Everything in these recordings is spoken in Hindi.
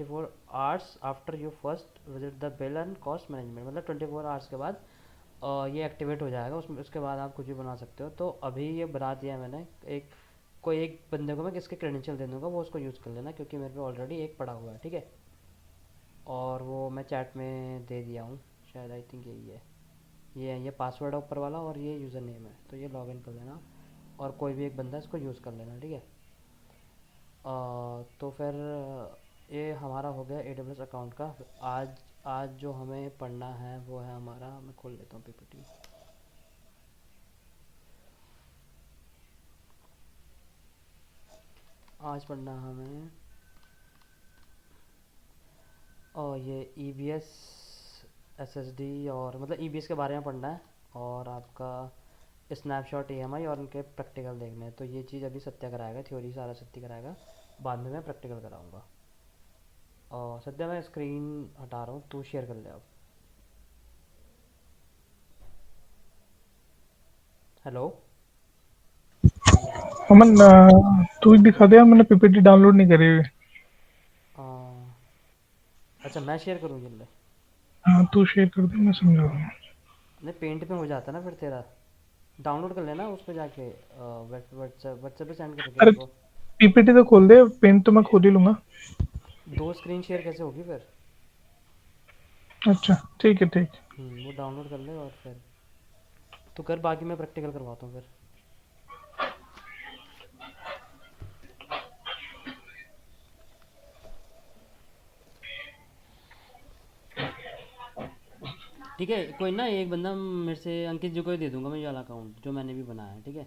24 hours after you first visit the bill and cost management, मतलब 24 आवर्स के बाद ये एक्टिवेट हो जाएगा, उसमें उसके बाद आप कुछ भी बना सकते हो। तो अभी ये बना दिया है मैंने, एक कोई एक बंदे को मैं किसके क्रेडेंशियल दे दूँगा, वो उसको यूज़ कर लेना, क्योंकि मेरे पे ऑलरेडी एक पड़ा हुआ है, ठीक है। और वो मैं चैट में दे दिया हूँ, शायद आई थिंक यही है, ये पासवर्ड है ऊपर वाला और ये यूज़र नेम है, तो ये लॉगिन कर लेना और कोई भी एक बंदा इसको यूज़ कर लेना, ठीक है। तो फिर ये हमारा हो गया AWS अकाउंट का। आज आज जो हमें पढ़ना है वो है हमारा, मैं खोल लेता हूँ PPT। आज पढ़ना है हमें और ये EBS SSD, और मतलब EBS के बारे में पढ़ना है, और आपका स्नैपशॉट EMI और उनके प्रैक्टिकल देखने हैं। तो ये चीज़ अभी सत्या कराएगा, थ्योरी सारा सत्य कराएगा, बाद में मैं प्रैक्टिकल कराऊंगा। और सत्या मैं स्क्रीन हटा रहा हूँ, तू शेयर कर ले अब। हेलो। अमन, तू ही दिखा दे यार, मैंने पीपीटी डाउनलोड नहीं करी हुई। अच्छा मैं शेयर करूँ जिले। हाँ, तू शेयर कर दे, मैं समझा रहा हूँ। नहीं पेंट पे हो जाता ना फिर तेरा, डाउनलोड कर लेना उस पर जाके, व्हाट्सएप व्हाट्सएप पे सेंड करके अरे, मेरे को। पीपीटी तो खोल दे, पेन तो मैं खोल ही लूंगा। दो स्क्रीन शेयर कैसे होगी फिर। अच्छा, ठीक है, ठीक। वो डाउनलोड कर ले और फिर तो कर, बाकी मैं प्रैक्टिकल करवाता हूँ फिर। ठीक है, कोई ना एक बंदा मेरे से अंकित जी को ही दे दूंगा मैं ये वाला अकाउंट जो मैंने भी बनाया है, ठीक है।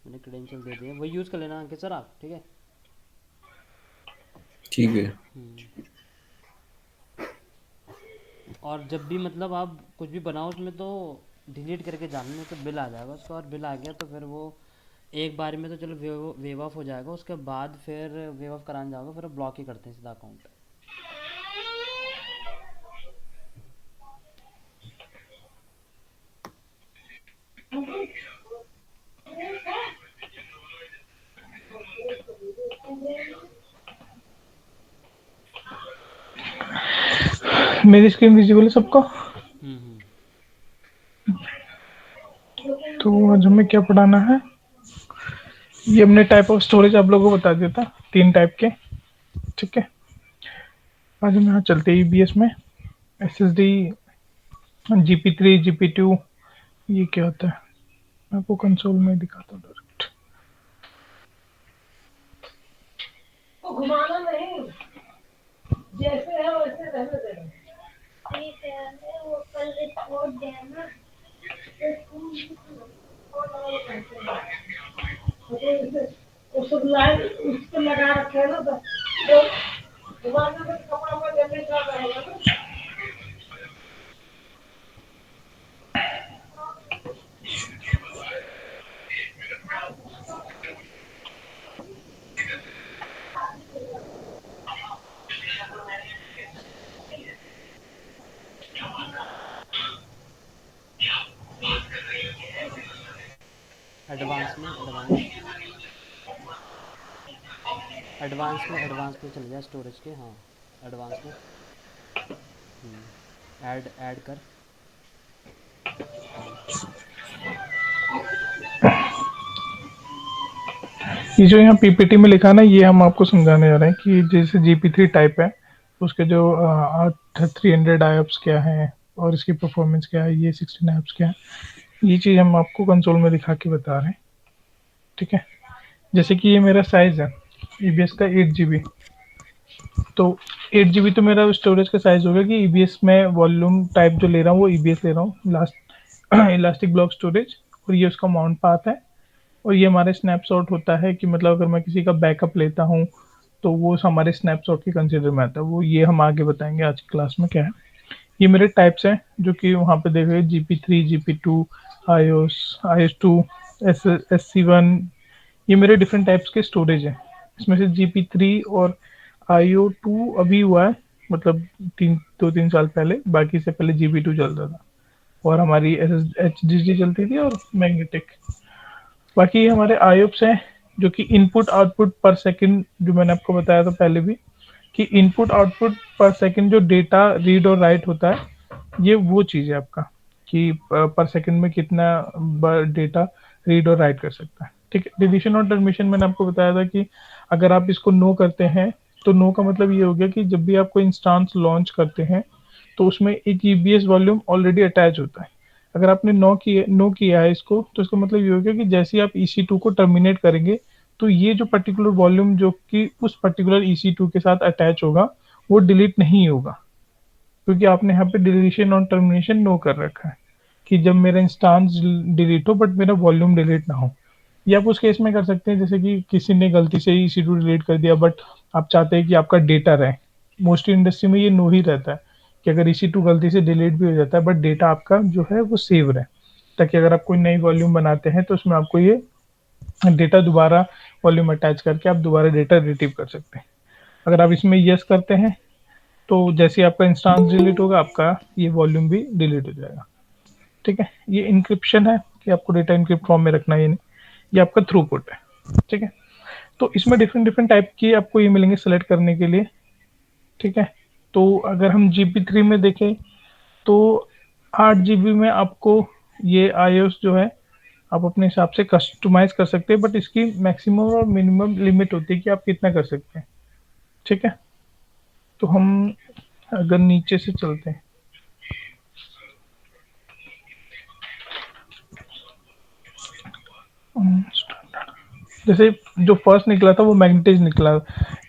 मैंने क्रेडेंशियल दे दिए, वही यूज़ कर लेना अंकित सर आप, ठीक है। ठीक है। हम्म, और जब भी मतलब आप कुछ भी बनाओ उसमें तो डिलीट करके जाना, नहीं तो बिल आ जाएगा उसका, और बिल आ गया तो फिर वो एक बार में तो चलो वेव ऑफ हो जाएगा, उसके बाद फिर वेव ऑफ कराने जाओगे फिर ब्लॉक ही करते हैं सीधा अकाउंट। मेरी स्क्रीन विजिबल है सबको? हम्म। तो आज हमें क्या पढ़ाना है? ये हमने टाइप ऑफ स्टोरेज आप लोगों को बता दिया था, 3 टाइप के। ठीक है, आज हम यहाँ चलते हैं ईबीएस में। एसएसडी, जीपी3, जीपी2, ये क्या होता है? मैं आपको कंसोल में दिखाता हूँ डायरेक्ट। घुमाना नहीं, जैसे है वैसे रहने देना। ठीक है, वो कल रिपोर्ट देना। वो सब लाइन उस पे लगा रखे हैं ना, तो घुमाने में कपड़ा में जमीन का रहेगा ना। एडवांस में एडवांस में चले जाए स्टोरेज के, हाँ एडवांस में। ऐड ऐड कर। ये जो यहाँ पीपीटी में लिखा है ना, ये हम आपको समझाने जा रहे हैं कि जैसे जीपी3 टाइप है, उसके जो 300 आईएप्स क्या है और इसकी परफॉर्मेंस क्या है, ये 16 ऐप्स क्या है, ये चीज़ हम आपको कंसोल में दिखा के बता रहे हैं। ठीक है, जैसे कि ये मेरा साइज है ईबीएस का 8 जीबी। तो 8 जीबी तो मेरा स्टोरेज का साइज होगा कि ईबीएस में वॉल्यूम टाइप जो ले रहा हूँ वो ईबीएस ले रहा हूँ, लास्ट इलास्टिक ब्लॉक स्टोरेज। और ये उसका माउंट पाथ है। और ये हमारे स्नैपशॉट होता है कि मतलब अगर मैं किसी का बैकअप लेता हूँ तो वो हमारे स्नैपशॉट के कंसिडर में आता है। वो ये हम आगे बताएंगे आज की क्लास में क्या है। ये मेरे टाइप्स हैं जो कि वहाँ पे देख रहे हैं, GP3, GP2, आईओस, आईएस2, SC1। ये मेरे डिफरेंट टाइप्स के स्टोरेज हैं। इसमें से GP3 और IO2 अभी हुआ है, मतलब 2-3 साल पहले। बाकी से पहले GP2 चलता था और हमारी HDD चलती थी और मैग्नेटिक। बाकी ये हमारे IOPS हैं जो कि इनपुट आउटपुट पर सेकंड, जो मैंने आपको बताया था पहले भी, कि इनपुट आउटपुट पर सेकंड जो डेटा रीड और राइट होता है, ये वो चीज़ है आपका, कि पर सेकंड में कितना बार डेटा रीड और राइट कर सकता है। ठीक है, डिलीशन और टर्मिनेशन मैंने आपको बताया था कि अगर आप इसको नो करते हैं, तो नो का मतलब ये हो गया कि जब भी आप कोई इंस्टांस लॉन्च करते हैं, तो उसमें एक ईबीएस वॉल्यूम ऑलरेडी अटैच होता है। अगर आपने नो किया है इसको, तो इसका मतलब ये हो गया कि जैसे ही आप EC2 को टर्मिनेट करेंगे, तो ये जो पर्टिकुलर वॉल्यूम जो कि उस पर्टिकुलर EC2 के साथ अटैच होगा, वो डिलीट नहीं होगा, क्योंकि आपने यहाँ पे डिलीशन और टर्मिनेशन नो कर रखा है कि जब मेरा इंस्टांस डिलीट हो बट मेरा वॉल्यूम डिलीट ना हो। ये आप उस केस में कर सकते हैं जैसे कि किसी ने गलती से ही EC2 डिलीट कर दिया, बट आप चाहते हैं कि आपका डेटा रहे। मोस्टली इंडस्ट्री में ये नो ही रहता है कि अगर EC2 गलती से डिलीट भी हो जाता है, बट डेटा आपका जो है वो सेव रहे, ताकि अगर आप कोई नई वॉल्यूम बनाते हैं तो उसमें आपको ये डेटा दोबारा वॉल्यूम अटैच करके आप दोबारा डेटा रिट्रीव कर सकते हैं। अगर आप इसमें यस करते हैं, तो जैसे ही आपका इंस्टांस डिलीट होगा, आपका ये वॉल्यूम भी डिलीट हो जाएगा। ठीक है, ये इंक्रिप्शन है कि आपको डेटा इंक्रिप्ट फॉर्म में रखना है, ये नहीं। ये आपका थ्रूपुट है। ठीक है, तो इसमें डिफरेंट डिफरेंट टाइप के आपको ये मिलेंगे सेलेक्ट करने के लिए। ठीक है, तो अगर हम GP3 में देखें, तो 8 GB में आपको ये iOS जो है, आप अपने हिसाब से कस्टमाइज कर सकते हैं, बट इसकी मैक्सिमम और मिनिमम लिमिट होती है कि आप कितना कर सकते हैं। ठीक है, तो हम अगर नीचे से चलते हैं, जैसे जो फर्स्ट निकला था वो मैग्नेटिज निकला,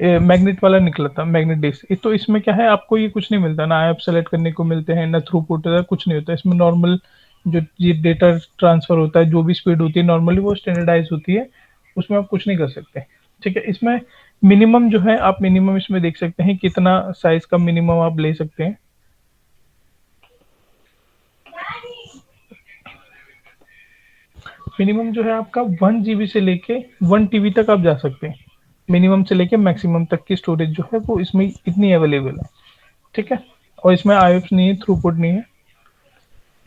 मैग्नेट वाला निकला था, मैग्नेट डिस्क। तो इसमें क्या है, आपको ये कुछ नहीं मिलता ना, ऐप सेलेक्ट करने को मिलते हैं ना थ्रूपुट, कुछ नहीं होता इसमें। नॉर्मल जो ये डेटा ट्रांसफर होता है, जो भी स्पीड होती है नॉर्मली वो स्टैंडर्डाइज होती है, उसमें आप कुछ नहीं कर सकते। ठीक है, इसमें मिनिमम जो है, आप मिनिमम इसमें देख सकते हैं कितना साइज का मिनिमम आप ले सकते हैं। मिनिमम जो है आपका 1 GB से लेके 1 TB तक आप जा सकते हैं। मिनिमम से लेके मैक्सिमम तक की स्टोरेज जो है वो इसमें इतनी अवेलेबल है। ठीक है, और इसमें आईएफएस नहीं है, थ्रूपुट नहीं है।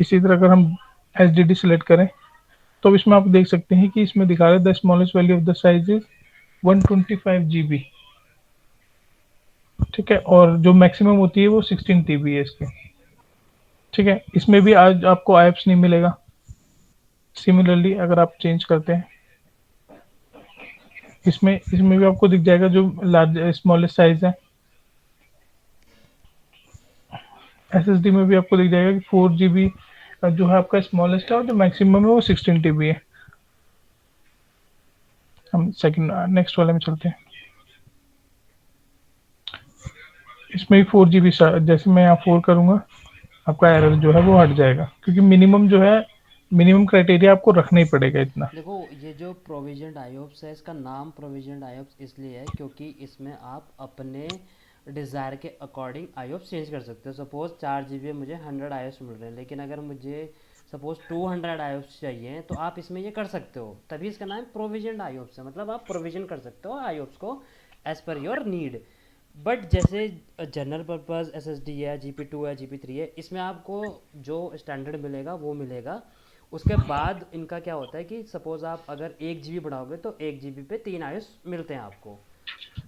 इसी तरह अगर हम एचडीडी सेलेक्ट करें, तो इसमें आप देख सकते हैं कि इसमें दिखा रहा है the smallest value of the size is 125 GB। ठीक है, और जो मैक्सिमम होती है वो 16 TB है इसकी। ठीक है, इसमें भी आज आपको आईएफएस नहीं मिलेगा। सिमिलरली अगर आप चेंज करते हैं, इसमें भी आपको दिख जाएगा जो लार्ज स्मॉलेस्ट साइज है। एसएसडी में भी आपको दिख जाएगा कि 4 GB जो है आपका स्मॉलेस्ट है, और जो मैक्सिमम है वो 16 TB है। हम सेकंड नेक्स्ट वाले में चलते हैं। इसमें भी 4 GB, जैसे मैं यहाँ 4 करूँगा, आपका एरर जो है वो हट जाएगा, क्योंकि मिनिमम जो है, मिनिमम क्राइटेरिया आपको रखना ही पड़ेगा इतना। देखो, ये जो प्रोविजनड आईओप्स है, इसका नाम प्रोविजनड आईओप्स इसलिए है क्योंकि इसमें आप अपने डिज़ायर के अकॉर्डिंग आईओप्स चेंज कर सकते हो। सपोज़ 4 GB मुझे 100 आईओप्स मिल रहे हैं, लेकिन अगर मुझे सपोज़ 200 आईओप्स चाहिए तो आप इसमें ये कर सकते हो, तभी इसका नाम प्रोविजनड आईओप्स है। मतलब आप प्रोविजन कर सकते हो आईओप्स को as per your need. But जैसे जनरल पर्पज़ SSD है, GP2 है, GP3 है, इसमें आपको जो स्टैंडर्ड मिलेगा वो मिलेगा। उसके बाद इनका क्या होता है कि सपोज़ आप अगर 1 GB बढ़ाओगे तो 1 GB पे 3 iOS मिलते हैं आपको।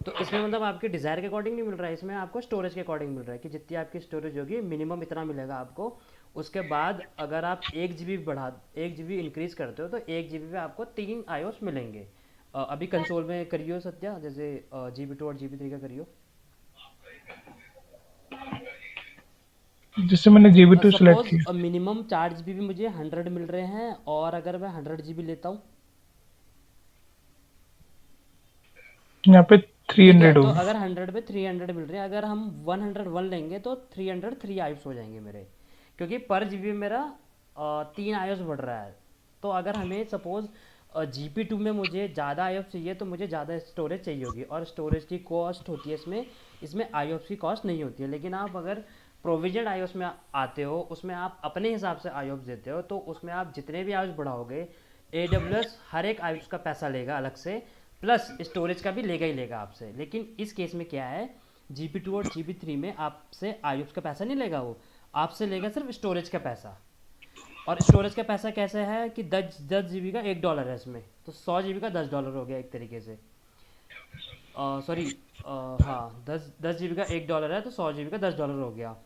तो इसमें मतलब आपके डिज़ायर के अकॉर्डिंग नहीं मिल रहा है, इसमें आपको स्टोरेज के अकॉर्डिंग मिल रहा है कि जितनी आपकी स्टोरेज होगी मिनिमम इतना मिलेगा आपको। उसके बाद अगर आप 1 GB इंक्रीज़ करते हो तो 1 GB पे आपको 3 iOS मिलेंगे। अभी कंसोल में करियो सत्या, जैसे GB2 और GB3 का करियो। जिससे मैंने GB2 सेलेक्ट सपोज किया, मिनिमम 4 GB मुझे 100 मिल रहे हैं, और अगर मैं 100 GB लेता हूँ, यहाँ पे ठीक है, 300 तो होगी। अगर 100 पे 300 मिल रहे हैं, अगर हम 101 लेंगे तो 303 आयुस हो जाएंगे मेरे, क्योंकि पर जीबी मेरा 3 आयुस बढ़ रहा है। तो अगर हमें सपोज GP2 में मुझे ज़्यादा आयुस चाहिए तो मुझे ज़्यादा स्टोरेज चाहिए होगी, और स्टोरेज की कॉस्ट होती है इसमें। इसमें आयुस की कॉस्ट नहीं होती है। लेकिन आप अगर प्रोविजन आयुस में आते हो, उसमें आप अपने हिसाब से आयुस देते हो, तो उसमें आप जितने भी आयुस बढ़ाओगे, AWS हर एक आयुस का पैसा लेगा अलग से, प्लस स्टोरेज का भी लेगा ही लेगा आपसे। लेकिन इस केस में क्या है, GP2 और GB3 में आपसे आयुस का पैसा नहीं लेगा, वो आपसे लेगा सिर्फ स्टोरेज का पैसा। और स्टोरेज का पैसा कैसे है कि 10 10 GB का $1 है इसमें, तो 100 GB का $10 हो गया एक तरीके से। सॉरी, हाँ, 10 GB का $1 है, तो 100 GB का $10 हो गया।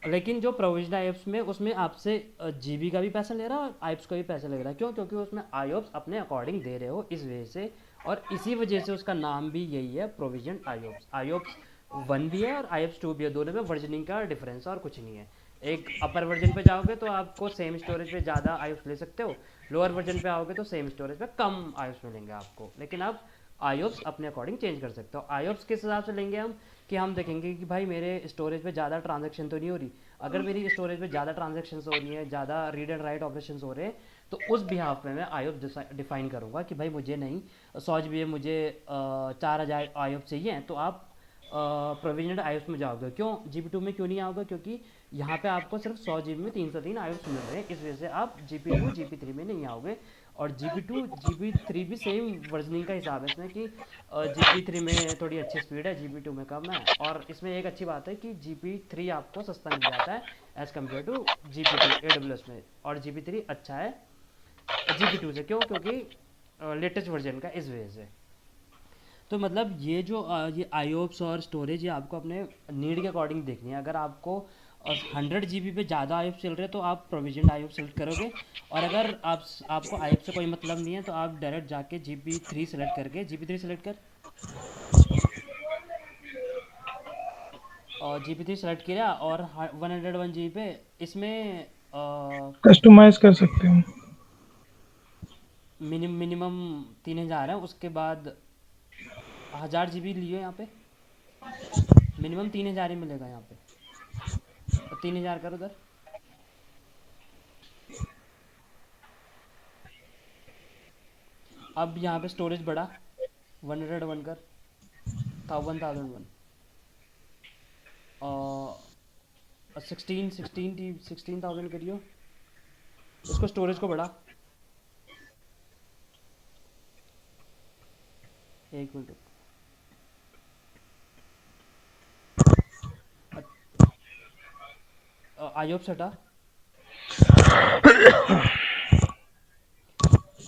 लेकिन जो प्रोविजन आईओप्स में, उसमें आपसे जीबी का भी पैसा ले रहा है और आईओप्स का भी पैसा ले रहा है। क्यों? क्योंकि उसमें आईओप्स अपने अकॉर्डिंग दे रहे हो, इस वजह से। और इसी वजह से उसका नाम भी यही है, प्रोविजन आईओप्स। आईओप्स 1 भी है और आईओप्स 2 भी है, दोनों में वर्जनिंग का डिफरेंस और कुछ नहीं है। एक अपर वर्जन पे जाओगे तो आपको सेम स्टोरेज पे ज़्यादा आईओप्स ले सकते हो, लोअर वर्जन पे आओगे तो सेम स्टोरेज पे कम आईओप्स मिलेंगे आपको। लेकिन आप आईओप्स अपने अकॉर्डिंग चेंज कर सकते हो। आईओप्स किस हिसाब से लेंगे हम, कि हम देखेंगे कि भाई मेरे स्टोरेज पे ज़्यादा ट्रांजेक्शन तो नहीं हो रही। अगर मेरी स्टोरेज पे ज़्यादा ट्रांजेक्शन हो रही है, ज़्यादा रीड एंड राइट ऑपरेशन हो रहे हैं, तो उस बिहाफ पे मैं आईओप्स डिफाइन करूँगा कि भाई मुझे नहीं 100 GB, मुझे 4000 आईओप्स चाहिए, तो आप प्रोविजनड आईओप्स में जाओगे। क्यों GB 2 में क्यों नहीं आओगे? क्योंकि यहाँ पे आपको सिर्फ 100 GB में 303 आईओप्स मिल रहे हैं, इस वजह से आप GB 2 GB 3 में नहीं आओगे। और GB 2 GB 3 भी सेम वर्जनिंग का हिसाब है इसमें, कि GB 3 में थोड़ी अच्छी स्पीड है, GB 2 में कम है। और इसमें एक अच्छी बात है कि GB 3 आपको सस्ता मिल जाता है as compare to GB 2 AWS में। और GB 3 अच्छा है GB 2 से। क्यों? क्योंकि लेटेस्ट वर्जन का, इस वजह से। तो मतलब ये जो ये आईओप्स और स्टोरेज, ये आपको अपने नीड के अकॉर्डिंग देखनी है। अगर आपको 100 GB पे ज़्यादा आईओप चल रहे हैं तो आप प्रोविजन आईओप सेलेक्ट करोगे। और अगर आपको आईओप से कोई मतलब नहीं है तो आप डायरेक्ट जाके GB 3 सेलेक्ट करके, GB 3 सेलेक्ट कर, और GB 3 सेलेक्ट किया, और 101 GB पे इसमें कस्टमाइज कर सकते हैं। मिनिमम 3000 है। उसके बाद 1000 GB लियो यहाँ पे, मिनिमम 3000 ही मिलेगा यहाँ पे। और 3000 कर उधर। अब यहाँ पे स्टोरेज बढ़ा, 101 कर, 1001, और 16,000 करियो। इसको स्टोरेज को बढ़ा, एक मिनट रुक। आईओप्स हटा,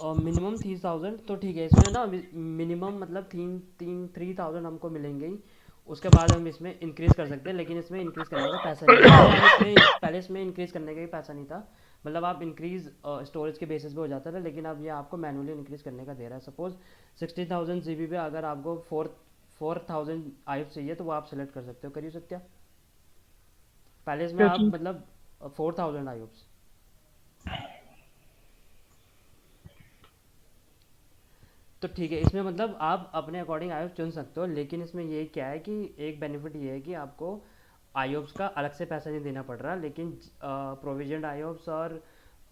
और मिनिमम 3000, तो ठीक है। इसमें ना मिनिमम मतलब 3,000 हमको मिलेंगे ही। उसके बाद हम इसमें इंक्रीज़ कर सकते हैं, लेकिन इसमें इंक्रीज़ करने का पैसा नहीं है। पहले इसमें इंक्रीज़ करने का भी पैसा नहीं था। मतलब आप इंक्रीज़ स्टोरेज के बेसिस पे हो जाता था, लेकिन अब ये आपको मैनुअली इंक्रीज़ करने का दे रहा है। सपोज 16,000 GB पे अगर आपको 4,000 आईएफ चाहिए, तो वो आप सेलेक्ट कर सकते हो। करिए सत्या, पहले इसमें क्या आप चीज? मतलब 4,000 आईएफ। तो ठीक है, इसमें मतलब आप अपने अकॉर्डिंग आईओप्स चुन सकते हो। लेकिन इसमें ये क्या है कि एक बेनिफिट ये है कि आपको आईओप्स का अलग से पैसा नहीं देना पड़ रहा। लेकिन प्रोविजन आईओप्स और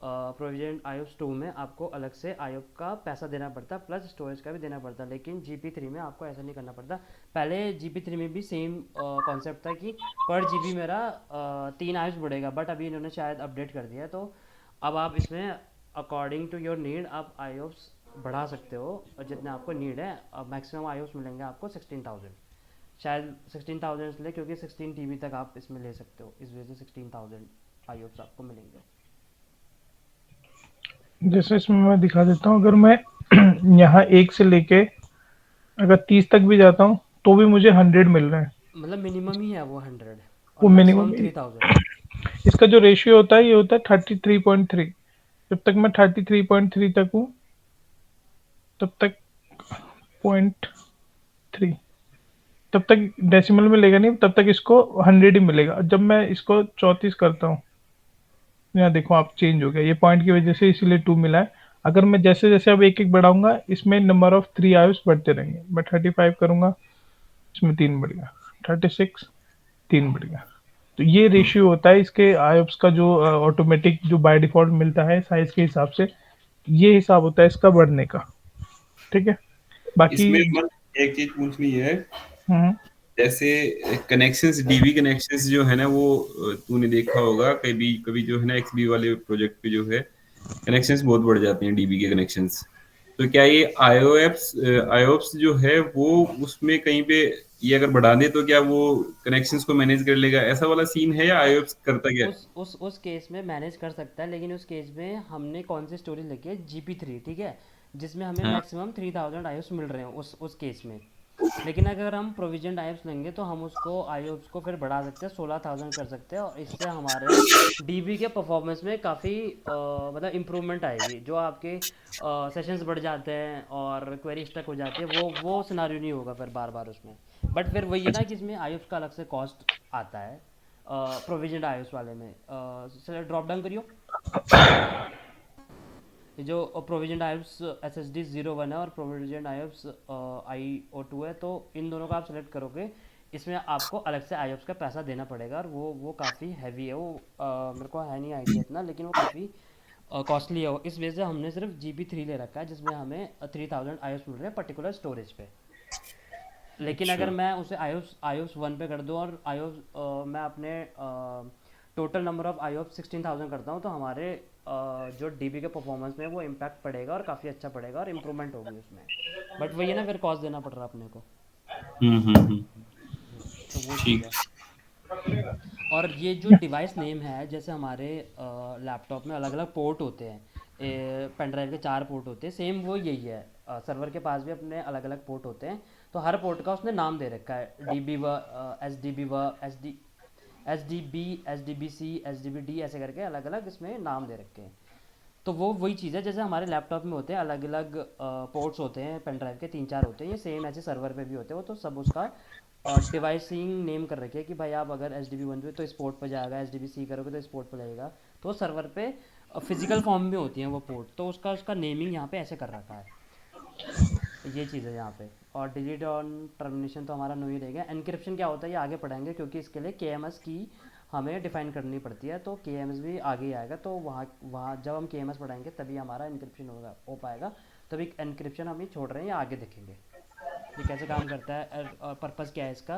प्रोविजन आईओप्स 2 में आपको अलग से आईओप का पैसा देना पड़ता, प्लस स्टोरेज का भी देना पड़ता। लेकिन GB 3 में आपको ऐसा नहीं करना पड़ता। पहले GB 3 में भी सेम कॉन्सेप्ट था कि पर जीबी मेरा 3 आईओप्स बढ़ेगा, बट अभी इन्होंने शायद अपडेट कर दिया है। तो अब आप इसमें अकॉर्डिंग टू योर नीड आप आईओप्स बढ़ा सकते हो, और जितने आपको नीड है। अब मैक्सिमम आईओप्स मिलेंगे आपको 16,000, शायद 16,000 इसलिए क्योंकि 16 TB तक आप इसमें ले सकते हो, इस वजह से 16,000 आईओप्स आपको मिलेंगे। जैसे इसमें मैं दिखा देता हूँ, अगर मैं यहाँ 1 से लेके अगर 30 तक भी जाता हूँ, तो भी मुझे 100 मिल रहे हैं। मतलब मिनिमम ही है वो 100, और वो मैक्सिमम मिनिमम 3,000। इसका जो रेशियो होता है, ये होता है 33.3। जब तक मैं 33.3 तक हूँ, तब तक 0.3, तब तक डेसिमल में लेगा नहीं, तब तक इसको 100 ही मिलेगा। जब मैं इसको 34 करता हूँ, यहाँ देखो आप चेंज हो गया, ये पॉइंट की वजह से इसीलिए 2 मिला है। अगर मैं जैसे जैसे अब एक एक बढ़ाऊंगा, इसमें नंबर ऑफ 3 आयव्स बढ़ते रहेंगे। मैं 35 करूंगा, इसमें 3 बढ़ गया, 36, 3 बढ़ गया। तो ये रेशियो होता है इसके आयव्स का, जो ऑटोमेटिक जो बाय डिफॉल्ट मिलता है साइज के हिसाब से, ये हिसाब होता है इसका बढ़ने का। ठीक है, बाकी इसमें मन एक चीज पूछनी है। हम्म, जैसे कनेक्शंस, डीबी कनेक्शंस जो है ना, वो तूने देखा होगा कभी कभी जो है ना, एक्सबी वाले प्रोजेक्ट पे जो है कनेक्शंस बहुत बढ़ जाते हैं, डीबी के कनेक्शंस। तो क्या ये आईओएप्स आईओप्स जो है वो उसमें कहीं पे ये अगर बढ़ा दे तो क्या वो कनेक्शंस को मैनेज कर लेगा, ऐसा वाला सीन है, या आईओएप्स करता क्या है? उस केस में मैनेज कर सकता है, लेकिन उस केस में हमने कौन सी स्टोरेज लिखी है? GB 3, ठीक है, जिसमें हमें हाँ, मैक्सिमम 3,000 आईओस मिल रहे हैं उस केस में। लेकिन अगर हम प्रोविजन आईओप्स लेंगे तो हम उसको आईओप्स को फिर बढ़ा सकते हैं, 16,000 कर सकते हैं, और इससे हमारे डीबी के परफॉर्मेंस में काफ़ी मतलब इम्प्रूवमेंट आएगी। जो आपके सेशंस बढ़ जाते हैं और क्वेरी स्टक हो जाती है, वो सिनारियो नहीं होगा फिर बार बार उसमें। बट फिर वही है ना अच्छा। कि इसमें आईओप्स का अलग से कॉस्ट आता है प्रोविजन आईओप्स वाले में। ड्रॉप डाउन करियो, ये जो प्रोविजन आइप्स एस एस डी 01 है और प्रोविजन आइप्स IO2 है, तो इन दोनों का आप सेलेक्ट करोगे, इसमें आपको अलग से आइप्स का पैसा देना पड़ेगा, और वो काफ़ी हैवी है। वो मेरे को है नहीं आइडिया इतना, लेकिन वो काफ़ी कॉस्टली है। इस वजह से हमने सिर्फ GB3 ले रखा है, जिसमें हमें 3000 आइप्स मिल रहे हैं पर्टिकुलर स्टोरेज पे। लेकिन अच्छा। अगर मैं उसे आईओस 1 पे कर दूँ और आईओस मैं अपने टोटल नंबर ऑफ आईओस 16,000 करता हूँ, तो हमारे जो डीबी के परफॉर्मेंस में वो इम्पैक्ट पड़ेगा और काफ़ी अच्छा पड़ेगा और इम्प्रूवमेंट होगी उसमें। बट वही है ना, फिर कॉस्ट देना पड़ रहा है अपने को। हम्म। तो वो चीज़ ठीक। है। और ये जो डिवाइस नेम है, जैसे हमारे लैपटॉप में अलग अलग पोर्ट होते हैं, पेन ड्राइव के 4 पोर्ट होते हैं, सेम वो यही है। सर्वर के पास भी अपने अलग अलग पोर्ट होते हैं, तो हर पोर्ट का उसने नाम दे रखा है, SDB, SDBC, ऐसे करके अलग अलग इसमें नाम दे रखे हैं। तो वो वही चीज़ है, जैसे हमारे लैपटॉप में होते हैं अलग अलग पोर्ट्स होते हैं, पेन ड्राइव के 3-4 होते हैं, ये सेम ऐसे सर्वर पे भी होते हैं। वो तो सब उसका डिवाइसिंग नेम कर रखे हैं कि भाई आप अगर SDB1 पे तो इस पोर्ट पर जाएगा, SDBC करोगे तो इस पोर्ट पर जाएगा। तो सर्वर पे फिजिकल फॉर्म में होती हैं वो पोर्ट, तो उसका उसका नेमिंग यहाँ पे ऐसे कर रखा है। ये चीज़ है यहाँ पे। और डिलीट ऑन टर्मिनेशन तो हमारा नो ही रहेगा। एनक्रिप्शन क्या होता है ये आगे पढ़ाएंगे, क्योंकि इसके लिए KMS की हमें डिफाइन करनी पड़ती है, तो KMS भी आगे ही आएगा। तो वहाँ वहाँ जब हम KMS पढ़ाएंगे तभी हमारा एनक्रिप्शन होगा हो पाएगा। तभी एनक्रिप्शन हम ये छोड़ रहे हैं, ये आगे देखेंगे ये कैसे काम करता है और पर्पज़ क्या है इसका,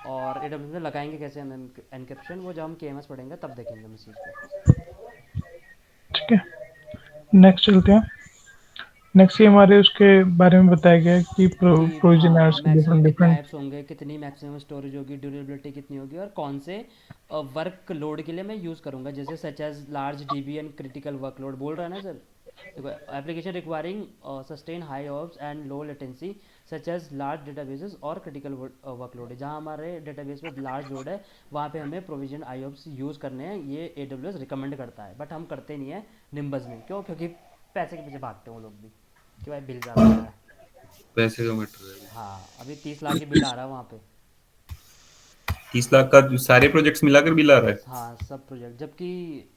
और AWS में लगाएंगे कैसे हम एनक्रिप्शन, वो जब हम KMS पढ़ेंगे तब देखेंगे हम इस चीज़ को। ठीक है, नेक्स्ट चलते हैं। नेक्स्ट ये हमारे उसके बारे में बताया गया है कि कि प्रोविजन हाँ, एड्स मैक्सिमम डिफरेंट कितने डिफरेंट। ऐप्स होंगे, कितनी मैक्सिमम स्टोरेज होगी, ड्यूरेबिलिटी कितनी होगी, और कौन से वर्क लोड के लिए मैं यूज़ करूँगा, जैसे such as large DB and critical workload बोल रहा है ना सर। देखो, application requiring sustain high ops and low latency such as large databases और क्रिटिकल वर्कलोड है, जहाँ हमारे डेटाबेस में लार्ज लोड है, वहाँ पे हमें प्रोविजन IOPS यूज़ करने हैं। ये AWS रिकमेंड करता है, बट हम करते नहीं है निम्बस में। क्यों? क्योंकि पैसे के पीछे भागते हैं वो लोग भी, कि भाई बिल ज़्यादा आ रहा है। पैसे का मैटर है। हाँ, अभी 30 लाख की बिल आ रहा है वहाँ पे। 30 लाख का सारे प्रोजेक्ट्स मिलाकर बिल आ रहा है। हाँ, सब प्रोजेक्ट, जबकि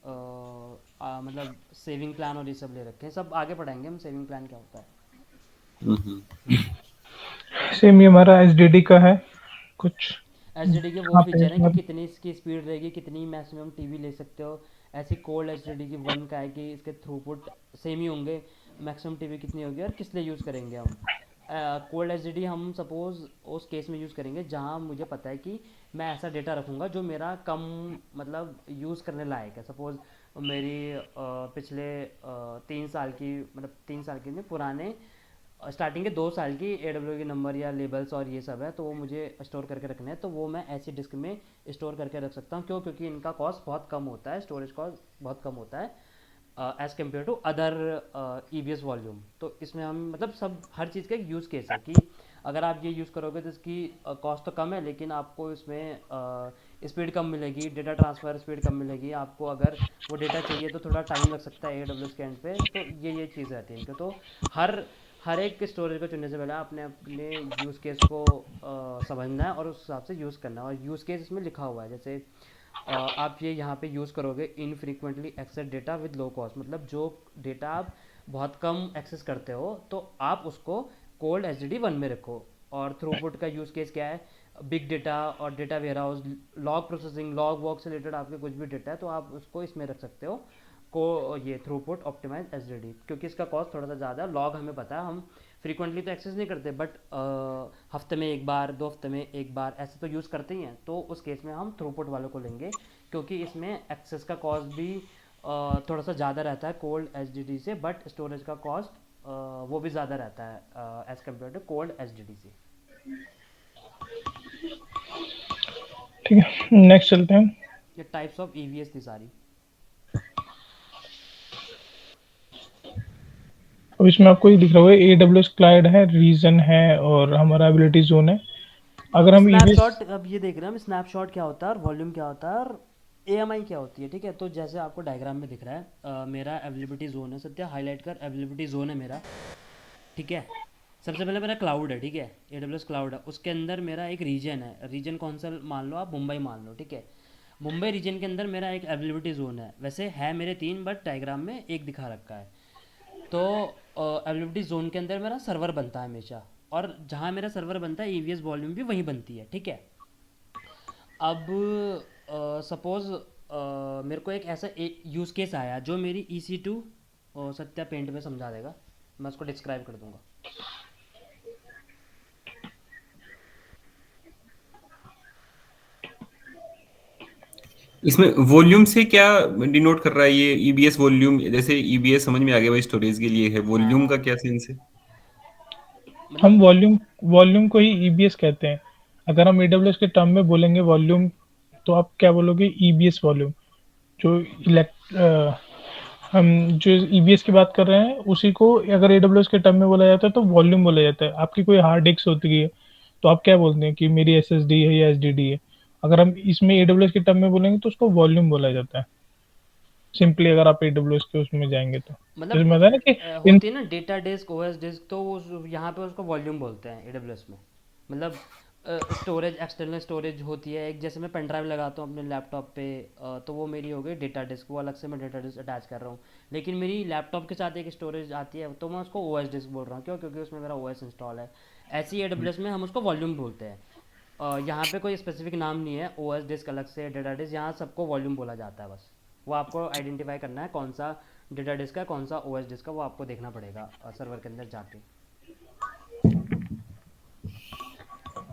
मतलब सेविंग प्लान और ये सब ले रखे हैं। सब आगे पढ़ाएंगे हम सेविंग प्लान क्या होता है। हम्म। सेम ये हमारा एचडीडी का है कुछ। HDD के वो यहाँ पे फीचर हैं कि सर। कितनी इसकी स्पीड रहेगी, कितनी मैक्सिमम TB ले सकते हो। ऐसी कोल्ड HDD की 1 का है कि इसके थ्रूपुट सेम ही होंगे, मैक्सिमम TB कितनी होगी और किस लिए यूज़ करेंगे हम। कोल्ड HDD हम सपोज़ उस केस में यूज़ करेंगे जहाँ मुझे पता है कि मैं ऐसा डेटा रखूँगा जो मेरा कम मतलब यूज़ करने लायक है। सपोज़ मेरी पिछले 3 साल की, मतलब 3 साल की नहीं, पुराने स्टार्टिंग के 2 साल की AWS के नंबर या लेबल्स और ये सब है, तो वो मुझे स्टोर करके रखने हैं, तो वो मैं ऐसी डिस्क में स्टोर करके रख सकता हूँ। क्यों? क्योंकि इनका कॉस्ट बहुत कम होता है, स्टोरेज कॉस्ट बहुत कम होता है as compare to other EBS volume. तो इसमें हम मतलब सब हर चीज़ का एक यूज़ केस है कि अगर आप ये यूज़ करोगे तो इसकी कॉस्ट तो कम है, लेकिन आपको इसमें स्पीड कम मिलेगी, डेटा ट्रांसफ़र स्पीड कम मिलेगी आपको। अगर वो डेटा चाहिए तो थोड़ा टाइम लग सकता है AWS के एंड पे। तो ये चीज़ रहती है इनके। तो हर हर एक स्टोरेज को चुनने से पहले आपने अपने यूज़ केस को समझना है और उस हिसाब से यूज़ करना है। और यूज़ केस इसमें लिखा हुआ है, जैसे आप ये यहाँ पे यूज़ करोगे infrequently access data with low cost, मतलब जो डेटा आप बहुत कम एक्सेस करते हो तो आप उसको कोल्ड HDD 1 में रखो। और थ्रूपुट का यूज़ केस क्या है? बिग डेटा और data warehouse, log processing, log walk से रिलेटेड आपके कुछ भी डेटा है तो आप उसको इसमें रख सकते हो, को ये थ्रूपुट ऑप्टिमाइज HDD। क्योंकि इसका कॉस्ट थोड़ा सा ज़्यादा है। लॉग हमें पता है, हम फ्रीक्वेंटली तो एक्सेस नहीं करते, बट हफ्ते में एक बार, 2 हफ्ते में एक बार ऐसे तो यूज़ करते ही हैं। तो उस केस में हम थ्रूपुट वालों को लेंगे, क्योंकि इसमें एक्सेस का कॉस्ट भी थोड़ा सा ज़्यादा रहता है कोल्ड HDD से, बट स्टोरेज का कॉस्ट वो भी ज़्यादा रहता है as compare to cold HDD से। ठीक है, नेक्स्ट चलते हैं। ये टाइप्स ऑफ EVS थी सारी। अब इसमें आपको ये दिख रहा होगा AWS क्लाउड है, रीजन है और हमारा एबिलिटी ज़ोन है। अगर हम ईबीएस स्नैपशॉट, अब ये देख रहे हैं हम, स्नैपशॉट क्या होता है और वॉल्यूम क्या होता है और एएमआई क्या होती है, ठीक है। तो जैसे आपको डायग्राम में दिख रहा है, मेरा अवेलेबिलिटी जोन है, सत्या हाईलाइट कर, अवेलेबिलिटी जोन है मेरा, ठीक है। सबसे पहले मेरा क्लाउड है, ठीक है, एडब्ल्यूएस क्लाउड है, उसके अंदर मेरा एक रीजन है, रीजन कौन सा मान लो आप, मुंबई मान लो, ठीक है। मुंबई रीजन के अंदर मेरा एक अवेलेबिलिटी जोन है, वैसे है मेरे तीन, बट डायग्राम में एक दिखा रखा है। तो अवेलेबिलिटी जोन के अंदर मेरा सर्वर बनता है हमेशा, और जहाँ मेरा सर्वर बनता है ईवीएस वॉल्यूम भी वहीं बनती है, ठीक है। अब सपोज मेरे को एक ऐसा यूज़ केस आया जो मेरी EC2, सत्या पेंट में समझा देगा, मैं उसको डिस्क्राइब कर दूंगा। इसमें वॉल्यूम से क्या डिनोट कर रहा है ये ईबीएस वॉल्यूम? जैसे ईबीएस समझ में आ गया भाई, स्टोरेज के लिए है, हाँ वॉल्यूम का हाँ, क्या सेंस है? हम मतलब वॉल्यूम वॉल्यूम को ही ईबीएस कहते हैं। अगर हम एडब्ल्यूएस के टर्म में बोलेंगे वॉल्यूम, तो आप क्या बोलोगे? EBS volume. जो हम जो ईबीएस की बात कर रहे हैं उसी को अगर एडब्ल्यूएस के टर्म में बोला जाता है तो वॉल्यूम बोला जाता है। आपकी कोई हार्ड डिस्क होती है तो आप क्या बोलते हैं कि मेरी एसएसडी है या एसडीडी है। अगर हम इसमें एडब्ल्यूएस के टर्म में बोलेंगे तो उसको वॉल्यूम बोला जाता है। सिंपली अगर आप एडब्ल्यूएस के उसमें जाएंगे तो जैसे मतलब मैं बताया ना कि इन होती है ना डेटा डिस्क, ओएस डिस्क, तो यहाँ पे उसको वॉल्यूम बोलते हैं एडब्ल्यूएस में। मतलब स्टोरेज, एक्सटर्नल स्टोरेज होती है एक, जैसे मैं पेन ड्राइव लगाता हूँ अपने लैपटॉप पे, तो वो मेरी हो गई डेटा डिस्क, वो अलग से मैं डेटा डिस्क अटैच कर रहा हूँ। लेकिन मेरी लैपटॉप के साथ एक स्टोरेज आती है, तो मैं उसको ओएस डिस्क बोल रहा हूँ, क्यों? क्योंकि उसमें मेरा ओएस इंस्टॉल है। ऐसे ही एडब्ल्यूएस में हम उसको वॉल्यूम बोलते हैं। यहाँ पे कोई स्पेसिफिक नाम नहीं है, ओएस डिस्क अलग से, डेटा डिस्क, यहाँ सबको वॉल्यूम बोला जाता है बस। वो आपको आइडेंटिफाई करना है कौन सा डेटा डिस्क है, कौन सा ओएस डिस्क है, वो आपको देखना पड़ेगा सर्वर के अंदर जाके।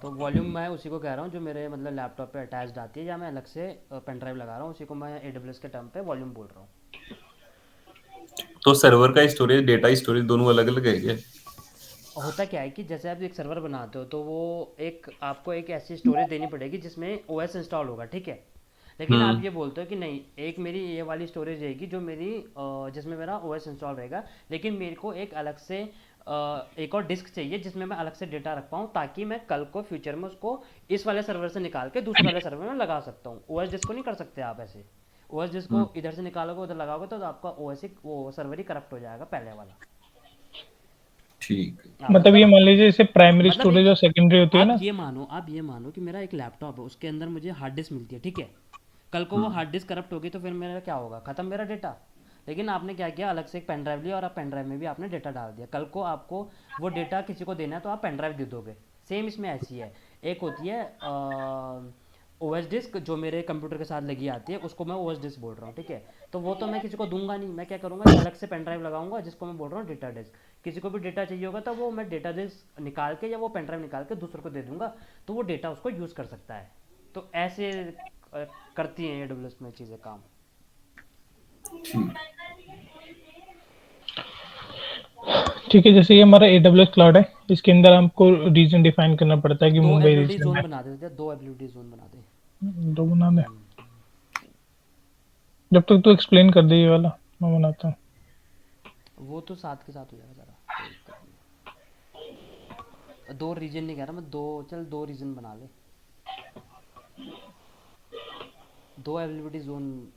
तो वॉल्यूम मैं उसी को कह रहा हूँ जो मेरे मतलब लैपटॉप पे अटैच्ड आती है, या मैं अलग से पेन ड्राइव लगा रहा हूँ, उसी को मैं एडब्ल्यूएस के टर्म पे वॉल्यूम बोल रहा हूँ। तो सर्वर का स्टोरेज, डेटा स्टोरेज दोनों अलग अलग है क्या? होता क्या है कि जैसे आप एक सर्वर बनाते हो, तो वो एक आपको एक ऐसी स्टोरेज देनी पड़ेगी जिसमें ओएस इंस्टॉल होगा, ठीक है। लेकिन आप हम्म। ये बोलते हो कि नहीं, एक मेरी ये वाली स्टोरेज रहेगी जो मेरी जिसमें मेरा ओएस इंस्टॉल रहेगा, लेकिन मेरे को एक अलग से एक और डिस्क चाहिए जिसमें मैं अलग से डेटा रख पाऊँ, ताकि मैं कल को फ्यूचर में उसको इस वाले सर्वर से निकाल के दूसरे वाले सर्वर में लगा सकता हूँ। ओएस डिस्क को नहीं कर सकते आप ऐसे। ओएस डिस्क हम्म। को इधर से निकालोगे उधर लगाओगे तो आपका ओएस ही, वो सर्वर ही करप्ट हो जाएगा पहले वाला। ठीक है। हाँ मतलब ये मतलब, मान लीजिए जैसे प्राइमरी मतलब एक, स्टोरेज और सेकेंडरी होती है आप ना। ये मानो, आप ये मानो कि मेरा एक लैपटॉप है, उसके अंदर मुझे हार्ड डिस्क मिलती है, ठीक है। कल को वो हम्म। हार्ड डिस्क करप्ट होगी तो फिर मेरा क्या होगा? खत्म मेरा डेटा। लेकिन आपने क्या किया, अलग से एक पेन ड्राइव लिया और आप पेन ड्राइव में भी आपने डेटा डाल दिया, कल को आपको वो डेटा किसी को देना है तो आप पेन ड्राइव दे दोगे। सेम इसमें ऐसी है, एक होती है ओएस डिस्क जो मेरे कंप्यूटर के साथ लगी आती है, उसको मैं ओएस डिस्क बोल रहा हूँ, ठीक है। तो वो तो मैं किसी को दूंगा नहीं, मैं क्या करूँगा, एक अलग से पेन ड्राइव लगाऊंगा जिसको मैं बोल रहा हूँ डेटा डिस्क। किसी को भी डेटा चाहिए होगा तो वो मैं डेटा डिस्क निकाल के या वो पेन ड्राइव निकाल के दूसरे को दे दूंगा, तो वो डेटा उसको यूज़ कर सकता है। तो ऐसे करती हैं AWS में चीज़ें काम। ठीक। ठीक है, जैसे ये हमारा एडब्ल्यूएस क्लाउड है, इसके अंदर हमको रीजन डिफाइन करना पड़ता है कि दो मुंबई एबिलिटी रीजन जोन है। बना देते थे, दो एबिलिटी जोन बना दे। दो बना दे। हम्म, जब तक तो एक्सप्लेन कर दे ये वाला, मैं बनाता हूँ। वो तो साथ के साथ हो जाएगा सारा, कोई दिक्कत नहीं। दो रीजन नहीं कह रहा मैं, दो, चल दो रीजन बना ले, दो एबिलिटी जोन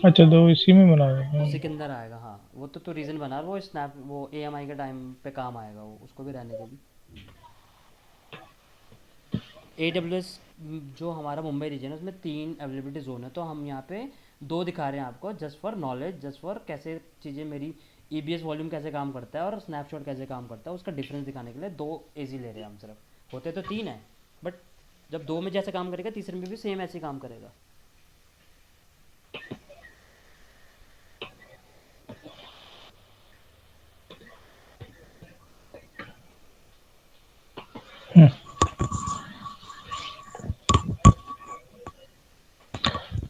अच्छा, दो इसी में बना दे। उसी के अंदर आएगा। हाँ वो तो रीजन बना, वो स्नैप वो AMI के टाइम पे काम आएगा, वो उसको भी रहने देगी। AWS जो हमारा मुंबई रीजन है उसमें तीन अवेलेबिलिटी जोन है, तो हम यहाँ पे दो दिखा रहे हैं आपको, just for knowledge, just for कैसे चीज़ें मेरी EBS वॉल्यूम कैसे काम करता है और स्नैपशॉट कैसे काम करता है, उसका डिफरेंस दिखाने के लिए दो एजी ले रहे हैं हम सिर्फ। होते तो तीन है, बट जब दो में जैसे काम करेगा तीसरे में भी सेम ऐसे ही काम करेगा।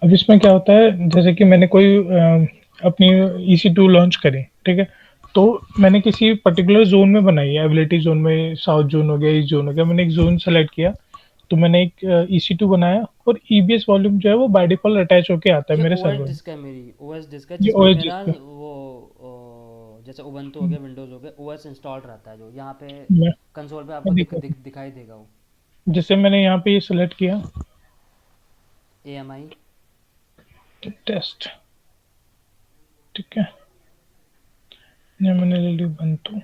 अब इसमें क्या होता है, जैसे कि मैंने कोई अपनी EC2 लॉन्च करी, ठीक है। तो मैंने किसी पर्टिकुलर जोन में बनाई है, एबिलिटी जोन में साउथ जोन हो गया, ईस्ट जोन हो गया, मैंने एक जोन सेलेक्ट किया। तो मैंने एक EC2 बनाया और ईबीएस वॉल्यूम जो है वो बाय डिफॉल्ट अटैच होके आता है ये मेरे OS सर्वर में। डिस्क है, मेरी OS डिस्क है ये जिसमें ओएस मेरा डिस्क है। वो जैसे उबंटू हो गया, विंडोज़ हो गया, ओएस इंस्टॉल्ड रहता है जो यहाँ पे मैं कंसोल पे मैं आपको दिखा दिखाई देगा वो। जैसे मैंने यहाँ पे ये सेलेक्ट किया AMI। टेस्ट, ठीक है, ये मैंने ले ली Ubuntu।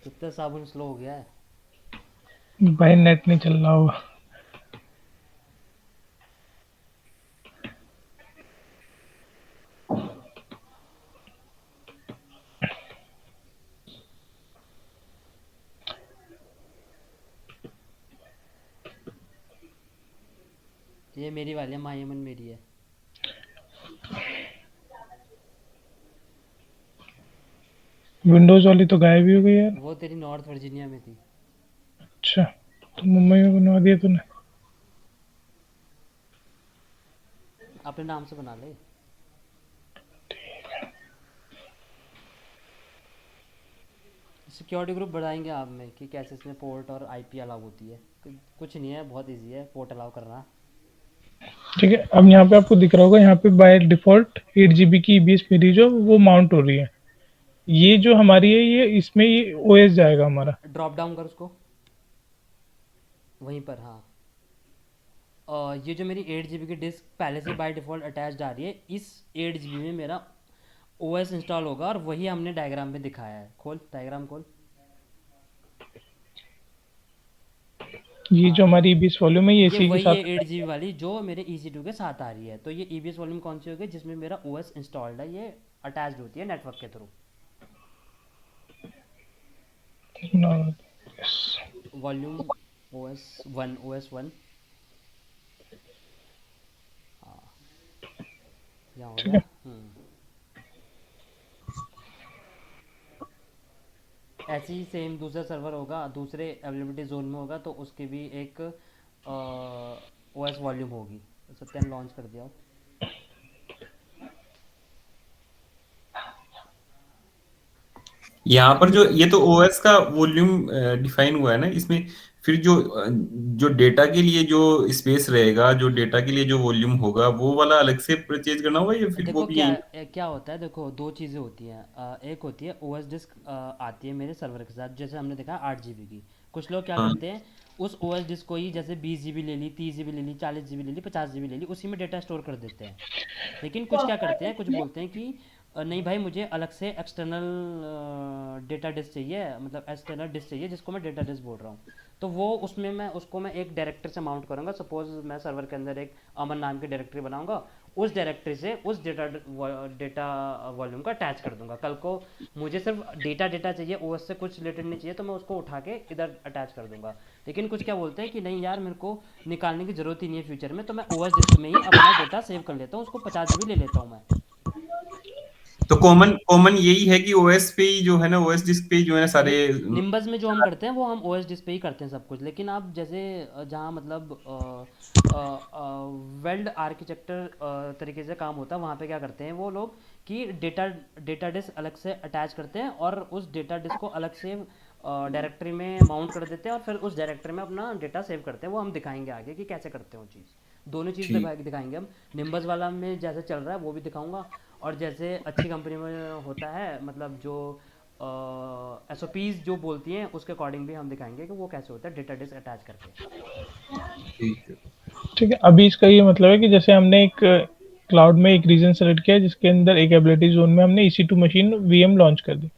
कितना साबुन स्लो हो गया है। भाई नेट नहीं चल रहा होगा। ये मेरी वाली है, मायमन मेरी है। विंडोज वाली तो गायब ही हो गई यार। वो तेरी नॉर्थ वर्जीनिया में थी। अच्छा, तो मुंबई में बनवा दिया तूने। अपने नाम से बना ले। सिक्योरिटी ग्रुप बढ़ाएंगे आप में कि कैसे इसमें पोर्ट और आईपी अलाउ होती है। कुछ नहीं है, बहुत इजी है पोर्ट अलाउ करना। ठीक है, अब यहाँ पे आपको दिख रहा होगा, यहाँ पे बाय डिफॉल्ट 8 GB की ईबीएस मेरी जो वो माउंट हो रही है। ये जो हमारी है, ये इसमें ये ओएस जाएगा हमारा। ड्रॉप डाउन कर उसको वहीं पर। हाँ, ये जो मेरी 8 GB की डिस्क पहले से बाय डिफ़ॉल्ट अटैच्ड आ रही है, इस 8 GB में मेरा ओएस इंस्टॉल होगा और वही हमने डायग्राम में दिखाया है। खोल डायग्राम खोल। ये हाँ, जो हमारी ईबीएस वॉल्यूम है, ये ये इसी के वही है साथ 8 GB वाली जो मेरे EC2 के साथ आ रही है। तो ये EBS वॉल्यूम कौन सी होगी, जिसमें मेरा ओएस इंस्टॉल्ड है, ये अटैच्ड होती है नेटवर्क के थ्रू। Volume OS 1। हाँ, यहाँ हो ठीक गया। है। ऐसे ही सेम दूसरा सर्वर होगा, दूसरे अवेलेबिलिटी जोन में होगा, तो उसकी भी एक ओएस वॉल्यूम होगी। सत्यन लॉन्च कर दिया हो। यहाँ पर जो ये तो ओएस का वॉल्यूम डिफाइन हुआ है ना इसमें, फिर जो डेटा के लिए जो स्पेस रहेगा, जो डेटा के लिए जो वॉल्यूम होगा, वो वाला अलग से परचेज करना होगा या फिर वो देखो भी क्या यहीं? क्या होता है, देखो दो चीज़ें होती हैं। एक होती है ओएस डिस्क आती है मेरे सर्वर के साथ, जैसे हमने देखा 8 GB की। कुछ लोग क्या हाँ करते हैं, उस ओएस डिस्क को ही जैसे 20 GB ले ली, 30 GB ले ली, 40 GB ले ली, 50 GB ले ली, उसी में डेटा स्टोर कर देते हैं। लेकिन कुछ क्या करते हैं, कुछ बोलते हैं कि नहीं भाई, मुझे अलग से एक्सटर्नल डेटा डिस्क चाहिए, मतलब एक्सटर्नल डिस्क चाहिए, जिसको मैं डेटा डिस्क बोल रहा हूँ। तो वो उसमें मैं उसको मैं एक डायरेक्टरी से माउंट करूँगा। सपोज मैं सर्वर के अंदर एक अमन नाम की डायरेक्टरी बनाऊंगा, उस डायरेक्टरी से उस डेटा वॉल्यूम का अटैच कर दूंगा। कल को मुझे सिर्फ डेटा डेटा चाहिए, ओएस से कुछ रिलेटेड नहीं चाहिए, तो मैं उसको उठा के इधर अटैच कर दूंगा। लेकिन कुछ क्या बोलते हैं कि नहीं यार, मेरे को निकालने की ज़रूरत ही नहीं है फ्यूचर में, तो मैं ओएस डिस्क में ही अपना डेटा सेव कर लेता हूँ, उसको 50 GB ले लेता हूँ मैं। तो कॉमन कॉमन यही है कि ओएस पे ही जो है ना, ओएस डिस्क पे ही जो है ना सारे। निम्बस में जो हम करते हैं वो हम ओएस डिस्क पे ही करते हैं सब कुछ। लेकिन आप जैसे जहाँ मतलब वेल्ड आर्किटेक्चर तरीके से काम होता है, वहाँ पे क्या करते हैं वो लोग कि डेटा डेटा डिस्क अलग से अटैच करते हैं और उस डेटा डिस्क को अलग से डायरेक्टरी में माउंट कर देते हैं और फिर उस डायरेक्टरी में अपना डेटा सेव करते हैं। वो हम दिखाएंगे आगे कि कैसे करते हैं वो चीज़। दोनों चीज़ ठीक। दिखाएंगे हम। निम्बस वाला में जैसे चल रहा है वो भी दिखाऊंगा, और जैसे अच्छी कंपनी में होता है, मतलब जो SOPs जो बोलती हैं, उसके अकॉर्डिंग भी हम दिखाएंगे कि वो कैसे होता है डेटा डिस्क अटैच करके। ठीक है। ठीक है, अभी इसका ये मतलब है कि जैसे हमने एक क्लाउड में एक रीजन सेलेक्ट किया, जिसके अंदर एक एबिलिटी जोन में हमने EC2 मशीन वीएम लॉन्च कर दी।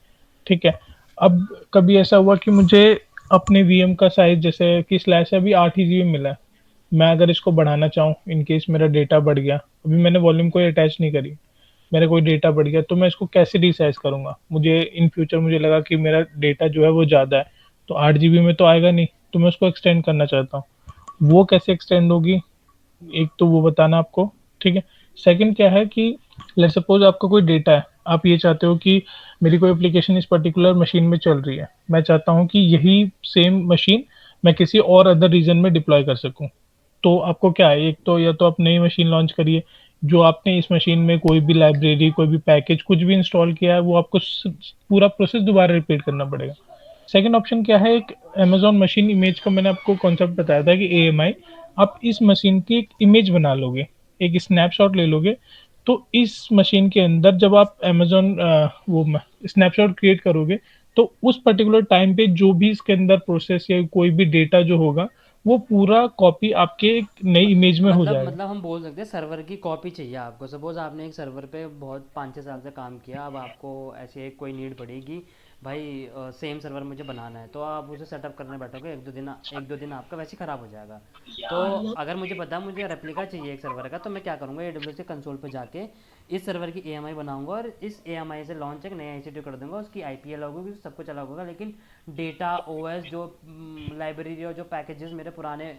ठीक है, अब कभी ऐसा हुआ कि मुझे अपने वीएम का साइज, जैसे कि स्लैश है अभी 8 ही GB मिला है, मैं अगर इसको बढ़ाना चाहूँ, इन केस मेरा डेटा बढ़ गया, अभी मैंने वॉल्यूम कोई अटैच नहीं करी, मेरा कोई डेटा बढ़ गया, तो मैं इसको कैसे रिसाइज करूंगा? मुझे इन फ्यूचर मुझे लगा कि मेरा डेटा जो है वो ज़्यादा है, तो 8 GB में तो आएगा नहीं, तो मैं उसको एक्सटेंड करना चाहता हूँ। वो कैसे एक्सटेंड होगी, एक तो वो बताना आपको। ठीक है, सेकंड क्या है कि लेट सपोज आपका कोई डेटा है, आप ये चाहते हो कि मेरी कोई एप्लीकेशन इस पर्टिकुलर मशीन में चल रही है, मैं चाहता हूँ कि यही सेम मशीन मैं किसी और अदर रीजन में डिप्लॉय कर सकूँ। तो आपको क्या है, एक तो या तो आप नई मशीन लॉन्च करिए, जो आपने इस मशीन में कोई भी लाइब्रेरी, कोई भी पैकेज, कुछ भी इंस्टॉल किया है, वो आपको पूरा प्रोसेस दोबारा रिपीट करना पड़ेगा। सेकंड ऑप्शन क्या है, एक अमेज़न मशीन इमेज का मैंने आपको कॉन्सेप्ट बताया था कि एएमआई, आप इस मशीन की एक इमेज बना लोगे, एक स्नैपशॉट ले लोगे, तो इस मशीन के अंदर जब आप अमेज़न वो म स्नैपशॉट क्रिएट करोगे, तो उस पर्टिकुलर टाइम पे जो भी इसके अंदर प्रोसेस या कोई भी डेटा जो होगा, वो पूरा कॉपी आपके एक नई इमेज में हो जाएगा। मतलब हम बोल सकते हैं सर्वर की कॉपी चाहिए आपको। सपोज आपने एक सर्वर पे बहुत 5-6 साल से काम किया, अब आपको ऐसे एक कोई नीड पड़ेगी, भाई सेम सर्वर मुझे बनाना है, तो आप उसे सेटअप करने बैठोगे, एक दो दिन आपका वैसे ही ख़राब हो जाएगा। तो अगर मुझे पता मुझे रेप्लिका चाहिए एक सर्वर का, तो मैं क्या करूँगा, AWS के कंसोल पे जाके इस सर्वर की AMI बनाऊंगा और इस AMI से लॉन्च एक नया EC2 कर दूंगा। उसकी IP अलग होगी, सब कुछ अलग होगा, लेकिन डेटा OS जो लाइब्रेरी और जो पैकेजेस मेरे पुराने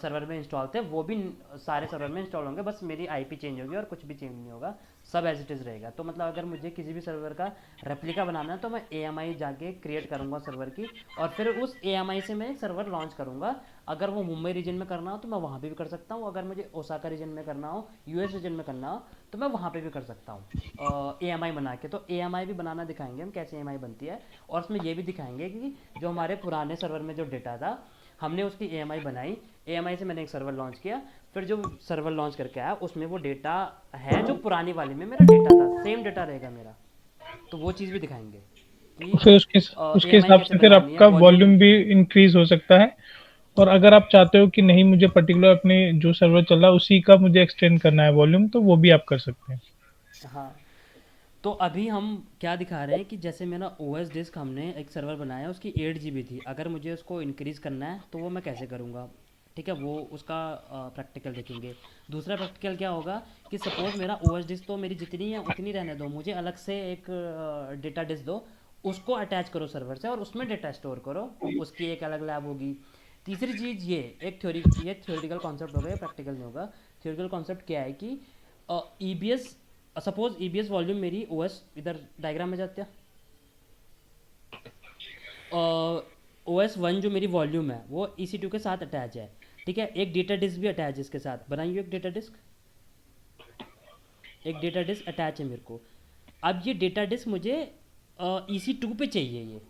सर्वर में इंस्टॉल थे वो भी सारे सर्वर में इंस्टॉल होंगे, बस मेरी IP चेंज होगी और कुछ भी चेंज नहीं होगा, सब एज इट इज़ रहेगा। तो मतलब अगर मुझे किसी भी सर्वर का रेप्लिका बनाना है तो मैं AMI जाके क्रिएट करूँगा सर्वर की, और फिर उस AMI से मैं एक सर्वर लॉन्च करूँगा। अगर वो मुंबई रीजन में करना हो तो मैं वहाँ पे भी कर सकता हूँ, अगर मुझे ओसाका रीजन में करना हो, US रीजन में करना हो, तो मैं वहाँ पे भी कर सकता हूँ AMI बना के। तो AMI भी बनाना दिखाएंगे हम, कैसे AMI बनती है, और उसमें ये भी दिखाएंगे कि जो हमारे पुराने सर्वर में जो डेटा था हमने उसकी AMI बनाई, AMI से मैंने एक सर्वर लॉन्च किया, फिर जो सर्वर लॉन्च करके आया उसमें वो डेटा है जो पुरानी वाली में मेरा डेटा था, सेम डेटा रहेगा मेरा। तो वो चीज़ भी दिखाएंगे कि फिर उसके AMI हिसाब कैसे से फिर बनवानी है, आपका वॉल्यूम। वॉल्यूम भी इंक्रीज़ हो सकता है। और अगर आप चाहते हो कि नहीं मुझे पर्टिकुलर अपने जो सर्वर चल रहा है उसी का मुझे एक्सटेंड करना है वॉल्यूम, तो वो भी आप कर सकते हैं। हाँ, तो अभी हम क्या दिखा रहे हैं कि जैसे मेरा OS डिस्क हमने एक सर्वर बनाया, उसकी 8 GB थी, अगर मुझे उसको इंक्रीज़ करना है तो वो मैं कैसे करूँगा। ठीक है, वो उसका प्रैक्टिकल देखेंगे। दूसरा प्रैक्टिकल क्या होगा कि सपोज़ मेरा OS डिस्क तो मेरी जितनी है उतनी रहने दो, मुझे अलग से एक डेटा डिस्क दो, उसको अटैच करो सर्वर से और उसमें डेटा स्टोर करो, उसकी एक अलग लैब होगी। तीसरी चीज़ ये थ्योरेटिकल कॉन्सेप्ट होगा, ये प्रैक्टिकल नहीं होगा। थ्योरेटिकल कॉन्सेप्ट क्या है कि EBS, सपोज EBS वॉल्यूम मेरी OS, इधर डायग्राम में जाते हैं, OS 1 जो मेरी वॉल्यूम है वो EC2 के साथ अटैच है। ठीक है, एक डेटा डिस्क भी अटैच है इसके साथ, बनाइए एक डेटा डिस्क अटैच है मेरे को। अब ये डेटा डिस्क मुझे EC2 पे चाहिए ये,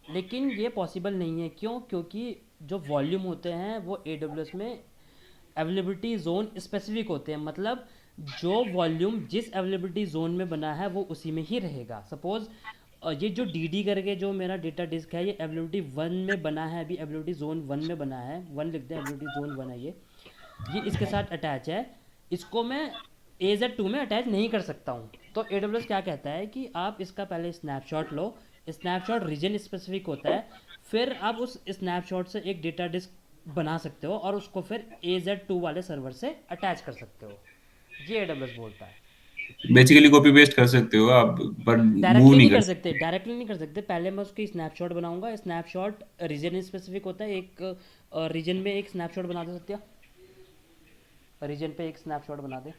लेकिन ये पॉसिबल नहीं है। क्यों? क्योंकि जो वॉल्यूम होते हैं वो AWS में अवेलेबिलिटी जोन स्पेसिफिक होते हैं, मतलब जो वॉल्यूम जिस अवेलेबिलिटी जोन में बना है वो उसी में ही रहेगा। सपोज ये जो DD करके जो मेरा डेटा डिस्क है ये अवेलेबिलिटी 1 में बना है, अभी अवेलेबिलिटी जोन 1 में बना है, 1 लिखते हैं, अवेलेबिलिटी जोन 1 है ये इसके साथ अटैच है। इसको मैं AZ2 में अटैच नहीं कर सकता हूँ। तो AWS क्या कहता है कि आप इसका पहले स्नैपशॉट लो, स्नैपशॉट रीजन स्पेसिफिक होता है, फिर आप उस स्नैपशॉट से एक डेटा डिस्क बना सकते हो और उसको फिर AZ2 वाले सर्वर से अटैच कर सकते हो, ये AWS बोलता है। बेसिकली कॉपी पेस्ट कर सकते हो आप, पर मूव डायरेक्टली नहीं नहीं कर कर सकते। सकते, डायरेक्टली नहीं कर सकते, पहले मैं उसकी स्नैपशॉट बनाऊंगा। स्नैपशॉट रीजन स्पेसिफिक होता है, एक रीजन में एक स्नैपशॉट बना दे सकते हो, रीजन पे एक स्नैपशॉट बना दे।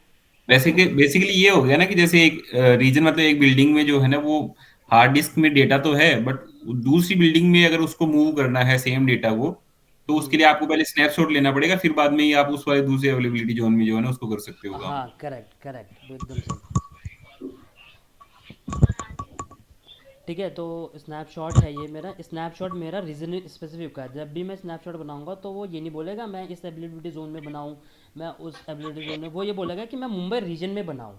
वैसे कि बेसिकली ये हो गया ना कि जैसे एक रीजन, मतलब एक बिल्डिंग में जो है ना वो हार्ड डिस्क में डेटा तो है, बट दूसरी बिल्डिंग में अगर उसको मूव करना है सेम डेटा को, तो उसके हम्म, लिए आपको पहले स्नैपशॉट लेना पड़ेगा, फिर बाद में ही आप उस वाले दूसरे अवेलेबिलिटी जोन में जो है ना उसको कर सकते हो काम। हाँ, करेक्ट करेक्ट, एकदम सही। ठीक है, तो स्नैपशॉट है ये मेरा, स्नैपशॉट मेरा रीजन स्पेसिफिक है। जब भी मैं स्नैपशॉट बनाऊंगा तो वो ये नहीं बोलेगा मैं इस एबिलिटी जोन में बनाऊं, मैं उस एबिलिटी जोन में, वो ये बोलेगा कि मैं मुंबई रीजन में बनाऊं।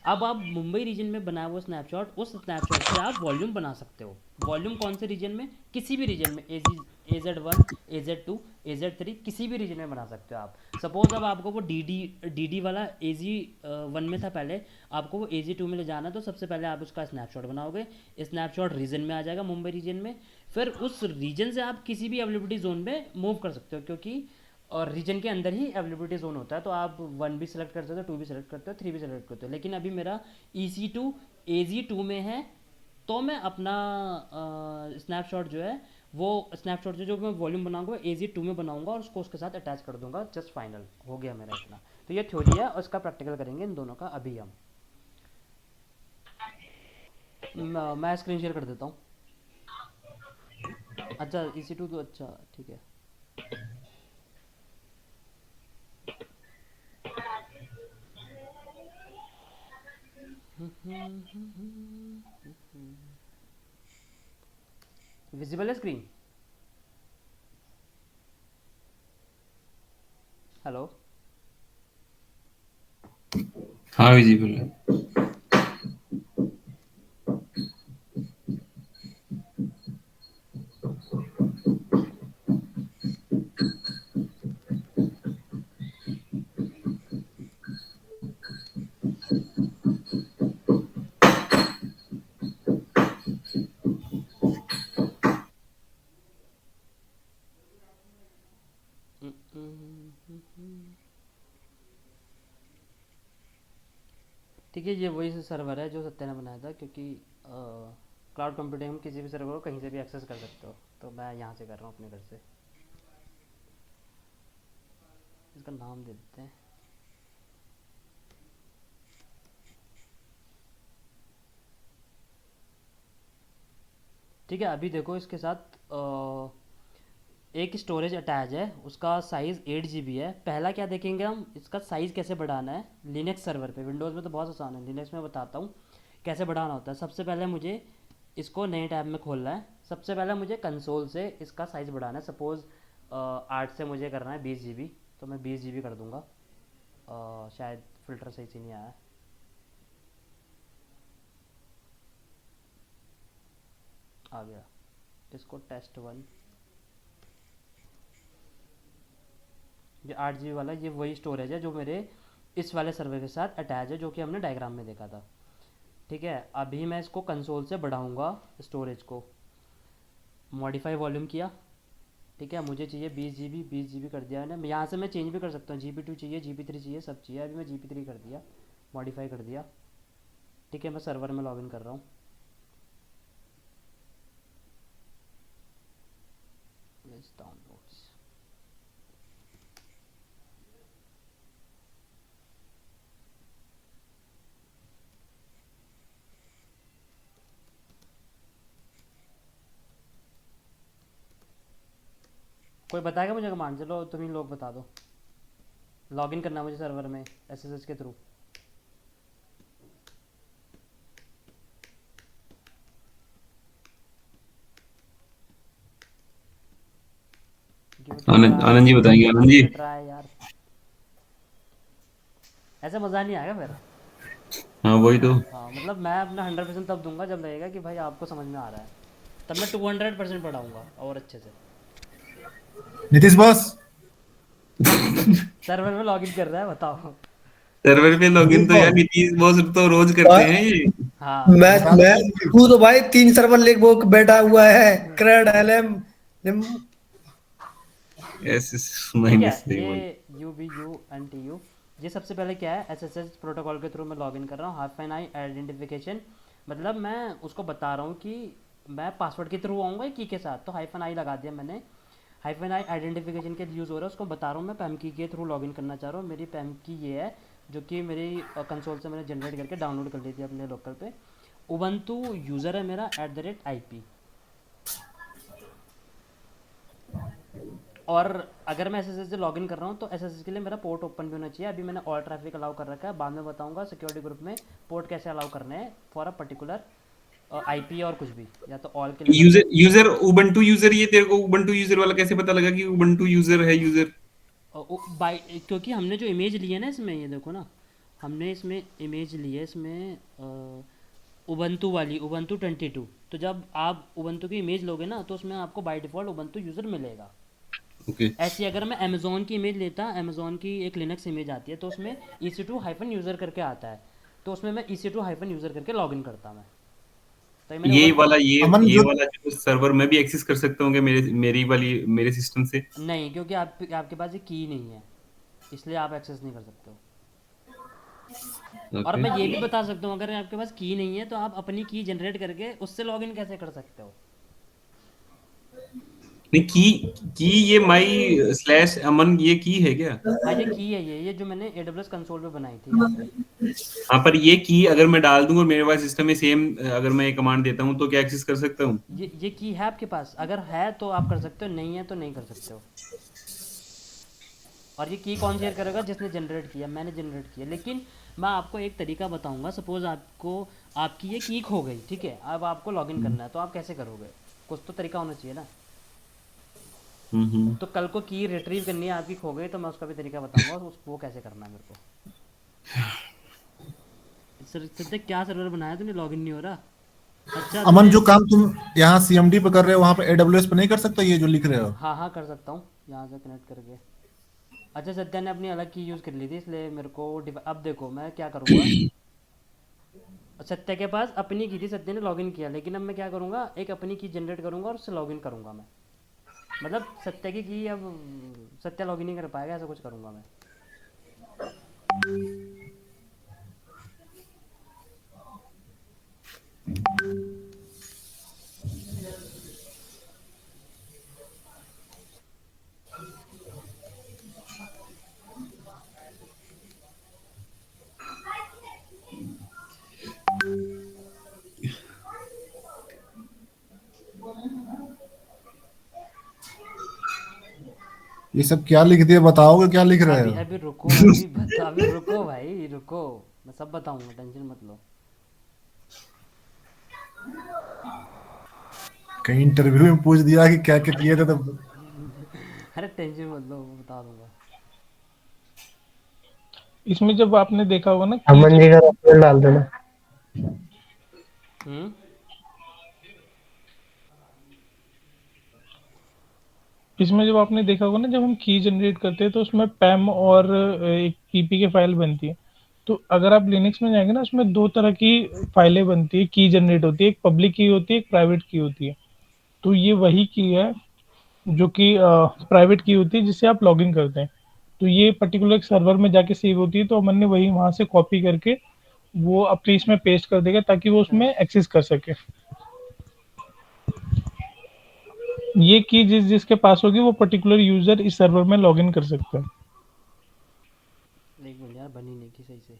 अब आप मुंबई रीजन में बनाए वो स्नैपशॉट, उस स्नैपशॉट से आप वॉल्यूम बना सकते हो। वॉल्यूम कौन से रीजन में? किसी भी रीजन में, AZ1, AZ2, AZ3, किसी भी रीजन में बना सकते हो आप। सपोज अब आपको वो डी डी वाला AZ1 में था पहले, आपको वो AZ2 में ले जाना है, तो सबसे पहले आप उसका स्नैपशॉट बनाओगे, स्नैपशॉट रीजन में आ जाएगा, मुंबई रीजन में। फिर उस रीजन से आप किसी भी अवेलेबिलिटी जोन में मूव कर सकते हो, क्योंकि और रीजन के अंदर ही अवेलेबिलिटी जोन होता है, तो आप 1 भी सिलेक्ट कर सकते हो, 2 भी सिलेक्ट करते हो, 3 भी सिलेक्ट करते हो। लेकिन अभी मेरा EC2 AZ2 में है, तो मैं अपना स्नैपशॉट जो है वो स्नैपशॉट जो मैं वॉल्यूम बनाऊंगा AZ2 में बनाऊंगा और उसको उसके साथ अटैच कर दूंगा, जस्ट फाइनल हो गया मेरा इतना। तो ये थ्योरी है और इसका प्रैक्टिकल करेंगे इन दोनों का अभी हम। मैं स्क्रीन शेयर कर देता हूँ। अच्छा, EC2 तो अच्छा, ठीक है। विजिबल है स्क्रीन? हेलो? हाँ विजिबल है। ठीक है, ये वही सर्वर है जो सत्या ने बनाया था, क्योंकि क्लाउड कंप्यूटिंग में किसी भी सर्वर को कहीं से भी एक्सेस कर सकते हो, तो मैं यहाँ से कर रहा हूँ अपने घर से। इसका नाम दे देते हैं। ठीक है, अभी देखो इसके साथ एक स्टोरेज अटैच है, उसका साइज़ 8 GB है। पहला क्या देखेंगे हम, इसका साइज़ कैसे बढ़ाना है लिनक्स सर्वर पे। विंडोज़ में तो बहुत आसान है, लिनक्स में बताता हूँ कैसे बढ़ाना होता है। सबसे पहले मुझे इसको नए टैब में खोलना है। सबसे पहले मुझे कंसोल से इसका साइज़ बढ़ाना है। सपोज़ 8 से मुझे करना है 20 GB, तो मैं 20 GB कर दूँगा। शायद फ़िल्टर सही से नहीं आया है। आ गया। इसको test1, ये 8 GB वाला, ये वही स्टोरेज है जो मेरे इस वाले सर्वर के साथ अटैच है, जो कि हमने डायग्राम में देखा था। ठीक है, अभी मैं इसको कंसोल से बढ़ाऊंगा स्टोरेज को। मॉडिफाई वॉल्यूम किया। ठीक है, मुझे चाहिए 20 GB, 20 GB कर दिया मैंने। यहाँ से मैं चेंज भी कर सकता हूँ, GB2 चाहिए, GB3 चाहिए, सब चाहिए। अभी मैं GB3 कर दिया, मॉडिफाई कर दिया। ठीक है, मैं सर्वर में लॉगिन कर रहा हूँ। डाउनलोड्स, कोई बताएगा मुझे कमांड? चलो तुम ही लोग बता दो। लॉगिन करना है मुझे सर्वर में SSH के through. Give it a Anand try, Anand ji बताएंगे, Anand give ji. It a try यार। ऐसे मज़ा नहीं आएगा फिर। हाँ वही तो। हाँ, मतलब मैं अपना 100% तब दूंगा जब लगेगा कि भाई आपको समझ में आ रहा है। तब मैं 200% पढ़ाऊंगा और अच्छे से। नीतीश बॉस। सर्वर में लॉगिन कर रहा है, बताओ। सर्वर पे लॉगिन तो देखो, यार नीतीश बॉस तो रोज करते हैं ये। हाँ मैं हाँ। मैं तू तो भाई 3 सर्वर ले वो बैठा हुआ है, क्रेड एलएम। एस ठीक है, माइनस ये बोल। UBUNTU, ये सबसे पहले क्या है, SSH प्रोटोकॉल के थ्रू मैं लॉगिन कर रहा हूँ। हाफ एन आई आइडेंटिफिकेशन, मतलब मैं उसको बता रहा हूँ कि मैं पासवर्ड के थ्रू आऊँगा की के साथ, तो हाइफन आई लगा दिया मैंने। हाइफन आई आइडेंटिफिकेशन के लिए यूज़ हो रहा है, उसको बता रहा हूँ मैं पैम की के थ्रू लॉगिन करना चाह रहा हूँ। मेरी पैम की ये है, जो कि मेरी कंसोल से मैंने जनरेट करके डाउनलोड कर ली थी अपने लोकल पे। उबंटू यूज़र है मेरा @IP। और अगर मैं SSH से लॉगिन कर रहा हूँ तो SSH के लिए मेरा पोर्ट ओपन भी होना चाहिए। अभी मैंने ऑल ट्रैफिक अलाउ कर रखा है, बाद में बताऊंगा सिक्योरिटी ग्रुप में पोर्ट कैसे अलाउ करने हैं फॉर अ पर्टिकुलर IP और कुछ भी, या तो ऑल के लिए कर यूजर दो। यूजर उबंटू यूजर, ये तेरे को उबंटू यूजर वाला कैसे पता लगा कि उबंटू यूजर है यूजर? बाई, क्योंकि हमने जो इमेज ली है ना इसमें, ये देखो ना, हमने इसमें इमेज ली है इसमें उबंटू वाली, उबंटू 22। तो जब आप उबंटू की इमेज लोगे ना, तो उसमें आपको बाय डिफ़ॉल्ट उबंटू यूज़र मिलेगा। ओके। ऐसी अगर मैं अमेज़ोन की इमेज लेता, अमेज़ोन की एक लिनक्स इमेज आती है, तो उसमें EC2-यूज़र करके आता है, तो उसमें मैं EC2-यूज़र करके लॉगिन करता मैं। तो ये मैंने ये उबंटू, वाला ये अमन ये जो वाला जो सर्वर में भी एक्सेस कर सकता हूँ मेरे मेरी वाली मेरे सिस्टम से? नहीं, क्योंकि आपके पास ये की नहीं है, इसलिए आप एक्सेस नहीं कर सकते हो। और ओके। मैं ये भी बता सकता हूँ, अगर आपके पास की नहीं है तो आप अपनी की जनरेट करके उससे लॉगिन कैसे कर सकते हो। नहीं, की ये माई स्लैश अमन ये की है क्या? हाँ, ये की है, ये जो मैंने AWS कंसोल पे बनाई थी यहाँ पे। हाँ, पर ये की अगर मैं डाल दूं और मेरे पास सिस्टम में सेम अगर मैं ये कमांड देता हूँ तो क्या एक्सेस कर सकता हूँ? ये की है आपके पास, अगर है तो आप कर सकते हो, नहीं है तो नहीं कर सकते हो। और ये की कौन शेयर करेगा? जिसने जनरेट किया, मैंने जनरेट किया। लेकिन मैं आपको एक तरीका बताऊंगा। सपोज़ आपको आपकी ये की खो गई, ठीक है, अब आपको लॉगिन करना है, तो आप कैसे करोगे? कुछ तो तरीका होना चाहिए ना। हम्म। तो कल को की रिट्रीव करनी है आपकी खो गई तो मैं उसका भी तरीका बताऊंगा वो कैसे करना है मेरे को। सर सत्य क्या सर्वर बनाया तूने, लॉगिन नहीं हो रहा? अच्छा अमन, तूने। जो काम तुम यहाँ सीएमडी पे कर रहे हो वहां पे एडब्ल्यूएस पे नहीं कर सकता ये जो लिख रहे हो? हाँ हाँ कर सकता हूँ यहाँ से कनेक्ट करके। अच्छा सत्या ने अपनी अलग की यूज़ कर ली थी इसलिए मेरे को अब देखो मैं क्या करूँगा। सत्या के पास अपनी की थी, सत्या ने लॉगिन किया, लेकिन अब मैं क्या करूँगा, एक अपनी की जनरेट करूँगा और उससे लॉगिन करूँगा मैं। मतलब सत्या की अब सत्या लॉगिन नहीं कर पाएगा, ऐसा कुछ करूँगा मैं। ये सब क्या लिख दिया, बताओगे क्या लिख रहे अभी हो? अभी रुको, अभी बता, अभी रुको भाई रुको। मैं सब बताऊँगा, टेंशन मत लो। कहीं इंटरव्यू में पूछ दिया कि क्या क्या किए थे तो। अरे टेंशन मत लो, वो बता दूंगा। इसमें जब आपने देखा होगा ना की अमन जी का रेफरेंस डाल देना। हम्म। इसमें जब आपने देखा होगा ना, जब हम की जनरेट करते हैं तो उसमें पैम और एक पीपी के फाइल बनती है। तो अगर आप लिनक्स में जाएंगे ना, उसमें दो तरह की फाइलें बनती है, की जनरेट होती है, एक पब्लिक की होती है, एक प्राइवेट की होती है। तो ये वही की है जो कि प्राइवेट की होती है जिससे आप लॉगिन करते हैं। तो ये पर्टिकुलर सर्वर में जाके सेव होती है, तो अमन ने वही वहां से कॉपी करके वो अपने इसमें पेस्ट कर देगा ताकि वो अच्छा उसमें एक्सेस कर सके। ये की जिसके पास होगी वो पर्टिकुलर यूजर इस सर्वर में लॉगिन कर सकता है। एक मिनट यार, बनी नहीं की सही से।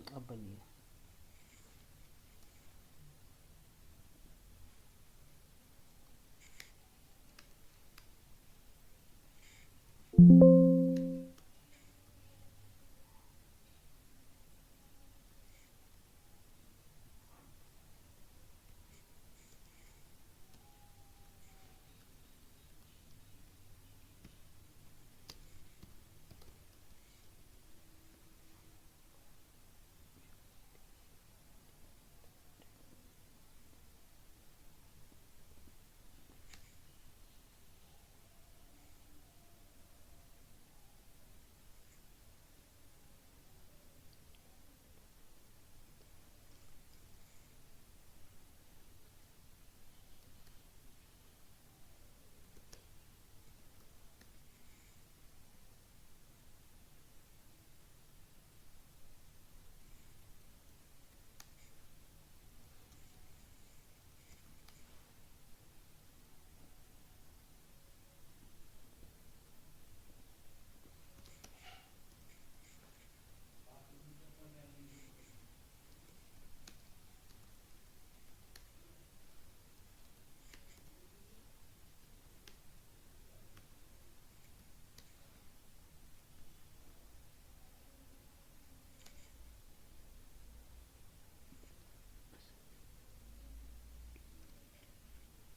अब बनी है।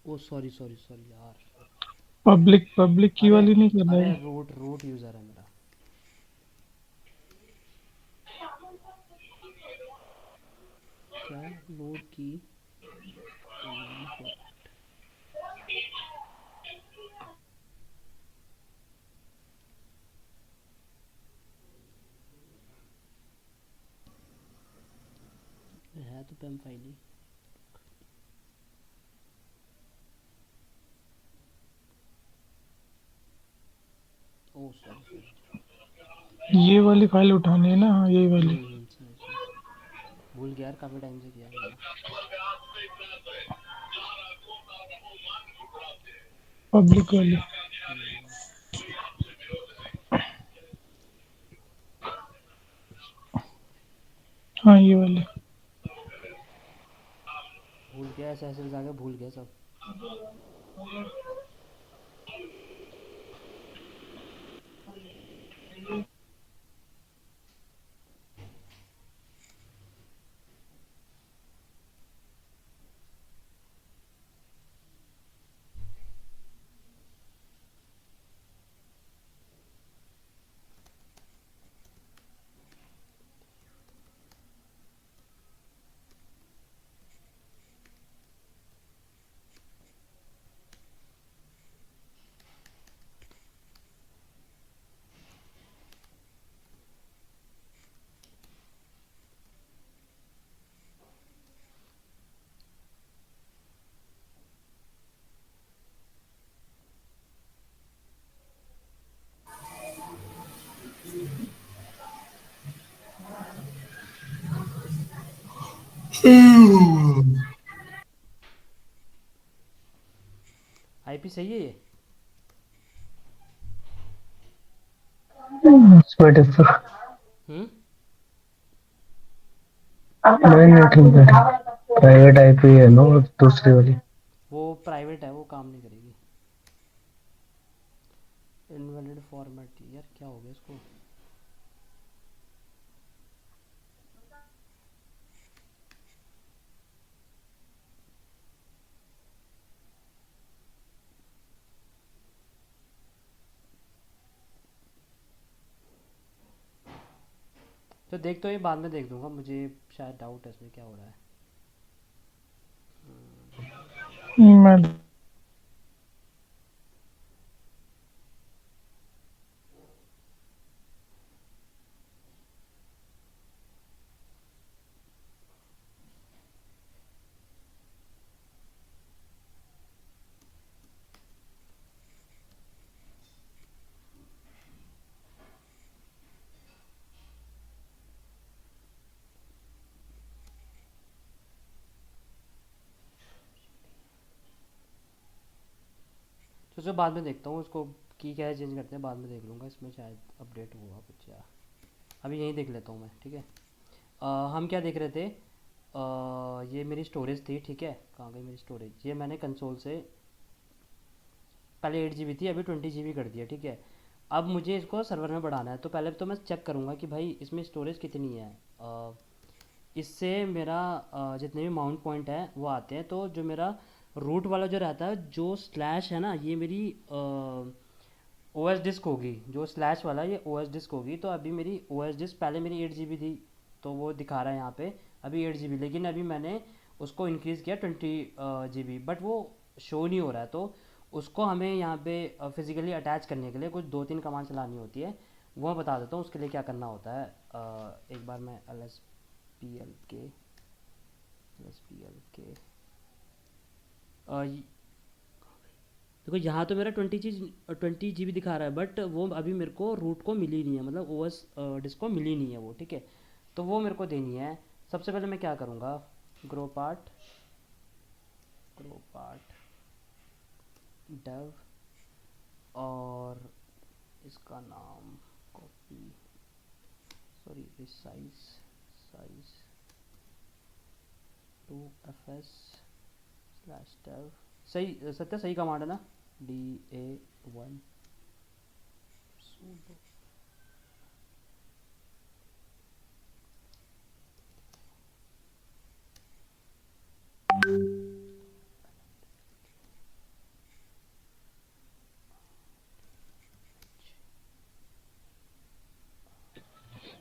ओ सॉरी सॉरी सॉरी यार। पब्लिक पब्लिक की अरे वाली नहीं कर रहा अरे है। रूट रूट यूज़र है मेरा। क्या है लोड की है तो पैम फाइल ही। ओ सॉरी सॉरी। ये वाली फाइल उठानी है ना, हाँ यही वाली। सही सही। भूल गया यार, काफ़ी टाइम से किया है मैंने। पब्लिक वाली। हाँ ये वाली। भूल गया, ऐसे ऐसे जाके भूल गया सब। आईपी सही है ये? इसमें डिफर हम्म। नहीं नहीं ठीक है। प्राइवेट आईपी है ना वो दूसरी वाली। वो प्राइवेट है, वो काम नहीं करेगी। इनवैलिड फॉर्मेट, यार क्या हो गया इसको? तो देख, तो ये बाद में देख दूंगा, मुझे शायद डाउट है इसमें क्या हो रहा है। मैं तो उसको बाद में देखता हूँ, उसको की क्या है चेंज करते हैं, बाद में देख लूँगा, इसमें शायद अपडेट हुआ कुछ या। अभी यहीं देख लेता हूँ मैं, ठीक है। हम क्या देख रहे थे? ये मेरी स्टोरेज थी, ठीक है। कहाँ गई मेरी स्टोरेज? ये मैंने कंसोल से, पहले 8 GB थी, अभी 20 GB कर दिया, ठीक है। अब मुझे इसको सर्वर में बढ़ाना है, तो पहले तो मैं चेक करूँगा कि भाई इसमें स्टोरेज कितनी है। इससे मेरा जितने भी माउंट पॉइंट है वो आते हैं। तो जो मेरा रूट वाला जो रहता है, जो स्लैश है ना, ये मेरी ओ एस डिस्क होगी। जो स्लैश वाला ये ओ एस डिस्क होगी। तो अभी मेरी ओ एस डिस्क पहले मेरी 8 GB थी, तो वो दिखा रहा है यहाँ पे अभी 8 GB, लेकिन अभी मैंने उसको इंक्रीज़ किया 20 GB, बट वो शो नहीं हो रहा है। तो उसको हमें यहाँ पे फिज़िकली अटैच करने के लिए कुछ 2-3 कमांड चलानी होती है, वो मैं बता देता हूँ उसके लिए क्या करना होता है। एक बार मैं एल एस पी एल के देखो, यहाँ तो मेरा 20 GB दिखा रहा है, बट वो अभी मेरे को रूट को मिली नहीं है, मतलब ओ एस डिस्क को मिली नहीं है वो, ठीक है। तो वो मेरे को देनी है। सबसे पहले मैं क्या करूँगा? ग्रो पार्ट डेव, और इसका नाम copy, sorry resize size to F S slash dev. सही सत्य, सही कमांड है ना? DA1 sudo।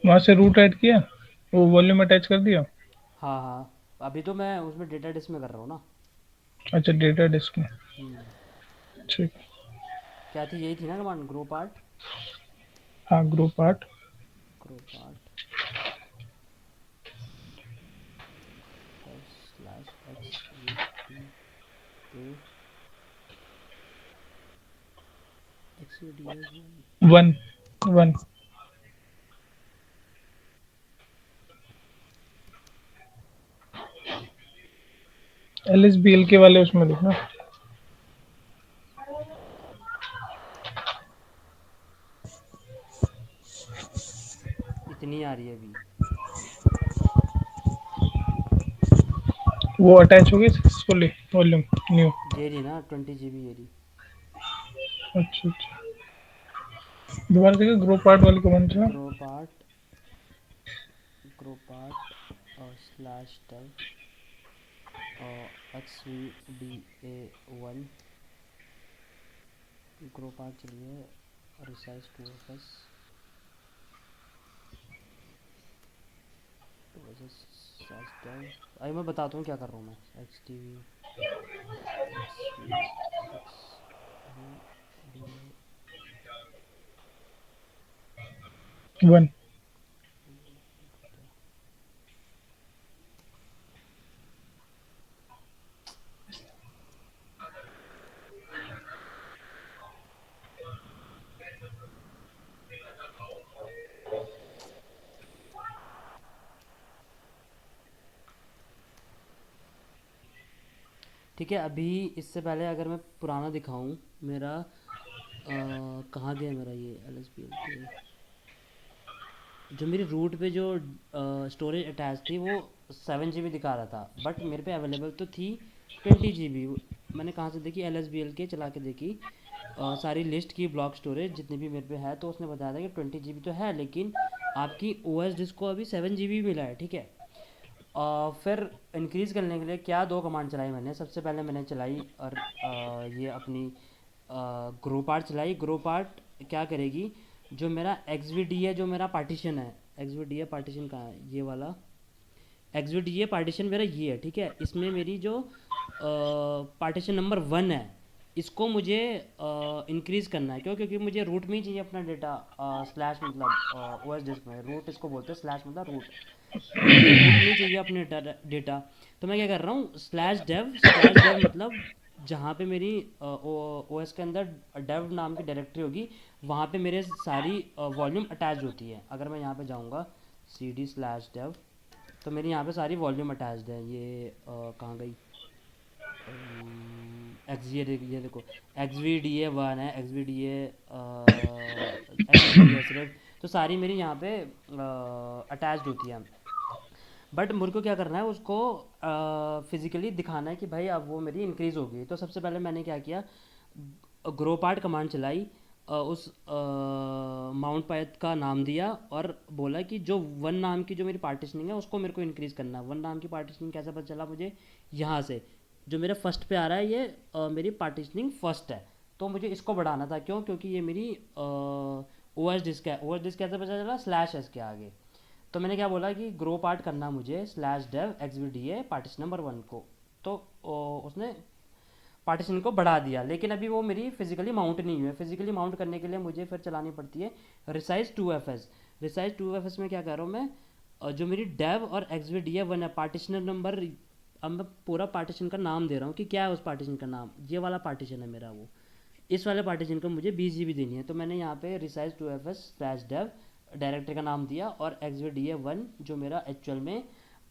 वहां से रूट ऐड किया, वो वॉल्यूम अटैच कर दिया। हाँ हाँ, अभी तो मैं उसमें डेटा डिस्क में कर रहा हूँ ना। अच्छा डेटा डिस्क में, ठीक। क्या थी? यही थी ना कमांड, ग्रो पार्ट हाँ group part. Slash X V D A X V D A 1 1 LSBL के वाले उसमें देखना। रही है अभी। वो अटैच हो गई सक्सेसफुली वॉल्यूम न्यू। ये रही ना 20 GB ये रही। अच्छा अच्छा, दोबारा देखिए ग्रुप पार्ट वाली कौन सा? Grow part slash dev XVDA1 grow part चलिए रिसाइज 2FS स्लैश डेव। अभी मैं बताता हूँ क्या कर रहा हूँ मैं। XVDA one. ठीक है। अभी इससे पहले अगर मैं पुराना दिखाऊं मेरा कहाँ गया मेरा ये LSPL के जो मेरी रूट पे जो स्टोरेज अटैच थी वो 7 GB दिखा रहा था, बट मेरे पे अवेलेबल तो थी 20 GB। मैंने कहाँ से देखी, LSBL के चला के देखी सारी लिस्ट की ब्लॉक स्टोरेज जितनी भी मेरे पे है, तो उसने बताया था कि 20 GB तो है, लेकिन आपकी OS डिस्क को अभी 7 GB मिला है। ठीक है। फिर इंक्रीज़ करने के लिए क्या दो कमांड चलाई मैंने। सबसे पहले मैंने चलाई और ये अपनी ग्रो पार्ट चलाई। ग्रो पार्ट क्या करेगी, जो मेरा एक्सवीडी है, जो मेरा पार्टीशन है, एक्सवीडी पार्टीशन कहाँ है, ये वाला एक्सवीडी पार्टीशन मेरा ये है। ठीक है। इसमें मेरी जो पार्टीशन नंबर 1 है, इसको मुझे इंक्रीज़ करना है। क्यों? क्योंकि मुझे रूट में ही चाहिए अपना डेटा। स्लैश मतलब OS डिस्क में रूट इसको बोलते हैं, स्लैश मतलब रूट। तो मुझे रूट में ही चाहिए अपने डेटा। तो मैं क्या कर रहा हूँ, स्लैश डेव मतलब जहाँ पे मेरी OS के अंदर डेव नाम की डायरेक्टरी होगी, वहाँ पे मेरे सारी वॉल्यूम अटैच होती है। अगर मैं यहाँ पे जाऊँगा CD/dev, तो मेरी यहाँ पे सारी वॉल्यूम अटैच्ड है। ये कहाँ गई, ये देखो XVDA1 है, XVDA सिर्फ। तो सारी मेरी यहाँ पे अटैच्ड होती है। बट मुझे को क्या करना है, उसको फिजिकली दिखाना है कि भाई अब वो मेरी इंक्रीज़ हो गई। तो सबसे पहले मैंने क्या किया, ग्रो पार्ट कमांड चलाई, उस माउंट पायथ का नाम दिया और बोला कि जो 1 नाम की जो मेरी पार्टीशनिंग है उसको मेरे को इंक्रीज़ करना है। 1 नाम की पार्टीशनिंग कैसे पता चला मुझे, यहाँ से जो मेरा फर्स्ट पे आ रहा है ये मेरी पार्टीशनिंग फर्स्ट है, तो मुझे इसको बढ़ाना था। क्यों? क्योंकि ये मेरी OS डिस्क है। OS डिस्क कैसे पता चला, स्लैश एस के आगे। तो मैंने क्या बोला कि ग्रो पार्ट करना मुझे slash dev XVDA partition number 1 को। तो उसने पार्टीशन को बढ़ा दिया, लेकिन अभी वो मेरी फिजिकली माउंट नहीं हुई है। फिजिकली माउंट करने के लिए मुझे फिर चलानी पड़ती है रिसाइज 2FS। रिसाइज 2FS में क्या कर रहा हूँ मैं, जो मेरी डेव और XVDA1 है पार्टीशनर नंबर, अब मैं पूरा पार्टीशन का नाम दे रहा हूँ कि क्या है उस पार्टीशन का नाम। ये वाला पार्टीशन है मेरा, वो इस वाले पार्टीशन को मुझे 20 GB देनी है। तो मैंने यहाँ पे resize 2FS slash Dave directory का नाम दिया और XVDA1 जो मेरा एक्चुअल में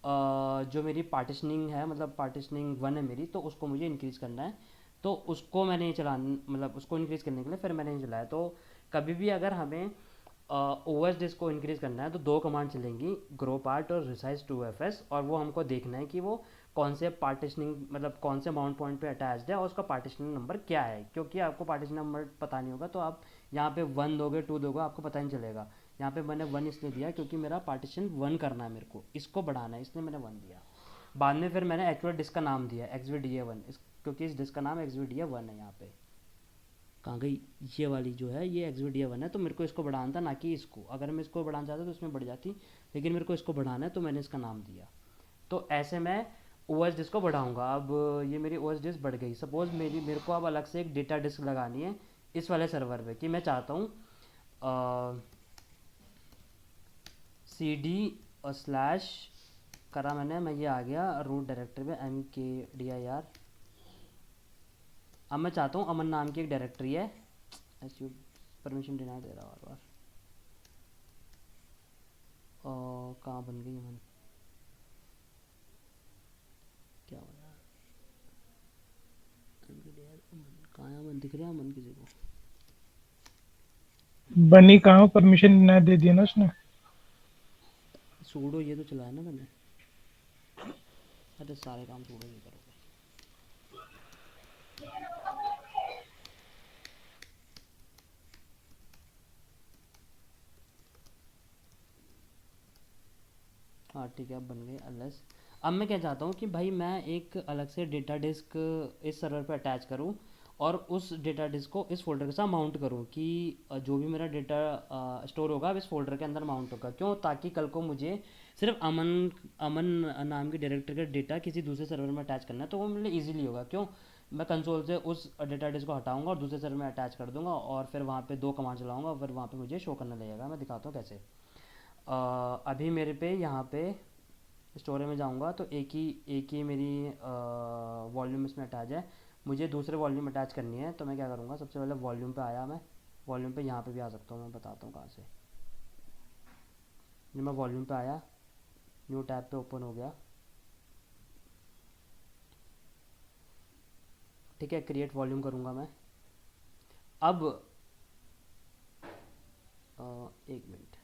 जो मेरी पार्टीशनिंग है, मतलब पार्टीशनिंग 1 है मेरी, तो उसको मुझे इंक्रीज़ करना है। तो उसको मैंने मतलब उसको इंक्रीज़ करने के लिए फिर मैंने चलाया। तो कभी भी अगर हमें OS डिस्क को इंक्रीज़ करना है तो दो कमांड चलेंगी, ग्रो पार्ट और रिसाइज 2FS, और वो हमको देखना है कि वो कौन से पार्टीशनिंग मतलब कौन से माउंट पॉइंट पे अटैच्ड है और उसका पार्टीशनिंग नंबर क्या है। क्योंकि आपको पार्टीशन नंबर पता नहीं होगा तो आप यहाँ पे 1 दोगे 2 दोगे आपको पता नहीं चलेगा। यहाँ पे मैंने 1 इसलिए दिया क्योंकि मेरा पार्टीशन 1 करना है, मेरे को इसको बढ़ाना है, इसलिए मैंने 1 दिया। बाद में फिर मैंने एक्चुअल डिस्क का नाम दिया XVDA1, क्योंकि इस डिस्क का नाम XVDA1 है। यहाँ पे कहाँ गई, ये वाली जो है ये XVDA1 है, तो मेरे को इसको बढ़ाना था ना कि इसको। अगर मैं इसको बढ़ाना चाहता तो इसमें बढ़ जाती, लेकिन मेरे को इसको बढ़ाना है तो मैंने इसका नाम दिया। तो ऐसे मैं OS डिस्क को बढ़ाऊँगा। अब ये मेरी OS डिस्क बढ़ गई। सपोज़ मेरे को अब अलग से एक डेटा डिस्क लगानी है इस वाले सर्वर पे, कि मैं चाहता हूँ CD स्लैश करा मैंने, मैं ये आ गया रूट डायरेक्टरी में MKDIR। अब मैं चाहता हूँ अमन नाम की एक डायरेक्टरी है, ऐसी परमिशन डिनाई दे रहा बार बार। कहाँ बन गई अमन, क्या हो यार, अमन कहाँ है, अमन दिख रहा है अमन किसी को? बनी कहाँ, परमिशन ना दे दिया ना उसने। सूडो ये तो चलाया ना मैंने। अरे सारे काम सूडो ही करोगे। हाँ ठीक है, अब बन गए अनलेस। अब मैं क्या चाहता हूँ कि भाई मैं एक अलग से डेटा डिस्क इस सर्वर पे अटैच करूँ और उस डेटा डिस्क को इस फोल्डर के साथ माउंट करूँ कि जो भी मेरा डेटा स्टोर होगा अब इस फोल्डर के अंदर माउंट होगा। क्यों? ताकि कल को मुझे सिर्फ अमन अमन नाम के डायरेक्टर का डेटा किसी दूसरे सर्वर में अटैच करना है तो वो मेरे लिए ईजिली होगा। क्यों? मैं कंसोल से उस डेटा डिस्क को हटाऊंगा और दूसरे सर्वर में अटैच कर दूंगा और फिर वहाँ पे 2 कमांड चलाऊंगा और फिर वहाँ पे मुझे शो करने लगेगा। मैं दिखाता हूँ कैसे। अभी मेरे पे यहाँ पे स्टोरेज में जाऊँगा तो एक ही मेरी वॉल्यूम इसमें अटैच है। मुझे दूसरे वॉल्यूम अटैच करनी है तो मैं क्या करूँगा, सबसे पहले वॉल्यूम पे आया मैं। वॉल्यूम पे यहाँ पे भी आ सकता हूँ, मैं बताता हूँ कहाँ से। जब मैं वॉल्यूम पे आया, न्यू टैब पे ओपन हो गया। ठीक है, क्रिएट वॉल्यूम करूँगा मैं। अब 1 मिनट।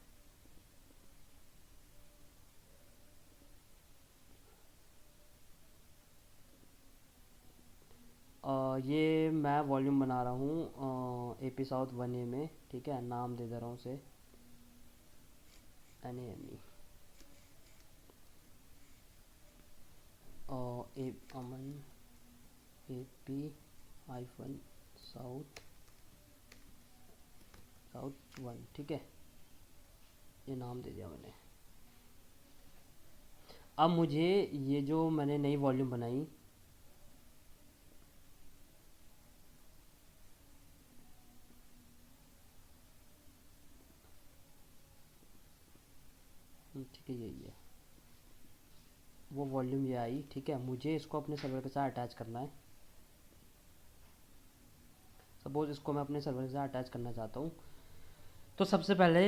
ये मैं वॉल्यूम बना रहा हूँ AP साउथ 1A में। ठीक है, नाम दे दे रहा हूँ उसे NAME अमन AP हाइफन साउथ 1। ठीक है, ये नाम दे दिया मैंने। अब मुझे ये जो मैंने नई वॉल्यूम बनाई, ठीक है यही है वो वॉल्यूम, ये आई। ठीक है, मुझे इसको अपने सर्वर के साथ अटैच करना है। सपोज इसको मैं अपने सर्वर के साथ अटैच करना चाहता हूँ तो सबसे पहले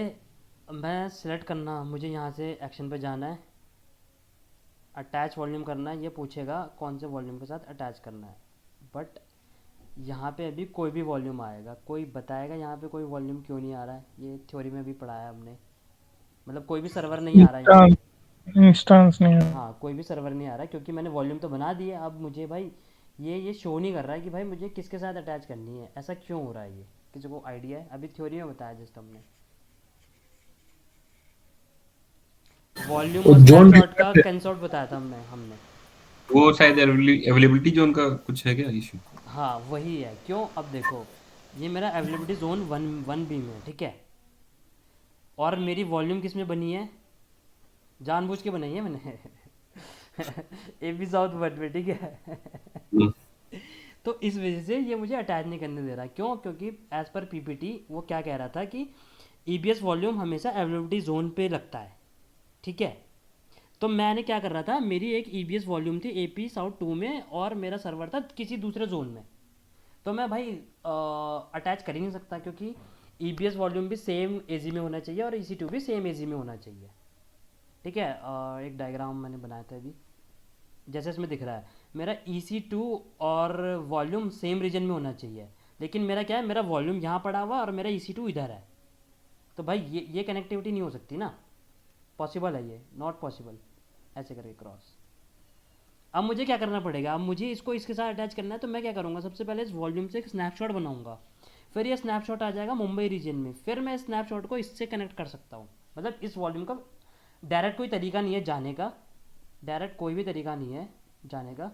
मैं सिलेक्ट करना, मुझे यहाँ से एक्शन पे जाना है, अटैच वॉल्यूम करना है। ये पूछेगा कौन से वॉल्यूम के साथ अटैच करना है, बट यहाँ पे अभी कोई भी वॉल्यूम आएगा, कोई बताएगा यहाँ पे कोई वॉल्यूम क्यों नहीं आ रहा है। ये थ्योरी में भी पढ़ाया हमने, मतलब कोई भी सर्वर नहीं आ रहा है यहाँ इंस्टांस पे। इंस्टांस नहीं है। हाँ, कोई भी सर्वर नहीं आ रहा है क्योंकि मैंने वॉल्यूम तो बना दी है। अब मुझे भाई ये शो नहीं कर रहा है कि भाई मुझे किसके साथ अटैच करनी है। ऐसा क्यों हो रहा है? ये किसी को आइडिया है? अभी थ्योरी में बताया जस्ट हमने। वॉल्यूम वो और जोन स्नैपशॉट का डिफरेंस है। कंसोर्ट बताया था हमने। वो शायद अवेलेबिलिटी जोन का कुछ है क्या इशू? हाँ वही है। क्यों? अब देखो, ये मेरा अवेलेबिलिटी जोन 1B में है। ठीक है, और मेरी वॉल्यूम किस में बनी है? जानबूझ के बनाई है मैंने AP साउथ 1 में। ठीक है हम्म, तो इस वजह से ये मुझे अटैच नहीं करने दे रहा। क्यों? क्योंकि एज पर PPT वो क्या कह रहा था कि EBS वॉल्यूम हमेशा अवेलेबिलिटी जोन पे लगता है। ठीक है, तो मैंने क्या कर रहा था, मेरी एक EBS वॉल्यूम थी AP साउथ 2 में और मेरा सर्वर था किसी दूसरे जोन में। तो मैं भाई अटैच कर ही नहीं सकता क्योंकि EBS वॉल्यूम भी सेम AZ में होना चाहिए और EC2 भी सेम AZ में होना चाहिए। ठीक है, एक डायग्राम मैंने बनाया था अभी, जैसे इसमें दिख रहा है मेरा EC2 और वॉल्यूम सेम रीजन में होना चाहिए। लेकिन मेरा क्या है, मेरा वॉल्यूम यहाँ पड़ा हुआ और मेरा EC2 इधर है। तो भाई ये कनेक्टिविटी नहीं हो सकती ना। पॉसिबल है ये? Not possible. ऐसे करके क्रॉस। अब मुझे क्या करना पड़ेगा, अब मुझे इसको इसके साथ अटैच करना है तो मैं क्या करूँगा, सबसे पहले इस वॉल्यूम से एक स्नैपशॉट बनाऊंगा। फिर ये स्नैपशॉट आ जाएगा मुंबई रीजन में, फिर मैं स्नैपशॉट को इससे कनेक्ट कर सकता हूँ। मतलब इस वॉल्यूम का डायरेक्ट कोई तरीका नहीं है जाने का, डायरेक्ट कोई भी तरीका नहीं है जाने का।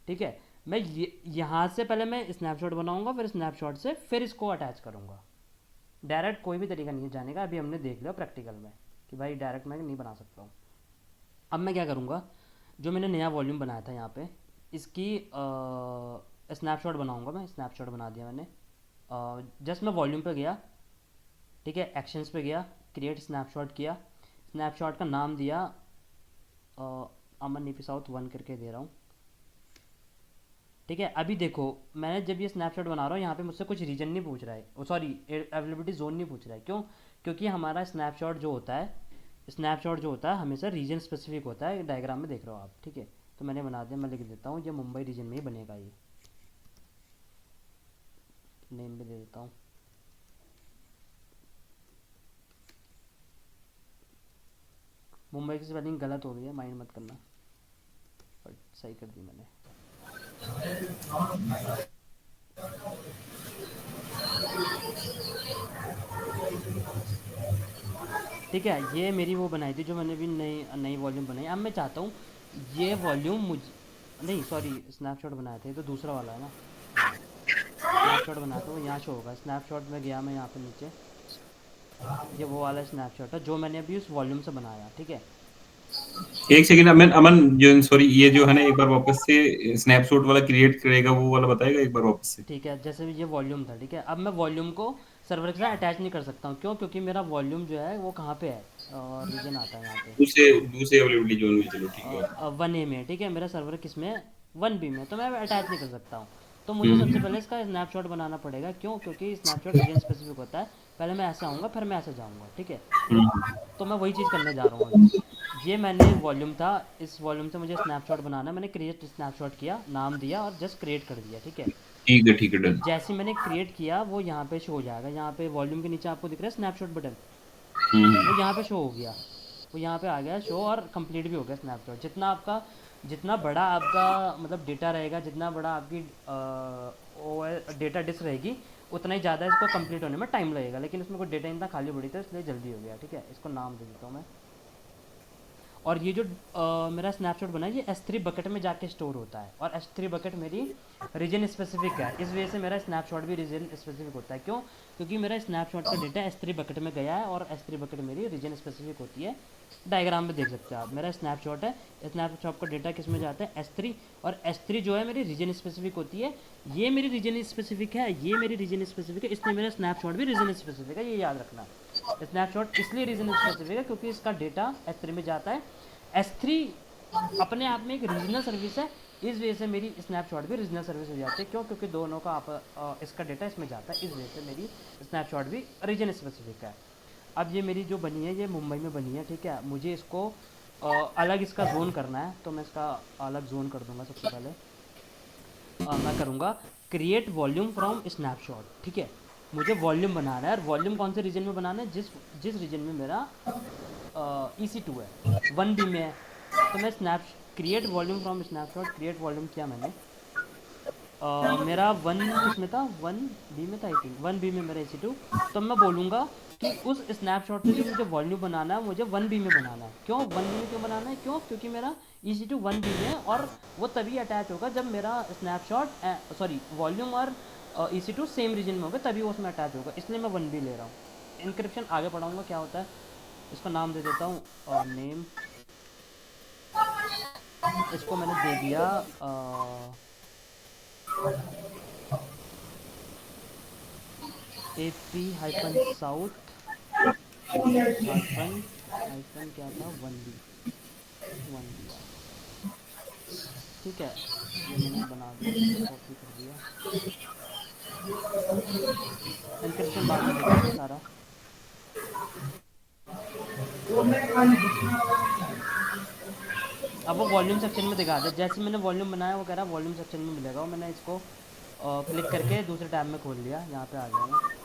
ठीक है, मैं ये यहाँ से पहले मैं स्नैपशॉट बनाऊंगा, फिर स्नैपशॉट से फिर इसको अटैच करूँगा। डायरेक्ट कोई भी तरीका नहीं है जाने का। अभी हमने देख लिया प्रैक्टिकल में कि भाई डायरेक्ट मैं नहीं बना सकता हूँ। अब मैं क्या करूँगा, जो मैंने नया वॉल्यूम बनाया था यहाँ पे, इसकी स्नैपशॉट बनाऊँगा मैं। स्नैपशॉट बना दिया मैंने। जस्ट मैं वॉल्यूम पे गया, ठीक है, एक्शंस पे गया, क्रिएट स्नैपशॉट किया, स्नैपशॉट का नाम दिया अमन EP साउथ 1 करके दे रहा हूँ। ठीक है, अभी देखो मैंने जब ये स्नैपशॉट बना रहा हूँ यहाँ पे मुझसे कुछ रीजन नहीं पूछ रहा है, सॉरी अवेलेबिलिटी जोन नहीं पूछ रहा है। क्यों? क्योंकि हमारा स्नैपशॉट जो होता है हमेशा रीजन स्पेसिफिक होता है। डायग्राम में देख रहे हो आप। ठीक है, तो मैंने बना दिया, मैं लिख देता हूँ ये मुंबई रीजन में ही बनेगा। ये नेम भी दे देता हूँ। मुंबई की स्पेलिंग गलत हो गई है, माइंड मत करना, बट सही कर दी मैंने। ठीक है, ये मेरी वो बनाई थी जो मैंने भी नई नई वॉल्यूम बनाई। अब मैं चाहता हूँ ये वॉल्यूम मुझ नहीं सॉरी, स्नैपशॉट बनाए थे तो दूसरा वाला है ना, हाँ स्नैपशॉट बनाया था वो यहाँ शो होगा। स्नैपशॉट में गया मैं यहाँ पे नीचे, ये वो वाला स्नैपशॉट है जो मैंने अभी उस वॉल्यूम से बनाया। ठीक है, एक सेकंड, अमन अमन जो सॉरी, ये जो है ना, एक बार वापस से स्नैपशॉट वाला क्रिएट करेगा वो वाला बताएगा एक बार वापस से। ठीक है, जैसे ये वॉल्यूम था। ठीक है, अब मैं वॉल्यूम को सर्वर के साथ अटैच नहीं कर सकता हूँ, क्यों? क्योंकि मेरा वॉल्यूम जो है वो कहाँ पे है, रीजन आता है यहाँ पे दूसरे दूसरे अवेलेबिलिटी जोन में, चलो ठीक है। 1A में। ठीक है, मेरा सर्वर किस में है, 1B में, तो मैं अटैच नहीं कर सकता हूँ। तो मुझे सबसे हम्म पहले इसका स्नैपशॉट बनाना पड़ेगा, क्यों? क्योंकि स्नैपशॉट रीजन स्पेसिफिक होता है। पहले मैं ऐसे आऊँगा, फिर मैं ऐसे जाऊँगा। ठीक है, हम्म तो मैं वही चीज़ करने जा रहा हूँ अभी। ये मैंने वॉल्यूम था, इस वॉल्यूम से मुझे स्नैपशॉट बनाना है। मैंने क्रिएट स्नैपशॉट किया, नाम दिया और जस्ट क्रिएट कर दिया। ठीक है, ठीक है, डन। जैसे मैंने क्रिएट किया वो यहाँ पे शो हो जाएगा। यहाँ पे वॉल्यूम के नीचे आपको दिख रहा है स्नैपशॉट बटन, वो हम्म यहाँ पे शो हो गया, वो यहाँ पे आ गया शो, और कंप्लीट भी हो गया स्नैपशॉट। जितना आपका, जितना बड़ा आपका मतलब डेटा रहेगा, जितना बड़ा आपकी डेटा डिस्क रहेगी, उतना ही ज़्यादा इसको कंप्लीट होने में टाइम लगेगा। लेकिन इसमें कोई डेटा इतना खाली पड़ी था, इसलिए जल्दी हो गया। ठीक है, इसको नाम दे देता हूँ मैं। और ये जो मेरा स्नैपशॉट बना है ये S3 बकेट में जाके स्टोर होता है, और S3 बकेट मेरी रीजन स्पेसिफिक है। इस वजह से मेरा स्नैपशॉट भी रीजन स्पेसिफिक होता है। क्यों? क्योंकि मेरा स्नैपशॉट का डेटा S3 बकेट में गया है, और S3 बकेट मेरी रीजन स्पेसिफिक होती है। डायग्राम में देख सकते हो आप, मेरा स्नैपशॉट है, स्नैपशॉट का डेटा किस में जाता है, S3, और S3 जो है मेरी रीजन स्पेसिफिक होती है। ये मेरी रीजन स्पेसिफिक है, ये मेरी रीजन स्पेसिफिक है, इसलिए मेरा स्नैपशॉट भी रीजन स्पेसिफिक है, ये याद रखना। स्नैपशॉट इसलिए रीजन स्पेसिफिक है क्योंकि इसका डेटा S3 में जाता है। S3 अपने आप में एक रीजनल सर्विस है, इस वजह से मेरी स्नैपशॉट भी रीजनल सर्विस हो जाती है। क्यों? क्योंकि दोनों का इसका डेटा इसमें जाता है, इस वजह से मेरी स्नैपशॉट भी रीजन स्पेसिफिक है। अब ये मेरी जो बनी है ये मुंबई में बनी है। ठीक है, मुझे इसको अलग इसका जोन करना है, तो मैं इसका अलग जोन कर दूंगा। सबसे पहले मैं करूँगा क्रिएट वॉल्यूम फ्रॉम स्नैपशॉट। ठीक है, मुझे वॉल्यूम बनाना है, और वॉल्यूम कौन से रीजन में बनाना है, जिस जिस रीजन में मेरा EC2 है, 1B में है। तो मैं snap create volume from snapshot, create volume किया मैंने। मेरा 1 किस में था, 1B में था आई थिंक, 1B में मेरा EC2। तो मैं बोलूँगा कि उस स्नैपशॉट से जो मुझे वॉल्यूम बनाना है, मुझे 1B में बनाना है। क्यों 1B में क्यों बनाना है? क्यों? क्योंकि मेरा EC2 1B में है, और वो तभी अटैच होगा जब मेरा स्नैपशॉट सॉरी वॉल्यूम और EC2 सेम रीजन में होगा, तभी वो उसमें अटैच होगा, इसलिए मैं 1B ले रहा हूँ। इंक्रिप्शन आगे पढ़ाऊँगा क्या होता है। इसका नाम दे देता हूँ नेम, इसको मैंने दे दिया AP-साउथ हाइफन हाइफन क्या था, 1B 1B। ठीक है, ये मैंने बना दिया, इसको कॉपी कर दिया। इंक्रिप्शन बाद में देखेंगे सारा। अब वो वॉल्यूम सेक्शन में दिखा दे, जैसे मैंने वॉल्यूम बनाया वो कह रहा है वॉल्यूम सेक्शन में मिलेगा। वो मैंने इसको क्लिक करके दूसरे टैब में खोल लिया, यहाँ पे आ गया मैं।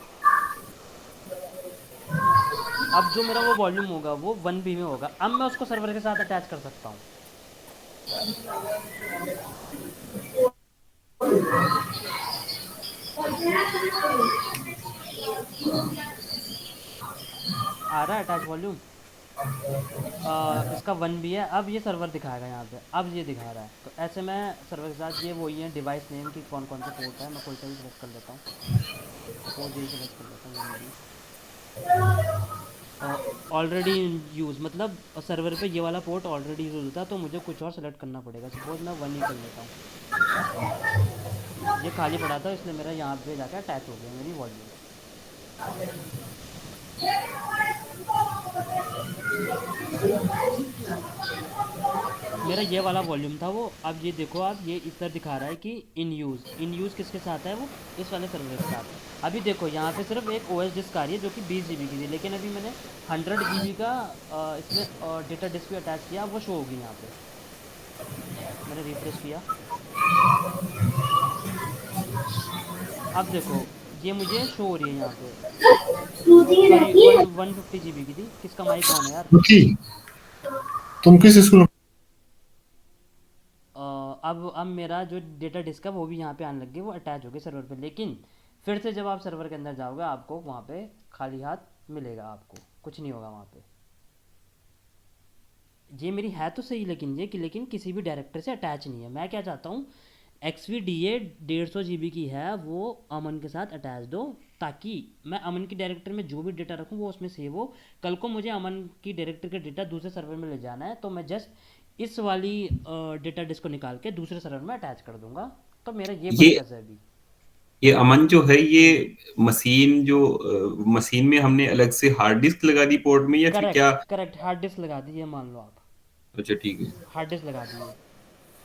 अब जो मेरा वो वॉल्यूम होगा वो 1B में होगा। अब मैं उसको सर्वर के साथ अटैच कर सकता हूँ। आ रहा है अटैच वॉल्यूम, इसका 1B है। अब ये सर्वर दिखाएगा यहाँ पे, अब ये दिखा रहा है। तो ऐसे मैं सर्वर के साथ, ये वही है डिवाइस नेम की कौन कौन सा पोर्ट है, मैं कोई सा भी सेलेक्ट कर लेता हूँ, सपोज यही सेलेक्ट कर लेता हूँ, ये ऑलरेडी यूज़, मतलब सर्वर पे ये वाला पोर्ट ऑलरेडी यूज़ होता है, तो मुझे कुछ और सेलेक्ट करना पड़ेगा। सपोज मैं 1 ही कर लेता हूँ, ये खाली पड़ा था इसलिए मेरा यहाँ पे जाकर अटैच हो गया मेरी वॉल्यूम। मेरा ये वाला वॉल्यूम था वो। अब ये देखो आप, ये इधर दिखा रहा है कि इन यूज़ किसके साथ है, वो इस वाले सर्वर के साथ। अभी देखो यहाँ पे सिर्फ एक OS डिस्क आ रही है जो कि 20 GB की थी, लेकिन अभी मैंने 100 GB का इसमें डेटा डिस्क भी अटैच किया, वो शो होगी यहाँ पे। मैंने रिफ्रेश किया, अब देखो ये मुझे शो हो रही है यहाँ पे। सॉरी 150 GB की थी। किसका माइक ऑन है यार? तुम किस स्कूल? अब मेरा जो डेटा डिस्क है वो भी यहाँ पे आने लग गई, वो अटैच हो गई सर्वर पे। लेकिन फिर से जब आप सर्वर के अंदर जाओगे आपको वहाँ पे खाली हाथ मिलेगा, आपको कुछ नहीं होगा वहाँ पे। ये मेरी है तो सही, लेकिन ये कि लेकिन किसी भी डायरेक्टर से अटैच नहीं है। मैं क्या चाहता हूँ, X V D A 150 GB की है, वो अमन के साथ अटैच दो, ताकि मैं अमन की डायरेक्टर में जो भी डेटा रखूँ वो उसमें सेव हो। कल को मुझे अमन की डायरेक्टर का डेटा दूसरे सर्वर में ले जाना है तो मैं जस्ट इस वाली डेटा डिस्क को निकाल के दूसरे सर्वर में अटैच कर दूंगा। तो मेरा ये ये प्रोसेस है अभी। ये अमन जो है ये मशीन में हमने अलग से हार्ड डिस्क लगा दी पोर्ट में, या फिर क्या? करेक्ट करेक्ट, हार्ड डिस्क लगा दी, ये मान लो आप। अच्छा ठीक है। हार्ड डिस्क लगा दी है।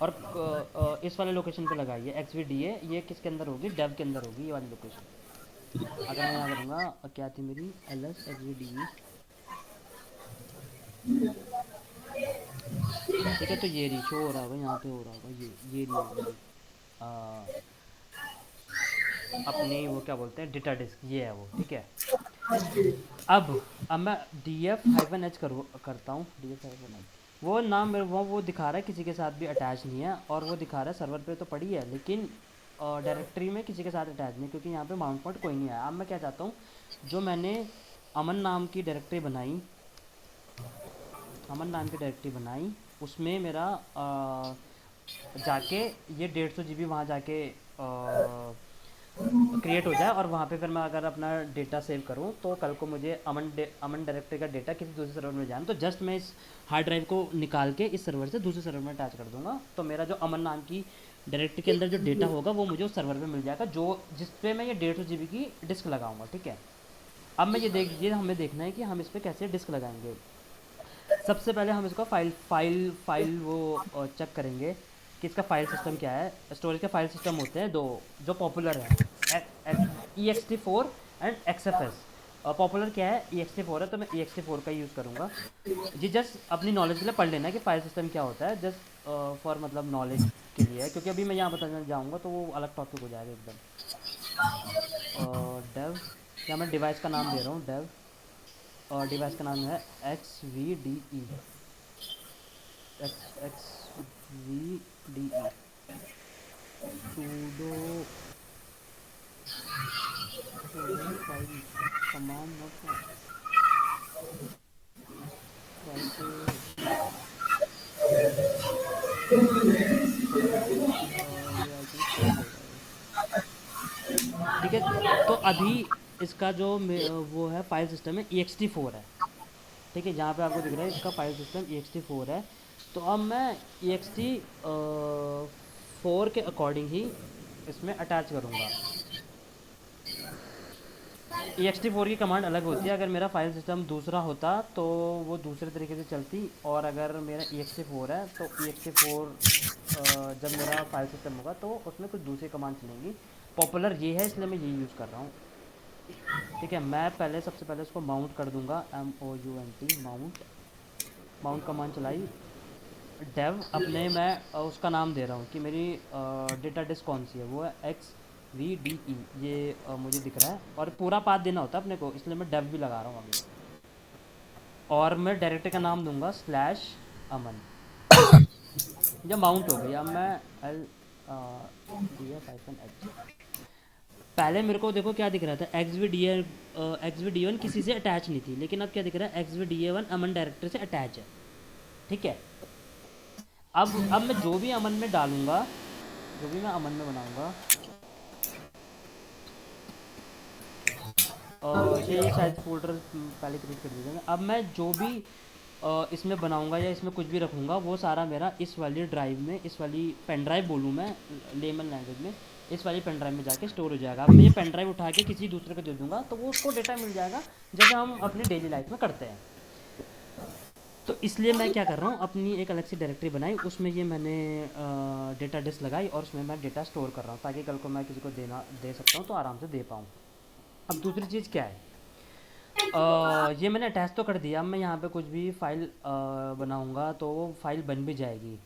और इस वाले लोकेशन पे लगाई है एक्स वी डी ए, ये किसके अंदर होगी, डेव के अंदर होगी ये वाली लोकेशन। अगर मैं यहाँ करूँगा, क्या थी मेरी, L S X V D, ठीक है। तो ये रही, शो हो रहा होगा यहाँ पे, हो रहा होगा ये रही है मेरी आ, अपनी वो क्या बोलते हैं डेटा डिस्क, ये है वो, ठीक है। अब मैं डी एफ हाइफन एच करता हूँ, डी एफ हाइफन एच। वो नाम मेरे वो दिखा रहा है किसी के साथ भी अटैच नहीं है, और वो दिखा रहा है सर्वर पे तो पड़ी है, लेकिन डायरेक्टरी में किसी के साथ अटैच नहीं, क्योंकि यहाँ पे माउंट पॉइंट कोई नहीं आया। अब मैं क्या चाहता हूँ, जो मैंने अमन नाम की डायरेक्टरी बनाई, अमन नाम की डायरेक्टरी बनाई, उसमें मेरा जाके ये 150 GB वहाँ जाके क्रिएट हो जाए, और वहाँ पे फिर मैं अगर अपना डेटा सेव करूँ तो कल को मुझे अमन डायरेक्टरी का डेटा किसी दूसरे सर्वर में जाना, तो जस्ट मैं इस हार्ड ड्राइव को निकाल के इस सर्वर से दूसरे सर्वर में अटैच कर दूंगा। तो मेरा जो अमन नाम की डायरेक्टरी के अंदर जो डेटा होगा वो मुझे उस सर्वर पे मिल जाएगा, जो जिस पे मैं ये 150 GB की डिस्क लगाऊंगा, ठीक है। अब मैं ये हमें देखना है कि हम इस पर कैसे डिस्क लगाएंगे। सबसे पहले हम इसको फाइल वो चेक करेंगे कि इसका फाइल सिस्टम क्या है। स्टोरेज के फाइल सिस्टम होते हैं दो जो पॉपुलर हैं, ext4 एंड XFS। पॉपुलर क्या है, ext4 है, तो मैं ext4 का यूज़ करूँगा। ये जस्ट अपनी नॉलेज के लिए पढ़ लेना है कि फाइल सिस्टम क्या होता है, जस्ट फॉर मतलब नॉलेज के लिए है, क्योंकि अभी मैं यहाँ बताने जाऊँगा तो वो अलग टॉपिक हो जाएगा एकदम। डेव, या मैं डिवाइस का नाम दे रहा हूँ डेव, और डिवाइस का नाम है X V D E, X V D E sudo sudo file command note try to चलेगा ये, ये आई थिंक चल जाएगा ये, ठीक है। तो अभी इसका जो वो है फाइल सिस्टम है ext4 है, ठीक है। जहाँ पे आपको दिख रहा है इसका फाइल सिस्टम ext4 है। तो अब मैं ext4 के अकॉर्डिंग ही इसमें अटैच करूँगा। ext4 की कमांड अलग होती है, अगर मेरा फाइल सिस्टम दूसरा होता तो वो दूसरे तरीके से चलती, और अगर मेरा ext4 है तो ext4 जब मेरा फाइल सिस्टम होगा तो उसमें कुछ दूसरी कमांड चलेंगी। पॉपुलर ये है इसलिए मैं ये यूज़ कर रहा हूँ, ठीक है। मैं पहले सबसे पहले उसको माउंट कर दूंगा, MOUNT माउंट, माउंट कमांड चलाई। डेव अपने मैं उसका नाम दे रहा हूँ कि मेरी डेटा डिस्क कौन सी है, वो है एक्स वी डी ई, ये मुझे दिख रहा है, और पूरा पाथ देना होता है अपने को, इसलिए मैं डेव भी लगा रहा हूँ अभी। और मैं डायरेक्टर का नाम दूंगा स्लैश अमन, जब माउंट हो गई। अब मैं L D F hyphen H, पहले मेरे को देखो क्या दिख रहा था, एक्स वी डी वन किसी से अटैच नहीं थी, लेकिन अब क्या दिख रहा है, X V D A one अमन डायरेक्टर से अटैच है, ठीक है। अब मैं जो भी अमन में डालूंगा, जो भी मैं अमन में बनाऊंगा, ये शायद फोल्डर पहले क्रिएट कर दिए थे। अब मैं जो भी इसमें बनाऊंगा या इसमें कुछ भी रखूंगा वो सारा मेरा इस वाली ड्राइव में, इस वाली पेन ड्राइव बोलूँ मैं लेमन लैंग्वेज में, इस वाली पेन ड्राइव में जाके स्टोर हो जाएगा। अब मैं ये पेन ड्राइव उठा के किसी दूसरे को दे दूंगा तो वो उसको डेटा मिल जाएगा, जैसे हम अपनी डेली लाइफ में करते हैं। तो इसलिए मैं क्या कर रहा हूँ, अपनी एक अलग सी डायरेक्टरी बनाई, उसमें ये मैंने डेटा डिस्क लगाई और उसमें मैं डेटा स्टोर कर रहा हूँ, ताकि कल को मैं किसी को दे सकता हूँ तो आराम से दे पाऊँ। अब दूसरी चीज़ क्या है, ये मैंने अटैच तो कर दिया। अब मैं यहाँ पे कुछ भी फाइल बनाऊँगा तो वो फाइल बन भी जाएगी।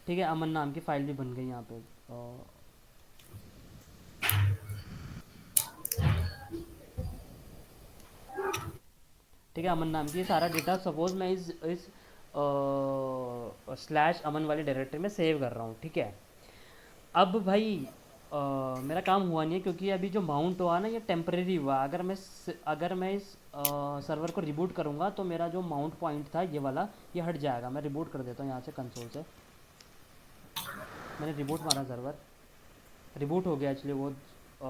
ठीक है, अमन नाम की फ़ाइल भी बन गई यहाँ पे। ठीक है, अमन नाम की ये सारा डेटा सपोज मैं इस स्लैश अमन वाली डायरेक्टरी में सेव कर रहा हूँ, ठीक है। अब भाई मेरा काम हुआ नहीं है क्योंकि अभी जो माउंट हुआ ना ये टेम्परेरी हुआ। अगर मैं इस सर्वर को रिबूट करूँगा तो मेरा जो माउंट पॉइंट था ये वाला ये हट जाएगा। मैं रिबूट कर देता हूँ यहाँ से कंसोल से। मैंने रिबूट मारा, सर्वर रिबूट हो गया एक्चुअली, वो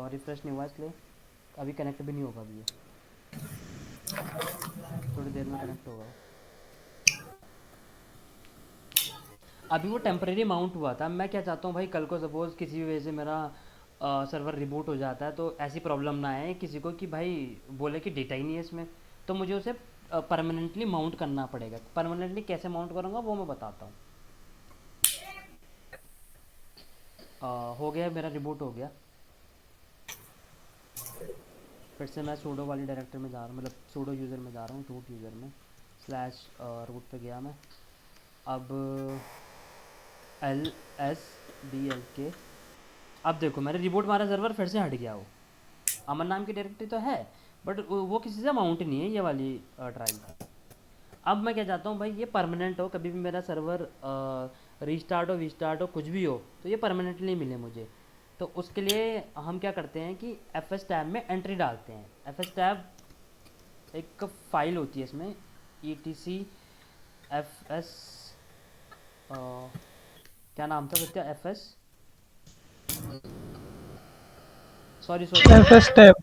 रिफ्रेश नहीं हुआ इसलिए अभी कनेक्ट भी नहीं होगा। अभी ये थोड़ी देर में कनेक्ट होगा। अभी वो टेम्परेरी माउंट हुआ था। मैं क्या चाहता हूँ भाई, कल को सपोज़ किसी भी वजह से मेरा सर्वर रिबूट हो जाता है तो ऐसी प्रॉब्लम ना आए किसी को कि भाई बोले कि डेटा ही नहीं है इसमें, तो मुझे उसे परमानेंटली माउंट करना पड़ेगा। परमानेंटली कैसे माउंट करूँगा वो मैं बताता हूँ। हो गया मेरा, रिबूट हो गया। फिर से मैं सूडो वाली डायरेक्टर में जा रहा हूँ, मतलब सूडो यूज़र में जा रहा हूँ, रूट यूज़र में स्लैश रूट पे गया मैं। अब LSDLK, अब देखो मैंने रिबूट मारा, सर्वर फिर से हट गया। वो अमन नाम की डायरेक्टरी तो है बट वो किसी से माउंट नहीं है ये वाली ड्राइव। अब मैं क्या चाहता हूँ भाई, ये परमानेंट हो, कभी भी मेरा सर्वर रीस्टार्ट हो वीस्टार्ट हो कुछ भी हो तो ये परमानेंटली मिले मुझे। तो उसके लिए हम क्या करते हैं कि FS टैब में एंट्री डालते हैं। FS टैब एक फाइल होती है, इसमें ETC-FS क्या नाम था Satya, FS sorry FS tab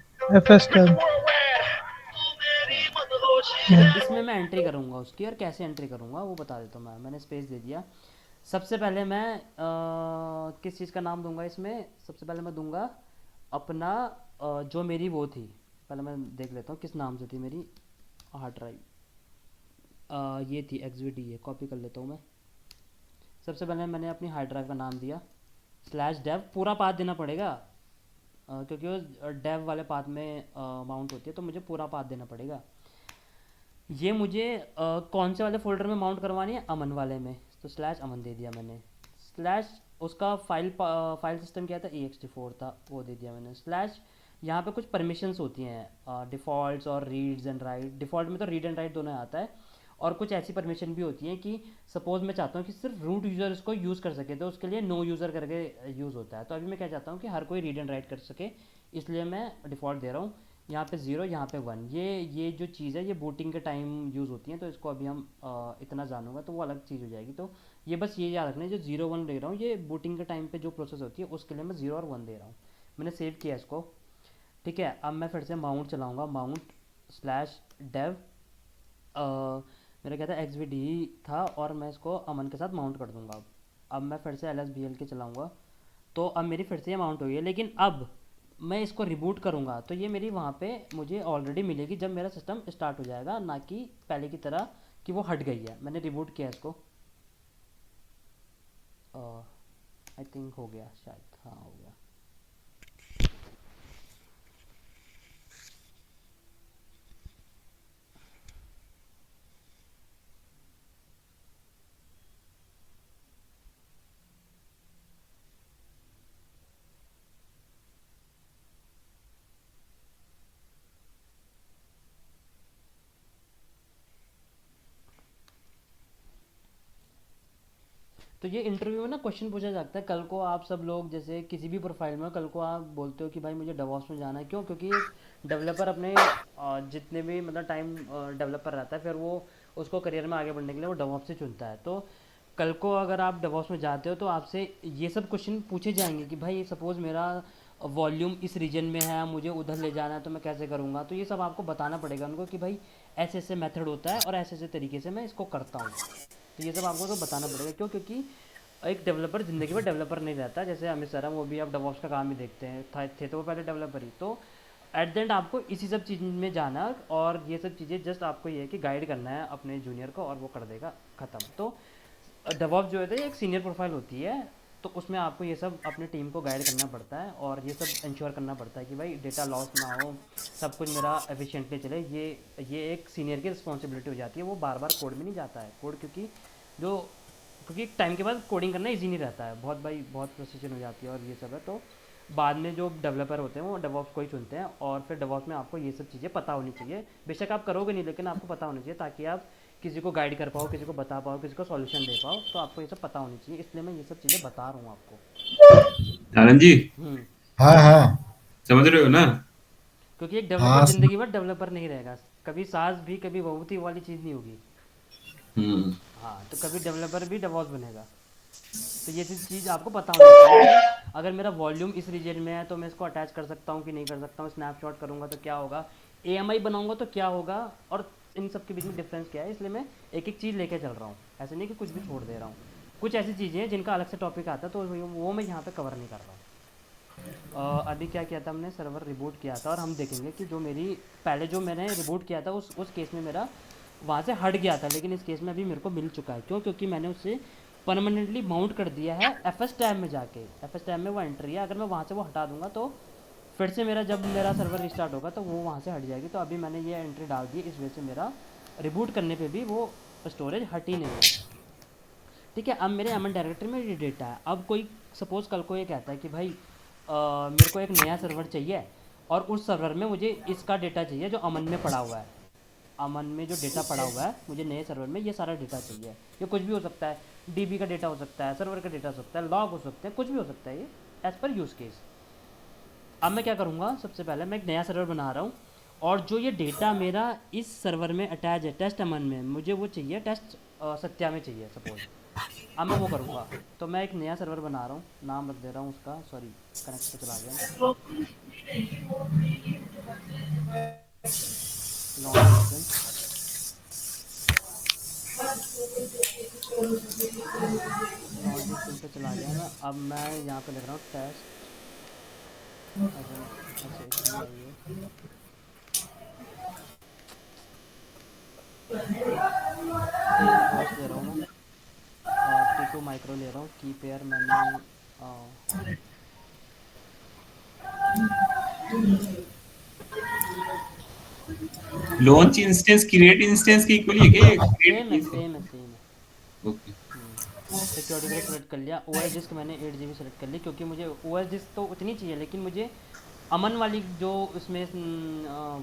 इसमें मैं एंट्री करूँगा उसकी, और कैसे एंट्री करूँगा वो बता देता हूँ। मैंने स्पेस दे दिया। सबसे पहले मैं किस चीज़ का नाम दूंगा इसमें, सबसे पहले मैं दूंगा अपना जो मेरी वो थी, पहले मैं देख लेता हूँ किस नाम से थी मेरी हार्ड ड्राइव। ये थी XVD, है कॉपी कर लेता हूँ मैं। सबसे पहले मैंने अपनी हार्ड ड्राइव का नाम दिया /dev, पूरा पाथ देना पड़ेगा क्योंकि वो डेव वाले पाथ में माउंट होती है तो मुझे पूरा पाथ देना पड़ेगा। ये मुझे कौन से वाले फोल्डर में माउंट करवानी है, अमन वाले में, तो /अमन दे दिया मैंने। स्लैश उसका फाइल सिस्टम क्या था, ext4 था, वो दे दिया मैंने। स्लैश यहाँ पे कुछ परमिशंस होती हैं डिफ़ॉल्ट्स और रीड्स एंड राइट। डिफ़ॉल्ट में तो रीड एंड राइट दोनों आता है, और कुछ ऐसी परमिशन भी होती हैं कि सपोज़ मैं चाहता हूँ कि सिर्फ रूट यूज़र इसको यूज़ कर सके तो उसके लिए नो यूज़र करके यूज़ होता है। तो अभी मैं क्या चाहता हूँ कि हर कोई रीड एंड राइट कर सके, इसलिए मैं डिफ़ॉल्ट दे रहा हूँ। यहाँ पे 0, यहाँ पे 1, ये जो चीज़ है ये बूटिंग के टाइम यूज़ होती है, तो इसको अभी हम इतना जानूंगा तो वो अलग चीज़ हो जाएगी। तो ये बस ये याद रखना है, जो 0 1 दे रहा हूँ ये बूटिंग के टाइम पे जो प्रोसेस होती है उसके लिए मैं 0 और 1 दे रहा हूँ। मैंने सेव किया इसको, ठीक है। अब मैं फिर से माउंट चलाऊँगा, माउंट /dev मेरा क्या था XVD था, और मैं इसको अमन के साथ माउंट कर दूँगा। अब मैं फिर से LSBLK चलाऊँगा तो अब मेरी फिर से ये माउंट हुई है। लेकिन अब मैं इसको रिबूट करूँगा तो ये मेरी वहाँ पे मुझे ऑलरेडी मिलेगी जब मेरा सिस्टम स्टार्ट हो जाएगा, ना कि पहले की तरह कि वो हट गई है। मैंने रिबूट किया इसको, आई थिंक हो गया शायद, हाँ हो गया। तो ये इंटरव्यू में ना क्वेश्चन पूछा जाता है। कल को आप सब लोग जैसे किसी भी प्रोफाइल में कल को आप बोलते हो कि भाई मुझे डेवऑप्स में जाना है, क्यों? क्योंकि एक डेवलपर अपने जितने भी मतलब टाइम डेवलपर रहता है फिर वो उसको करियर में आगे बढ़ने के लिए वो डेवऑप्स से चुनता है। तो कल को अगर आप डेवऑप्स में जाते हो तो आपसे ये सब क्वेश्चन पूछे जाएंगे कि भाई सपोज़ मेरा वॉल्यूम इस रीजन में है, मुझे उधर ले जाना है तो मैं कैसे करूँगा। तो ये सब आपको बताना पड़ेगा उनको कि भाई ऐसे ऐसे मेथड होता है और ऐसे ऐसे तरीके से मैं इसको करता हूँ। तो ये सब आपको तो बताना पड़ेगा, क्यों? क्योंकि एक डेवलपर ज़िंदगी में डेवलपर नहीं रहता। जैसे अमित सर हैं, वो भी आप डेवऑप्स का काम ही देखते हैं, थे तो वो पहले डेवलपर ही। तो एट द एंड आपको इसी सब चीज़ में जाना, और ये सब चीज़ें जस्ट आपको ये है कि गाइड करना है अपने जूनियर को और वो कर देगा ख़त्म। तो डेवऑप्स जो है एक सीनियर प्रोफाइल होती है, तो उसमें आपको ये सब अपनी टीम को गाइड करना पड़ता है और ये सब इंश्योर करना पड़ता है कि भाई डेटा लॉस ना हो, सब कुछ मेरा एफिशिएंटली चले। ये एक सीनियर की रिस्पॉन्सिबिलिटी हो जाती है। वो बार बार कोड में नहीं जाता है कोड, क्योंकि टाइम के बाद कोडिंग करना इजी नहीं रहता है, बहुत भाई बहुत प्रोसीजन हो जाती है और ये सब है। तो बाद में जो डेवलपर होते हैं वो डेवॉप्स को ही चुनते हैं, और फिर डेवॉप्स में आपको ये सब चीज़ें पता होनी चाहिए। बेशक आप करोगे नहीं, लेकिन आपको पता होनी चाहिए, ताकि आप किसी को गाइड कर पाओ, किसी को बता पाओ, किसी को सॉल्यूशन दे पाओ। तो आपको ये सब पता होनी चाहिए, इसलिए मैं ये सब चीज़ें बता रहा हूँ आपको। आनंद जी, हम्म। हाँ हाँ समझ रहे हो ना? क्योंकि एक डेवलपर हाँ ज़िंदगी भर डेवलपर नहीं रहेगा, कभी सास भी कभी बहू थी वाली चीज़ नहीं होगी। हम्म। हाँ, तो कभी डेवलपर भी डेवॉप्स बनेगा। तो ये चीज़ आपको पता होनी चाहिए कि अगर मेरा वॉल्यूम इस रीजन में है तो मैं इसको अटैच कर सकता हूँ कि नहीं कर सकता हूँ, स्नैपशॉट करूँगा तो क्या होगा, एएमआई बनाऊँगा तो क्या होगा, और इन सब के बीच में डिफरेंस क्या है। इसलिए मैं एक एक चीज़ लेके चल रहा हूँ, ऐसे नहीं कि कुछ भी छोड़ दे रहा हूँ। कुछ ऐसी चीज़ें हैं जिनका अलग से टॉपिक आता है, तो वो मैं यहाँ पे कवर नहीं कर रहा हूँ। अभी क्या किया था हमने, सर्वर रिबूट किया था, और हम देखेंगे कि जो मेरी पहले जो मैंने रिबूट किया था उस केस में मेरा वहाँ से हट गया था, लेकिन इस केस में अभी मेरे को मिल चुका है। क्यों? क्योंकि मैंने उसे परमानेंटली माउंट कर दिया है एफ एस टैब में जाके। एफ एस टैब में वो एंट्री है, अगर मैं वहाँ से वो हटा दूंगा तो फिर से मेरा जब मेरा सर्वर रिस्टार्ट होगा तो वो वहाँ से हट जाएगी। तो अभी मैंने ये एंट्री डाल दी, इस वजह से मेरा रिबूट करने पे भी वो स्टोरेज हटी नहीं है। ठीक है, अब मेरे अमन डायरेक्टरी में ये डेटा है। अब कोई सपोज़ कल को ये कहता है कि भाई मेरे को एक नया सर्वर चाहिए, और उस सर्वर में मुझे इसका डेटा चाहिए जो अमन में पड़ा हुआ है। अमन में जो डेटा पड़ा हुआ है, मुझे नए सर्वर में ये सारा डेटा चाहिए। ये कुछ भी हो सकता है, डीबी का डेटा हो सकता है, सर्वर का डेटा हो सकता है, लॉग हो सकते हैं, कुछ भी हो सकता है, ये एज़ पर यूज़ केस। अब मैं क्या करूँगा, सबसे पहले मैं एक नया सर्वर बना रहा हूँ, और जो ये डेटा मेरा इस सर्वर में अटैच है टेस्ट अमन में, मुझे वो चाहिए टेस्ट सत्या में चाहिए सपोज। अब मैं वो करूँगा, तो मैं एक नया सर्वर बना रहा हूँ, नाम रख दे रहा हूँ उसका, सॉरी कनेक्ट पे चला गया, लॉन्च इंस्टेंस। लॉन्च इंस्टेंस पे चला गया मैं। अब मैं यहाँ पे लिख रहा हूँ टेस्ट SHTIA, होस्ट ले रहा हूँ मैं, T2 माइक्रो ले रहा हूँ, की पेयर मैंने लॉन्च इंस्टेंस क्रिएट इंस्टेंस के इक्वल है क्या? सेम है, क्रिएट। सेम है, सेम है। ओके। सिक्योरिटी को सेलेक्ट कर लिया। ओ एस डिस्क मैंने 8 GB सेलेक्ट कर ली, क्योंकि मुझे ओ एस डिस्क तो उतनी चाहिए, लेकिन मुझे अमन वाली जो उसमें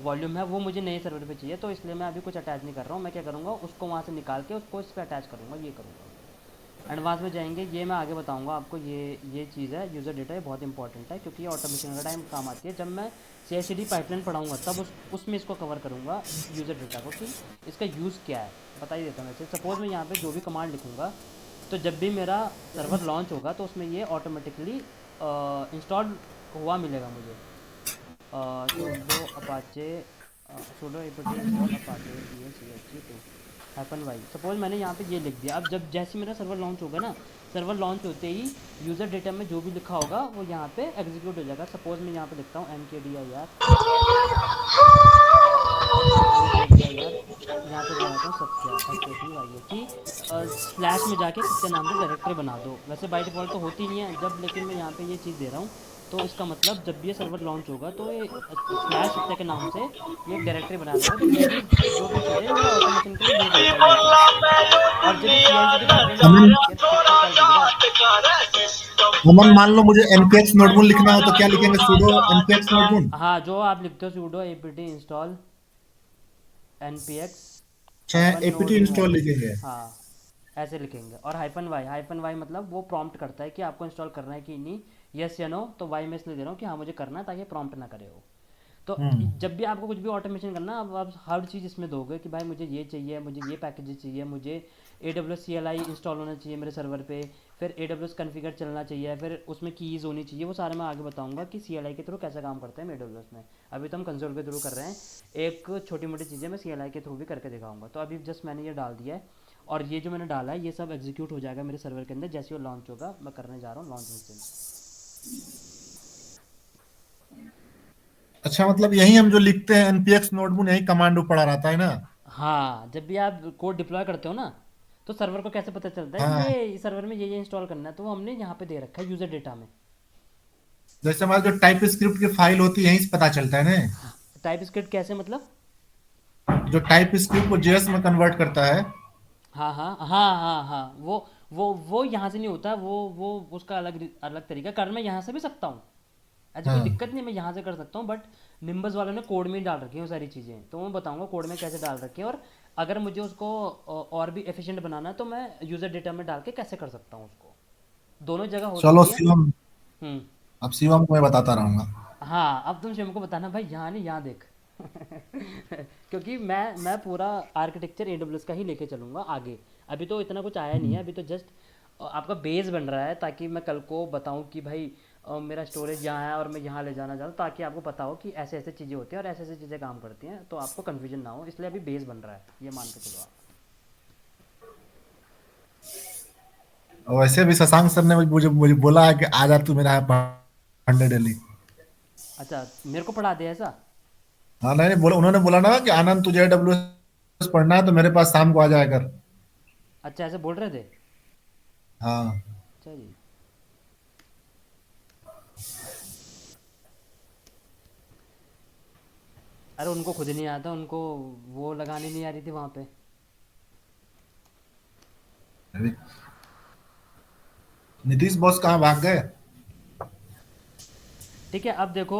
वॉल्यूम है वो मुझे नए सर्वर पे चाहिए। तो इसलिए मैं अभी कुछ अटैच नहीं कर रहा हूँ। मैं क्या करूँगा, उसको वहाँ से निकाल के उसको इस पर अटैच करूँगा, ये करूँगा। एडवांस में जाएंगे, ये मैं आगे बताऊँगा आपको। ये चीज़ है यूज़र डेटा, ये बहुत इंपॉर्टेंट है, क्योंकि ये ऑटोमेशन का टाइम काम आती है। जब मैं CI/CD पाइपलाइन पढ़ाऊँगा तब उसमें इसको कवर करूँगा, यूज़र डेटा को, कि इसका यूज़ क्या है, बता ही देता हूँ। वैसे सपोज़ मैं यहाँ पे जो भी कमांड लिखूँगा, तो जब भी मेरा सर्वर लॉन्च होगा तो उसमें ये ऑटोमेटिकली इंस्टॉल हुआ मिलेगा मुझे। Sudo Apache sudo APT install Apache ESEHG2 -y। Suppose मैंने यहाँ पे ये लिख दिया। अब जब जैसे मेरा सर्वर लॉन्च होगा ना, सर्वर लॉन्च होते ही यूज़र डेटा में जो भी लिखा होगा वो यहाँ पे एग्जीक्यूट हो जाएगा। सपोज मैं यहाँ पे लिखता हूँ MKDIR, यहाँ पे बनाता हूँ सत्या SATYA कि स्लैश में जाके सत्या नाम से डायरेक्टरी बना दो। वैसे बाय डिफ़ॉल्ट तो होती नहीं है जब, लेकिन मैं यहाँ पे ये चीज़ दे रहा हूँ। तो इसका मतलब जब भी ये सर्वर लॉन्च होगा तो ये स्लैश सत्या के नाम से ये एक डायरेक्टरी बना देगा। तो ये भी जो भी चीज़ है मेरा ऑटोमेशन के लिए यूज़ होता है ये चीज़। और जब ये CI/CD पाइपलाइन अमन ये कितना कॉल दिख रहा है। अमन मान लो मुझे npx नोटबुक लिखना हो तो क्या लिखेंगे? sudo npx notebook. हाँ, जो आप लिखते हो sudo apt इंस्टॉल npx अच्छा, apt इंस्टॉल लिखेंगे। हाँ, ऐसे लिखेंगे। और -y मतलब वो प्रॉम्प्ट करता है कि आपको इंस्टॉल करना है कि नहीं, यस या नो। तो वाई मैं इसलिए दे रहा हूँ कि हाँ मुझे करना है, ताकि प्रॉम्प्ट ना करे वो। तो जब भी आपको कुछ भी ऑटोमेशन करना, अब आप हर चीज़ इसमें दोगे कि भाई मुझे ये चाहिए, मुझे ये पैकेजेस चाहिए, मुझे AWS CLI इंस्टॉल होना चाहिए मेरे सर्वर पे, फिर AWS कॉन्फ़िगर चलना चाहिए, फिर उसमें कीज़ होनी चाहिए। वो सारे मैं आगे बताऊंगा कि CLI के थ्रू कैसे काम करते हैं AWS में। अभी तो हम कंसोल के थ्रू कर रहे हैं, एक छोटी मोटी चीज़ें मैं CLI के थ्रू भी करके दिखाऊंगा। तो अभी जस्ट मैंने ये डाल दिया है, और ये जो मैंने डाला है ये सब एग्जीक्यूट हो जाएगा मेरे सर्वर के अंदर जैसे वो लॉन्च होगा। मैं करने जा रहा हूँ लॉन्च इंस्टेंस। अच्छा, मतलब यही हम जो लिखते हैं npx नोटबुक, यही कमांड पड़ा रहता है ना? हाँ, जब भी आप कोड डिप्लॉय करते हो ना, तो सर्वर को कैसे पता चलता है कि हाँ, ये सर्वर में ये इंस्टॉल करना है, तो वो हमने यहाँ पे दे रखा है यूज़र डेटा में। जैसे हमारा जो टाइप स्क्रिप्ट की फाइल होती है यहीं से पता चलता है ना? टाइप स्क्रिप्ट कैसे मतलब? जो टाइप स्क्रिप्ट को जेएस में कन्वर्ट करता है। हाँ हाँ हाँ हाँ हाँ, वो यहाँ से नहीं होता, वो उसका अलग अलग तरीका कर, मैं यहाँ से भी सकता हूँ। ऐसी कोई हाँ दिक्कत नहीं, मैं यहाँ से कर सकता हूँ, बट निम्बस वालों ने कोड में ही डाल रखी है वो सारी चीज़ें, तो मैं बताऊंगा कोड में कैसे डाल रखी है, और अगर मुझे उसको और भी एफिशिएंट बनाना है तो मैं यूज़र डेटा में डाल के कैसे कर सकता हूँ उसको, दोनों जगह हो चलो सकती है। शिवम, हम्म। अब शिवम को मैं बताता रहूंगा। हाँ, अब तुम शिव को बताना भाई, यहाँ नहीं यहाँ देख। क्योंकि मैं पूरा आर्किटेक्चर AWS का ही लेके चलूँगा आगे। अभी तो इतना कुछ आया नहीं है, अभी तो जस्ट आपका बेस बन रहा है, ताकि मैं कल को बताऊँ कि भाई मेरा स्टोरेज यहाँ है और मैं यहाँ ले जाना चाहता हूँ, ताकि आपको पता हो कि ऐसे ऐसे चीज़ें होती हैं और ऐसे ऐसे चीज़ें काम करती हैं, तो आपको कन्फ्यूजन ना हो, इसलिए अभी बेस बन रहा है, ये मान के चलो आप। और वैसे भी शशांक सर ने मुझे मुझे बोला है कि आ जा तू मेरा यहाँ पढ़ने डेली। अच्छा, मेरे को पढ़ा दिया ऐसा? हाँ नहीं नहीं, बोला, उन्होंने बोला ना कि आनंद तुझे AWS पढ़ना है तो मेरे पास शाम को आ जाया कर। अच्छा, ऐसे बोल रहे थे? हाँ अच्छा जी। अरे उनको खुद नहीं आता, उनको वो लगानी नहीं आ रही थी वहाँ पे। अरे, नीतीश बॉस कहाँ भाग गए? ठीक है, अब देखो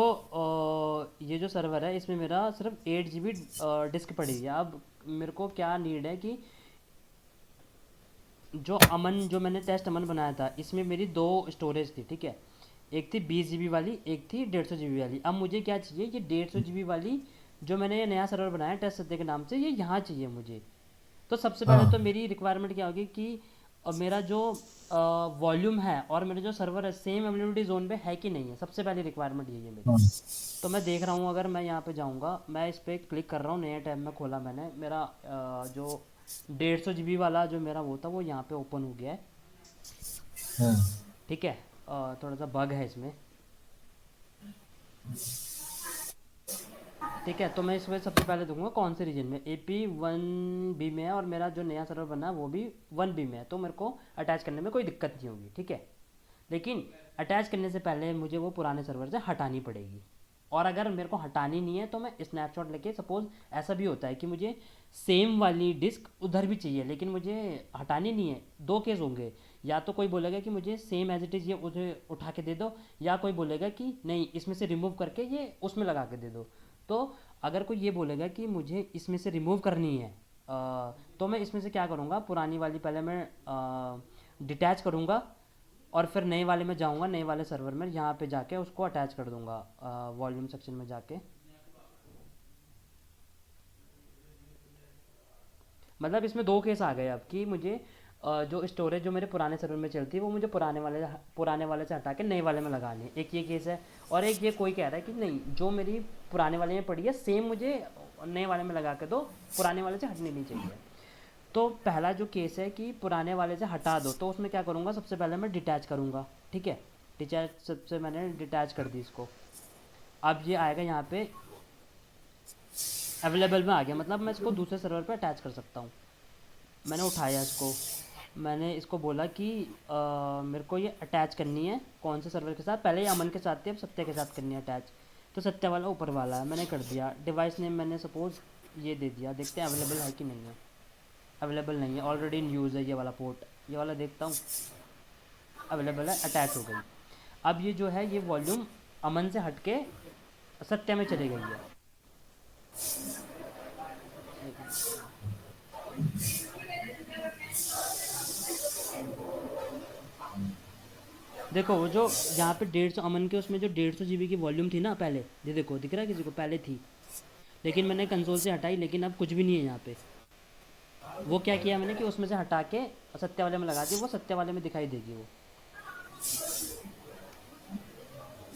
ये जो सर्वर है इसमें मेरा सिर्फ 8 GB डिस्क पड़ी है। अब मेरे को क्या नीड है कि जो मैंने टेस्ट अमन बनाया था, इसमें मेरी दो स्टोरेज थी, ठीक है। एक थी 20 GB वाली, एक थी 150 GB वाली। अब मुझे क्या चाहिए, ये 150 GB वाली जो मैंने ये नया सर्वर बनाया टेस्ट सत्य के नाम से, ये यहाँ चाहिए मुझे। तो सबसे पहले तो हाँ मेरी रिक्वायरमेंट क्या होगी कि मेरा जो वॉल्यूम है और मेरा जो सर्वर है सेम अवेलेबिलिटी जोन पे है कि नहीं है, सबसे पहली रिक्वायरमेंट यही है मेरी। हाँ तो मैं देख रहा हूँ, अगर मैं यहाँ पे जाऊँगा, मैं इस पर क्लिक कर रहा हूँ, नया टैब में खोला मैंने, मेरा जो 150 GB वाला जो मेरा वो था वो यहाँ पे ओपन हो गया है, हाँ ठीक है। थोड़ा सा बग है इसमें, ठीक है। तो मैं इसमें सबसे पहले दूंगा कौन से रीजन में, AP1B में है और मेरा जो नया सर्वर बना है वो भी 1B में है, तो मेरे को अटैच करने में कोई दिक्कत नहीं होगी, ठीक है। लेकिन अटैच करने से पहले मुझे वो पुराने सर्वर से हटानी पड़ेगी, और अगर मेरे को हटानी नहीं है तो मैं स्नैपशॉट लेके, सपोज ऐसा भी होता है कि मुझे सेम वाली डिस्क उधर भी चाहिए लेकिन मुझे हटानी नहीं है, दो केस होंगे। या तो कोई बोलेगा कि मुझे सेम एज इट इज़ ये उधर उठा के दे दो, या कोई बोलेगा कि नहीं इसमें से रिमूव करके ये उसमें लगा के दे दो। तो अगर कोई ये बोलेगा कि मुझे इसमें से रिमूव करनी है, तो मैं इसमें से क्या करूँगा, पुरानी वाली पहले मैं डिटैच करूँगा, और फिर नए वाले में जाऊँगा, नए वाले सर्वर में यहाँ पे जाके उसको अटैच कर दूँगा वॉल्यूम सेक्शन में जाके। मतलब इसमें दो केस आ गए अब कि मुझे जो स्टोरेज जो मेरे पुराने सर्वर में चलती है वो मुझे पुराने वाले से हटा के नए वाले में लगानी है, एक ये केस है। और एक ये कोई कह रहा है कि नहीं, जो मेरी पुराने वाले में पड़ी है सेम मुझे नए वाले में लगा के दो, पुराने वाले से हटनी नहीं चाहिए। तो पहला जो केस है कि पुराने वाले से हटा दो, तो उसमें क्या करूँगा, सबसे पहले मैं डिटैच करूँगा, ठीक है। डिटैच सबसे मैंने डिटैच कर दी इसको। अब ये आएगा यहाँ पे अवेलेबल में आ गया, मतलब मैं इसको दूसरे सर्वर पे अटैच कर सकता हूँ। मैंने उठाया इसको, मैंने इसको बोला कि मेरे को ये अटैच करनी है कौन से सर्वर के साथ, पहले ये अमन के साथ थी, अब सत्य के साथ करनी है अटैच। तो सत्य वाला ऊपर वाला है, मैंने कर दिया। डिवाइस नेम मैंने सपोज ये दे दिया, देखते हैं अवेलेबल है कि नहीं है। अवेलेबल नहीं है, ऑलरेडी इन यूज़ है ये वाला पोर्ट, ये वाला देखता हूँ, अवेलेबल है, अटैच हो गई। अब ये जो है ये वॉल्यूम अमन से हट के सत्य में चली गई है। एक मिनट। देखो वो जो यहाँ पे 150 अमन के उसमें जो 150 GB की वॉल्यूम थी ना पहले, ये देखो दिख रहा है किसी को, पहले थी, लेकिन मैंने कंसोल से हटाई, लेकिन अब कुछ भी नहीं है यहाँ पे। वो क्या किया मैंने कि उसमें से हटा के सत्य वाले में लगा दी, वो सत्य वाले में दिखाई देगी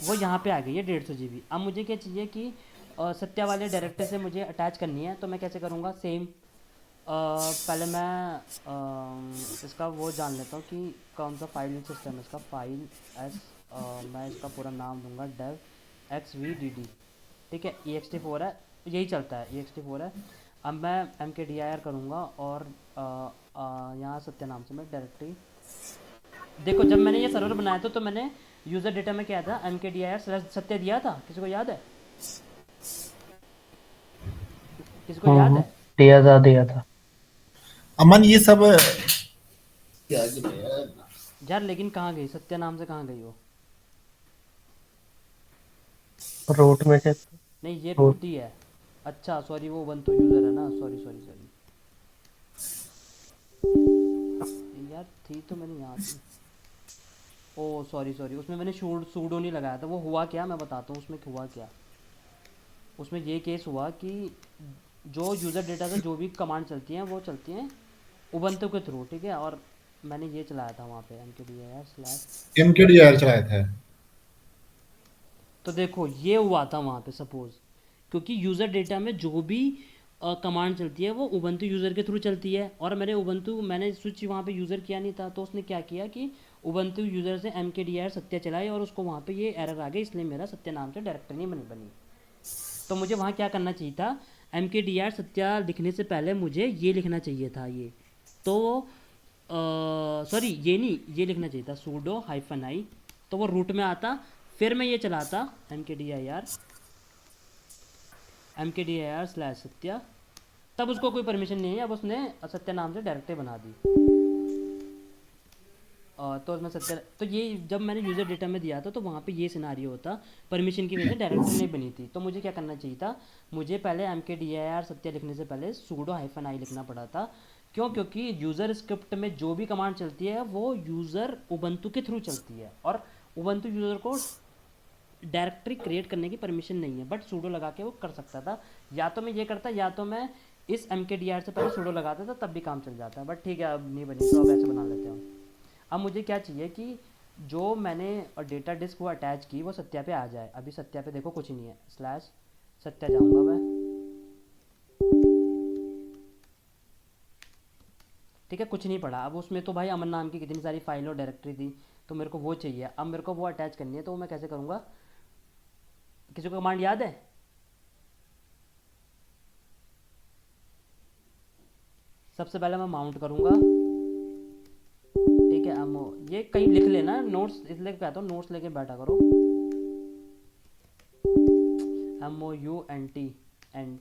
वो यहाँ पे आ गई है 150 GB। अब मुझे क्या चाहिए कि सत्या वाले डायरेक्टर से मुझे अटैच करनी है, तो मैं कैसे करूँगा, सेम पहले मैं इसका वो जान लेता हूँ कि कौन सा फाइल सिस्टम है इसका, फाइल एस, मैं इसका पूरा नाम दूंगा dev xvdd, ठीक है। ext4 है, यही चलता है, ext4 है। अब मैं mkdir करूँगा और यहाँ सत्य नाम से मैं डायरेक्टरी, देखो जब मैंने ये सर्वर बनाया था तो मैंने यूज़र डेटा में क्या था, mkdir सत्य दिया था, किसी को याद है, किसी को याद है? दिया था। अमन ये सब यार लेकिन कहाँ गई सत्य नाम से, कहाँ गई वो? रूट में क्या? नहीं ये रूट। रूट ही है। अच्छा सॉरी, वो उबंटू यूज़र है ना, सॉरी सॉरी सॉरी यार, थी तो मैंने यहाँ थी। ओ सॉरी सॉरी, उसमें मैंने सूडो नहीं लगाया था। वो हुआ क्या मैं बताता हूँ उसमें हुआ क्या। उसमें ये केस हुआ कि जो यूज़र डेटा से जो भी कमांड चलती हैं वो चलती हैं उबंटू के थ्रू, ठीक है। और मैंने ये चलाया था वहाँ पे mkdir/। MKDR चलाया था। तो देखो ये हुआ था वहाँ पे सपोज, क्योंकि यूज़र डेटा में जो भी कमांड चलती है वो उबंटू यूज़र के थ्रू चलती है, और मैंने स्विच वहाँ पे यूज़र किया नहीं था, तो उसने क्या किया कि उबंटू यूज़र से mkdir सत्या चलाई और उसको वहाँ पे ये एरर आ गई, इसलिए मेरा सत्या नाम से डायरेक्टरी नहीं बनी। तो मुझे वहाँ क्या करना चाहिए था, mkdir सत्या लिखने से पहले मुझे ये लिखना चाहिए था ये। तो सॉरी ये नहीं, ये लिखना चाहिए था sudo -i, तो वो रूट में आता। फिर मैं ये चलाता mkdir/सत्या, तब उसको कोई परमिशन नहीं है, अब उसने सत्या नाम से डायरेक्टरी बना दी। तो उसमें सत्या, तो ये जब मैंने यूज़र डेटा में दिया था तो वहाँ पे ये सिनारियो होता, परमिशन की वजह से डायरेक्टरी नहीं बनी थी। तो मुझे क्या करना चाहिए था, मुझे पहले mkdir सत्या लिखने से पहले sudo -i लिखना पड़ा था। क्यों? क्योंकि यूज़र स्क्रिप्ट में जो भी कमांड चलती है वो यूज़र उबंटू के थ्रू चलती है, और उबंटू यूज़र को डायरेक्टरी क्रिएट करने की परमिशन नहीं है, बट सूडो लगा के वो कर सकता था। या तो मैं ये करता, या तो मैं इस mkdir से पहले सूडो लगाता था, तब भी काम चल जाता। बट ठीक है, अब नहीं बनी तो अब ऐसे बना लेते हैं। अब मुझे क्या चाहिए कि जो मैंने डेटा डिस्क वो अटैच की वो सत्या पे आ जाए। अभी सत्या पे देखो कुछ नहीं है, /सत्या जाऊँगा मैं, ठीक है, कुछ नहीं पड़ा। अब उसमें तो भाई अमन नाम की कितनी सारी फाइल और डायरेक्टरी थी, तो मेरे को वो चाहिए। अब मेरे को वो अटैच करनी है, तो वो मैं कैसे करूँगा? किसी को कमांड याद है? सबसे पहले मैं माउंट करूँगा, ठीक है। अब ये कहीं लिख लेना नोट्स, इसलिए कहता हूँ नोट्स लेके बैठा करो। MOUNT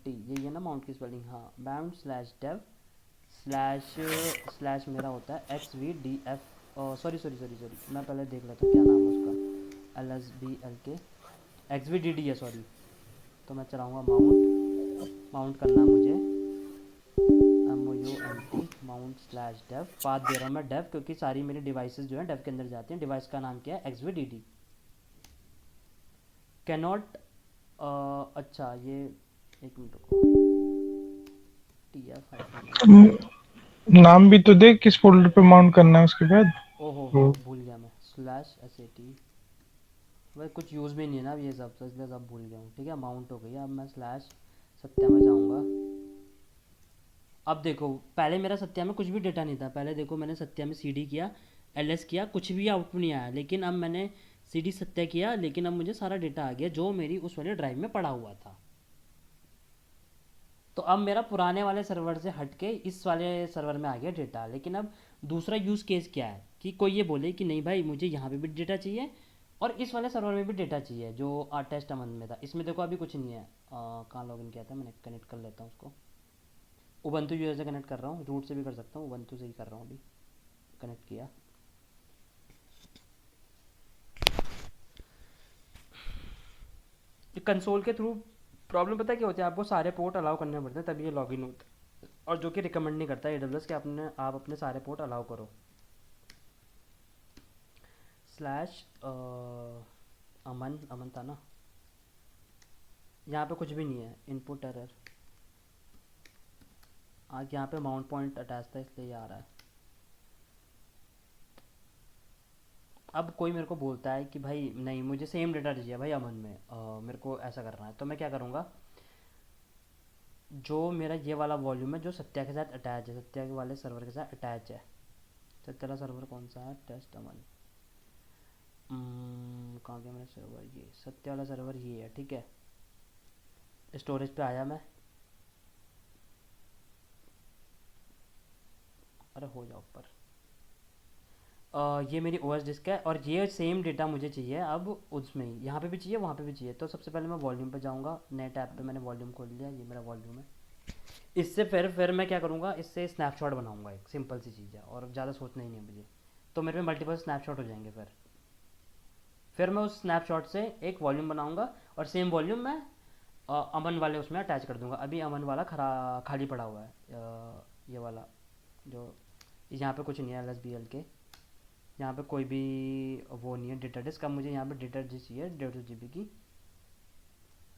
यही है ना माउंट की स्पेलिंग? हाँ, bound/dev स्लैश मेरा होता है XVDF। Sorry sorry sorry sorry, मैं पहले देख लेता हूँ क्या नाम है उसका। LSBLK XVDD है, सॉरी। तो मैं चलाऊँगा माउंट करना है मुझे MOUNT माउंट/dev। पाथ दे रहा हूँ मैं dev, क्योंकि सारी मेरी डिवाइसेस जो हैं dev के अंदर जाती हैं। डिवाइस का नाम क्या है? XVDD। कैनॉट, अच्छा ये एक मिनट रुको, TF-। नाम भी तो देख किस फोल्डर पे माउंट करना है उसके बाद। ओहो भूल गया मैं, /SAT। भाई कुछ यूज़ में नहीं है ना अब ये सब, तो इसलिए सब भूल गया हूँ। ठीक है, माउंट हो गई। अब मैं /सत्या में जाऊँगा। अब देखो पहले मेरा सत्या में कुछ भी डेटा नहीं था। पहले देखो मैंने सत्या में CD किया, LS किया, कुछ भी आउटपुट नहीं आया। लेकिन अब मैंने CD सत्या किया, लेकिन अब मुझे सारा डेटा आ गया जो मेरी उस वाले ड्राइव में पड़ा हुआ था। तो अब मेरा पुराने वाले सर्वर से हट के इस वाले सर्वर में आ गया डेटा। लेकिन अब दूसरा यूज़ केस क्या है कि कोई ये बोले कि नहीं भाई मुझे यहाँ पे भी डेटा चाहिए और इस वाले सर्वर में भी डेटा चाहिए जो टेस्ट अमन में था। इसमें देखो अभी कुछ नहीं है। कहाँ लॉगिन किया था मैंने, कनेक्ट कर लेता हूँ उसको। उबंटू यूज़र से कनेक्ट कर रहा हूँ, रूट से भी कर सकता हूँ, उबंटू से ही कर रहा हूँ अभी। कनेक्ट किया। कंसोल के थ्रू प्रॉब्लम पता है क्या होती है, आपको सारे पोर्ट अलाउ करने पड़ते हैं तभी ये लॉगिन होता है, और जो कि रिकमेंड नहीं करता AWS कि आप अपने सारे पोर्ट अलाउ करो। स्लैश अमन था ना, यहाँ पे कुछ भी नहीं है, इनपुट एरर। आज यहाँ पे माउंट पॉइंट अटैच था इसलिए ये आ रहा है। अब कोई मेरे को बोलता है कि भाई नहीं मुझे सेम डेटा चाहिए भाई अमन में, मेरे को ऐसा करना है, तो मैं क्या करूँगा, जो मेरा ये वाला वॉल्यूम है जो सत्या के साथ अटैच है, सत्या के वाले सर्वर के साथ अटैच है। सत्या वाला सर्वर कौन सा है? टेस्ट अमन। कहाँ गया मेरा सर्वर? ये सत्या वाला सर्वर ये है, ठीक है। स्टोरेज पे आया मैं, अरे हो जाओ ऊपर। ये मेरी OS डिस्क है और ये सेम डेटा मुझे चाहिए अब उसमें ही, यहाँ पे भी चाहिए वहाँ पे भी चाहिए। तो सबसे पहले मैं वॉल्यूम पे जाऊँगा, नए टैब पे मैंने वॉल्यूम खोल लिया, ये मेरा वॉल्यूम है। इससे फिर मैं क्या करूँगा, इससे स्नैपशॉट बनाऊँगा, एक सिंपल सी चीज़ है और ज़्यादा सोचना ही नहीं है मुझे। तो मेरे में मल्टीपल स्नैपशॉट हो जाएंगे फिर। फिर मैं उस स्नैपशॉट से एक वॉल्यूम बनाऊंगा और सेम वॉल्यूम मैं अमन वाले उसमें अटैच कर दूंगा। अभी अमन वाला खाली पड़ा हुआ है, ये वाला जो यहाँ पे कुछ नहीं है LSBL के, यहाँ पे कोई भी वो नहीं है डेटा डिस्क। अब मुझे यहाँ पे डेटा डिस्क चाहिए 150 GB की।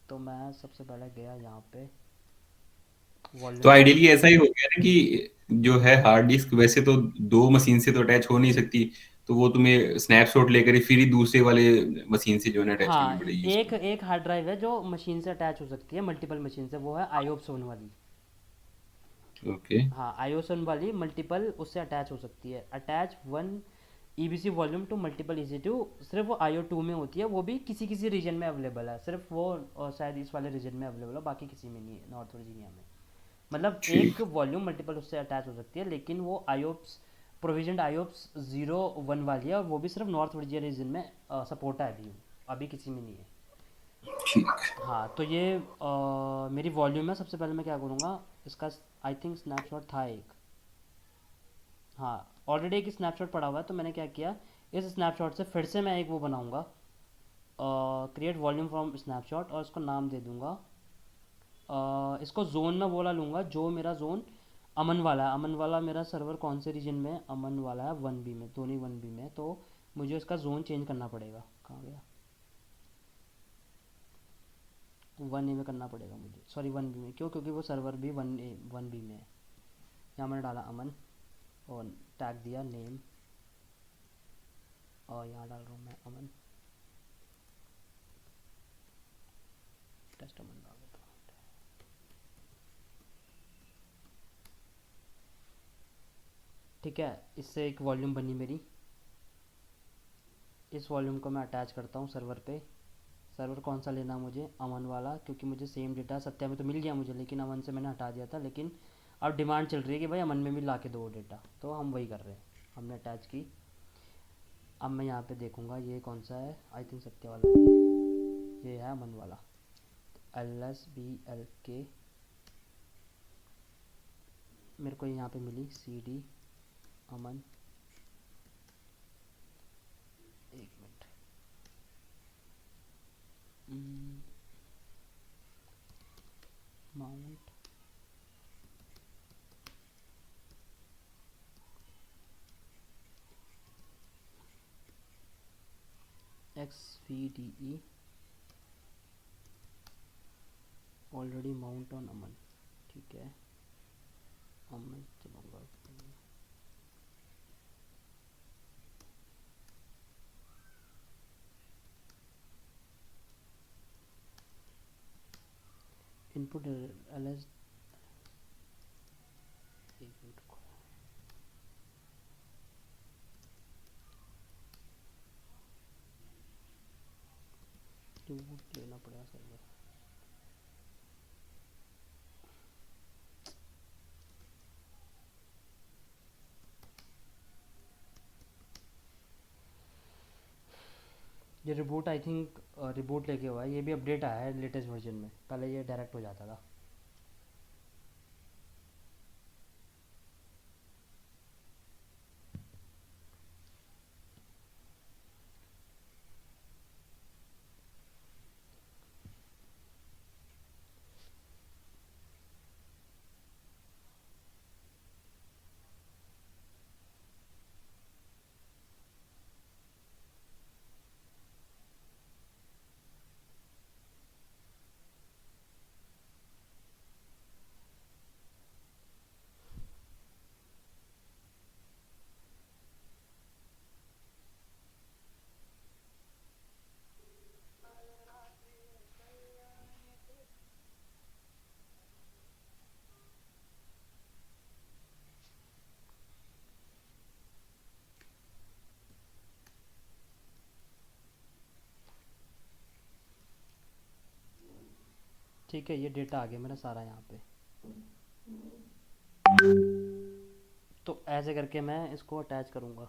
तो मैं सबसे पहले गया यहाँ पे तो वॉल्यूम में। आइडियली ऐसा ही हो गया ना कि जो है हार्ड डिस्क वैसे तो दो मशीन से तो अटैच हो नहीं सकती, तो वो तुम्हें स्नैपशॉट लेकर ही फिर ही दूसरे वाले मशीन से जो है ना अटैच करनी हाँ, पड़ेगी एक इसको। एक हार्ड ड्राइव है जो मशीन से अटैच हो सकती है, मल्टीपल मशीन से, वो है आईओप्सोन वाली। ओके। हाँ, आईओसोन वाली मल्टीपल उससे अटैच हो सकती है। Attach one EBC volume to multiple EC2, सिर्फ वो IO2 में होती है, वो भी किसी किसी रीजन में अवेलेबल है, सिर्फ वो शायद इस वाले रीजन में अवेलेबल है, बाकी किसी में नहीं है, नॉर्थ वर्जीनिया में। मतलब ठीक। एक वॉल्यूम मल्टीपल उससे अटैच हो सकती है, लेकिन वो आईओप्स प्रोविजन आईओप्स 0 1 वाली है, और वो भी सिर्फ नॉर्थ वर्जीनिया रीजन में सपोर्ट है अभी, अभी किसी में नहीं है। ठीक। हाँ, तो ये मेरी वॉल्यूम है। सबसे पहले मैं क्या करूँगा, इसका आई थिंक स्नैपशॉट था एक, हाँ ऑलरेडी एक स्नैपशॉट पड़ा हुआ है, तो मैंने क्या किया, इस स्नैपशॉट से फिर से मैं एक वो बनाऊँगा, क्रिएट वॉल्यूम फ्रॉम स्नैपशॉट, और इसको नाम दे दूँगा, इसको जोन में बोला लूँगा, जो मेरा जोन अमन वाला है। अमन वाला मेरा सर्वर कौन से रीजन में है, अमन वाला है 1B में, दोनों 1B में, तो मुझे उसका जोन चेंज करना पड़ेगा। कहाँ गया, 1A में करना पड़ेगा मुझे, सॉरी 1B में, क्यों, क्योंकि वो सर्वर भी 1B में है। यहाँ मैंने डाला अमन और टैग दिया नेम, और यहाँ डाल रहा हूँ मैं अमन, टेस्ट अमन डाल देता हूँ। ठीक है, इससे एक वॉल्यूम बनी मेरी। इस वॉल्यूम को मैं अटैच करता हूँ सर्वर पे। सर्वर कौन सा लेना मुझे, अमन वाला, क्योंकि मुझे सेम डेटा सत्या में तो मिल गया मुझे, लेकिन अमन से मैंने हटा दिया था। लेकिन अब डिमांड चल रही है कि भाई अमन में भी ला के दो डेटा, तो हम वही कर रहे हैं, हमने अटैच की। अब मैं यहाँ पे देखूँगा ये कौन सा है, आई थिंक सत्या वाला है, ये है अमन वाला, LSBL के मेरे को यहाँ पे मिली CD अमन। एक मिनट, mount XVDE already mount on Aman. ठीक है, अब मैं चलूँगा इनपुट LS, एक मिनट को, रिबूट लेना पड़ेगा सर्वर। ये रिबूट आई थिंक रिबूट लेके हुआ है, ये भी अपडेट आया है लेटेस्ट वर्जन में, पहले ये डायरेक्ट हो जाता था। ठीक है, ये डेटा आ गया मेरा सारा यहाँ पे। तो ऐसे करके मैं इसको अटैच करूँगा,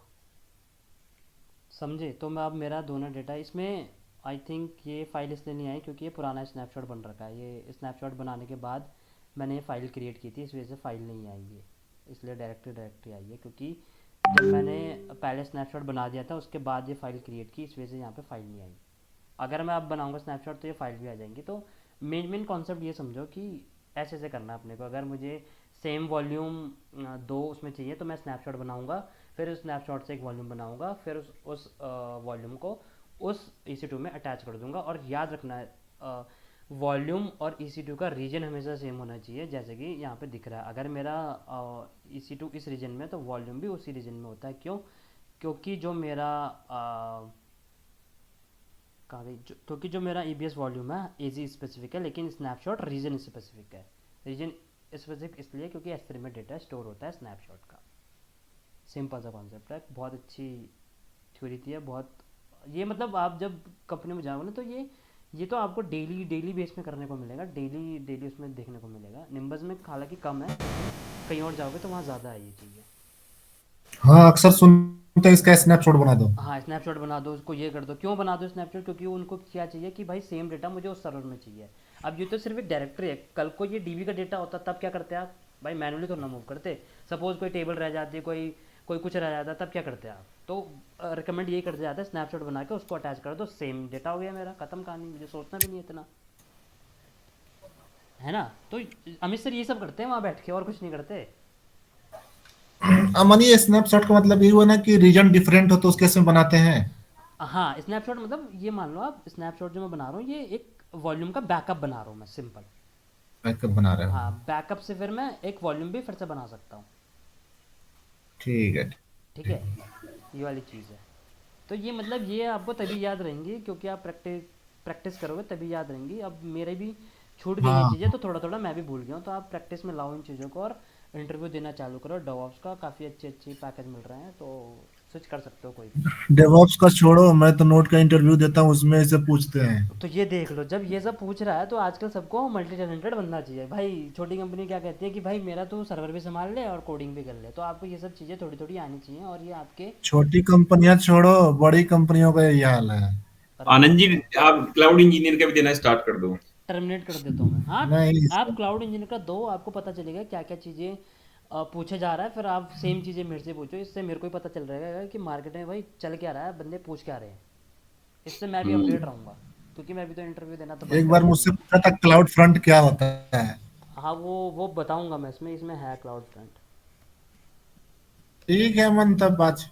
समझे। तो मैं अब मेरा दोनों डेटा इसमें, आई थिंक ये फ़ाइल इसलिए नहीं आई क्योंकि ये पुराना स्नैपशॉट बन रखा है, ये स्नैपशॉट बनाने के बाद मैंने ये फ़ाइल क्रिएट की थी, इस वजह से फ़ाइल नहीं आई ये, इसलिए डायरेक्टली आई है, क्योंकि जब मैंने पहले स्नैपशॉट बना दिया था उसके बाद ये फाइल क्रिएट की, इस वजह से यहाँ पे फाइल नहीं आई। अगर मैं अब बनाऊंगा स्नैपशॉट तो ये फाइल भी आ जाएंगी। तो मेन कॉन्सेप्ट ये समझो कि ऐसे ऐसे करना है अपने को। अगर मुझे सेम वॉल्यूम दो उसमें चाहिए तो मैं स्नैपशॉट बनाऊंगा, फिर उस स्नैपशॉट से एक वॉल्यूम बनाऊंगा, फिर उस वॉल्यूम को उस EC2 में अटैच कर दूंगा। और याद रखना है वॉल्यूम और EC2 का रीजन हमेशा सेम होना चाहिए, जैसे कि यहाँ पे दिख रहा है। अगर मेरा EC2 इस रीजन में है तो वॉल्यूम भी उसी रीजन में होता है। क्यों? क्योंकि जो मेरा कहाँ गई क्योंकि जो मेरा EBS वॉल्यूम है एजी स्पेसिफिक है, लेकिन स्नैपशॉट रीजन स्पेसिफिक है। रीजन स्पेसिफिक इसलिए क्योंकि S3 में डेटा स्टोर होता है स्नैपशॉट का। सिंपल सा कॉन्सेप्ट है, बहुत अच्छी थ्योरी थी है बहुत। ये मतलब आप जब कंपनी में जाओगे ना तो ये तो आपको डेली डेली बेस में करने को मिलेगा, डेली डेली उसमें देखने को मिलेगा। निम्बस में हालांकि कम है, कहीं और जाओगे तो वहाँ ज़्यादा है ये चीज़ें। हाँ, अक्सर सुनते हैं इसका स्नैपशॉट बना दो। हाँ, स्नैपशॉट बना दो, उसको ये कर दो। क्यों बना दो स्नैपशॉट? क्योंकि उनको क्या चाहिए कि भाई सेम डेटा मुझे उस सर्वर में चाहिए। अब ये तो सिर्फ एक डायरेक्टरी है, कल को ये DB का डेटा होता तब क्या करते आप? भाई मैनुअली तो ना मूव करते। सपोज कोई टेबल रह जाती, कोई कोई कुछ रह जाता, तब क्या करते आप? तो रिकमेंड यही करते जाता है स्नैपशॉट बना के उसको अटैच कर दो, सेम डेटा हो गया मेरा, खत्म कहानी, मुझे सोचना भी नहीं इतना, है ना? तो अमित सर ये सब करते हैं वहाँ बैठ के, और कुछ नहीं करते। मानिए स्नैपशॉट का मतलब ये हुआ ना कि रीजन डिफरेंट हो तो उस केस में बनाते हैं। हाँ, स्नैपशॉट मतलब ये मान लो आप, स्नैपशॉट जो मैं बना रहा हूँ ये एक वॉल्यूम का बैकअप बना रहा हूँ मैं, सिंपल। बैकअप बना रहे हो। हाँ, बैकअप से फिर मैं एक वॉल्यूम भी फिर से बना सकता हूँ। ठीक है। ठीक है, ये वाली चीज़ है। तो ये मतलब ये आपको तभी याद रहेंगी क्योंकि आप प्रैक्टिस प्रैक्टिस करोगे तभी याद रहेंगी। अब मेरे भी छूट गई हैं चीज़ें, हाँ, तो थोड़ा थोड़ा मैं भी भूल गया हूँ। तो आप प्रैक्टिस में लाओ इन चीज़ों को और इंटरव्यू देना चालू करो। डॉप्स का काफ़ी अच्छे अच्छे पैकेज मिल रहे हैं, तो स्विच कर सकते हो कोई भी। डेवऑप्स का छोड़ो, मैं तो नोट का इंटरव्यू देता हूँ, उसमें से पूछते हैं। तो ये देख लो, जब ये सब पूछ रहा है तो आजकल सबको मल्टी टैलेंटेड बनना चाहिए भाई। छोटी कंपनी क्या कहती है कि भाई मेरा तो सर्वर भी संभाल ले और कोडिंग भी कर ले। तो आपको ये सब चीज़ें थोड़ी थोड़ी आनी चाहिए और ये आपके छोटी कंपनियां छोड़ो, बड़ी कंपनियों का यही हाल है। राइट। आनंद जी, आप क्लाउड इंजीनियर का भी देना स्टार्ट कर दो। टर्मिनेट कर देता हूँ मैं। हाँ, नहीं, आप क्लाउड इंजीनियर का दो, आपको पता चलेगा क्या क्या चीज़ें पूछे जा रहा है। फिर आप सेम चीज़ें मेरे से पूछो, इससे मेरे को ही पता चल रहेगा कि मार्केट में भाई चल क्या रहा है, बंदे पूछ क्या रहे हैं। इससे मैं भी अपडेट रहूँगा, क्योंकि मैं भी तो इंटरव्यू देना तो बंद एक बार करूँगा मुझसे नहीं। पूछा था क्लाउड फ्रंट क्या होता है। हाँ, वो बताऊँगा मैं, इसमें इसमें है क्लाउड फ्रंट। ठीक है मन, तब बात।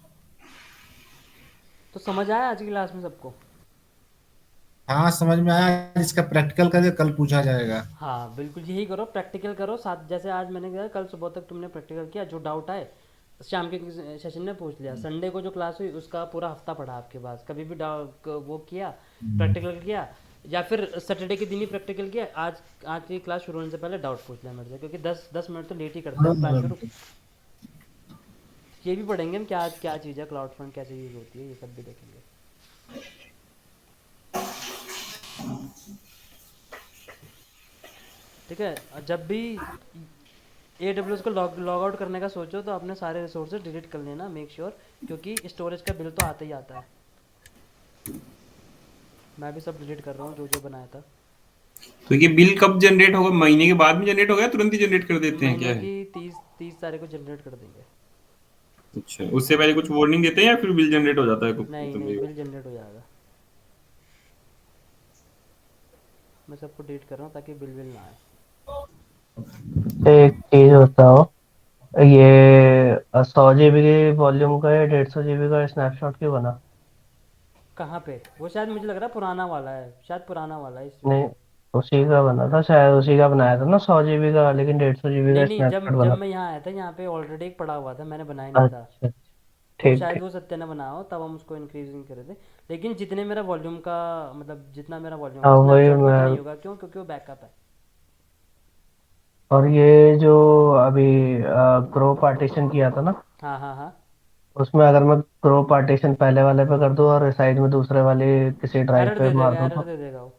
तो समझ आया आज की क्लास में सबको? हाँ, समझ में आया। इसका प्रैक्टिकल करके कल पूछा जाएगा। हाँ बिल्कुल, यही करो, प्रैक्टिकल करो साथ। जैसे आज मैंने किया, कल सुबह तक तुमने प्रैक्टिकल किया, जो डाउट आए शाम के सेशन में पूछ लिया। संडे को जो क्लास हुई उसका पूरा हफ्ता पढ़ा आपके पास, कभी भी डाउट वो किया, प्रैक्टिकल किया, या फिर सैटरडे के दिन ही प्रैक्टिकल किया। आज आज की क्लास शुरू होने से पहले डाउट पूछ लिया मेरे से, क्योंकि 10 10 मिनट तो लेट ही करते हैं क्लास शुरू। ये भी पढ़ेंगे हम, क्या क्या चीज़ है क्लाउड फ्रंट, कैसे यूज़ होती है, ये सब भी देखेंगे। ठीक है, जब भी AWS को लॉग आउट करने का सोचो तो अपने सारे रिसोर्सेज डिलीट कर लेना, मेक श्योर, क्योंकि स्टोरेज का बिल तो आता ही आता है। मैं भी सब डिलीट कर रहा हूँ जो जो बनाया था। तो ये बिल कब जनरेट होगा? महीने के बाद में जनरेट होगा या तुरंत ही जनरेट कर देते हैं, क्या महीने है? की 30 तारीख को जनरेट कर देंगे। अच्छा, उससे पहले कुछ वार्निंग देते हैं या फिर बिल जनरेट हो जाता है नहीं तुम नहीं, ये? बिल जनरेट हो जाएगा। मैं सबको डिलीट कर रहा हूँ ताकि बिल बिल ना आए। एक चीज बताओ, ये 100 GB की वॉल्यूम का या 150 GB का स्नैपशॉट क्यों बना? कहाँ पे? वो शायद मुझे लग रहा है पुराना वाला है, शायद पुराना वाला है इस वजह नहीं, से। उसी का बना था शायद, उसी का बनाया था ना 100 GB का, लेकिन 150 GB नहीं का नहीं, जब स्नैपशॉट जब बना मैं यहाँ आया था यहाँ पे ऑलरेडी एक पड़ा हुआ था, मैंने बनाया था। नहीं था। अच्छा, तो ठीक शायद ठीक। वो सत्य ने बनाया हो, तब हम उसको इंक्रीजिंग करे थे। लेकिन जितने मेरा वॉल्यूम का मतलब जितना मेरा वॉल्यूम हाँ होगा वही स्नैपशॉट में उतना ही मैं। होगा। क्यों? क्योंकि वो बैकअप है। और ये जो अभी ग्रो पार्टीशन किया था ना, हाँ हाँ हाँ। उसमें अगर मैं ग्रो पार्टीशन पहले वाले पे कर दूं और साइड में दूसरे वाले किसी ड्राइव एरर पे दे मार देगा, दूं एरर तो दे देगा वो।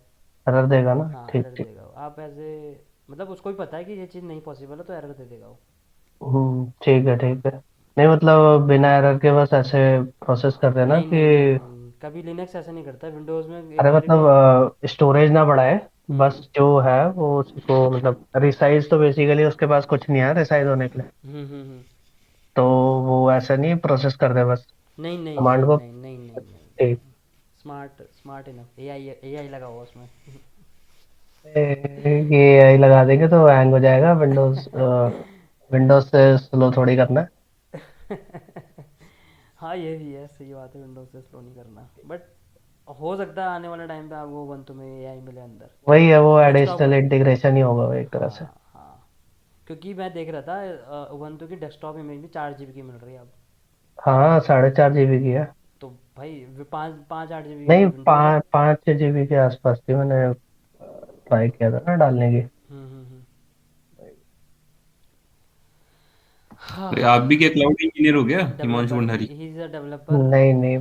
एरर देगा ना? हाँ, ठीक एरर ठीक। देगा वो। आप ऐसे मतलब उसको भी पता है कि ये चीज़ नहीं पॉसिबल है, तो एरर दे देगा वो। ठीक है ठीक है। नहीं मतलब बिना एरर के बस ऐसे प्रोसेस कर देना नहीं कि, नहीं नहीं नहीं, कभी लिनक्स ऐसा नहीं करता। विंडोज़ में एक अरे बारी मतलब स्टोरेज ना बढ़ाए, बस हम्म जो है वो उसको मतलब रिसाइज, तो बेसिकली उसके पास कुछ नहीं है रिसाइज होने के लिए। हम्म। तो वो ऐसा नहीं प्रोसेस कर दे बस नहीं नहीं कमांड नहीं को। नहीं नहीं नहीं नहीं, ठीक। स्मार्ट स्मार्ट इनफ, एआई लगा हुआ उसमें। ये AI लगा देंगे तो हैंग हो जाएगा विंडोज। विंडोज से स्लो थोड़ी करना है। हाँ ये भी है, सही बात है, विंडोज से स्लो नहीं करना, बट हो सकता है आने वाले टाइम पे आपको ubuntu में एआई मिले अंदर, वही है, वो डेस्कटॉप। एडिशनल इंटीग्रेशन ही होगा वो एक तरह से। हाँ हाँ, क्योंकि मैं देख रहा था ubuntu की डेस्कटॉप इमेज भी 4 GB की मिल रही है अब। हाँ 4.5 GB की है। तो भाई 5-8 GB की नहीं तो विंडोज़ है। 5-6 GB के आसपास थी, मैंने ट्राई किया था ना डालने की। हम्म। अरे हाँ, आप भी क्या क्लाउड इंजीनियर हो गया Himanshu developer, Bhandari? He is a developer. नहीं नहीं,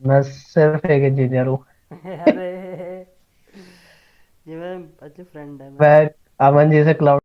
मैं सिर्फ एक इंजीनियर हूँ। अरे, ये मेरा अच्छे फ्रेंड है, मैं। मैं अमन जी से क्लाउड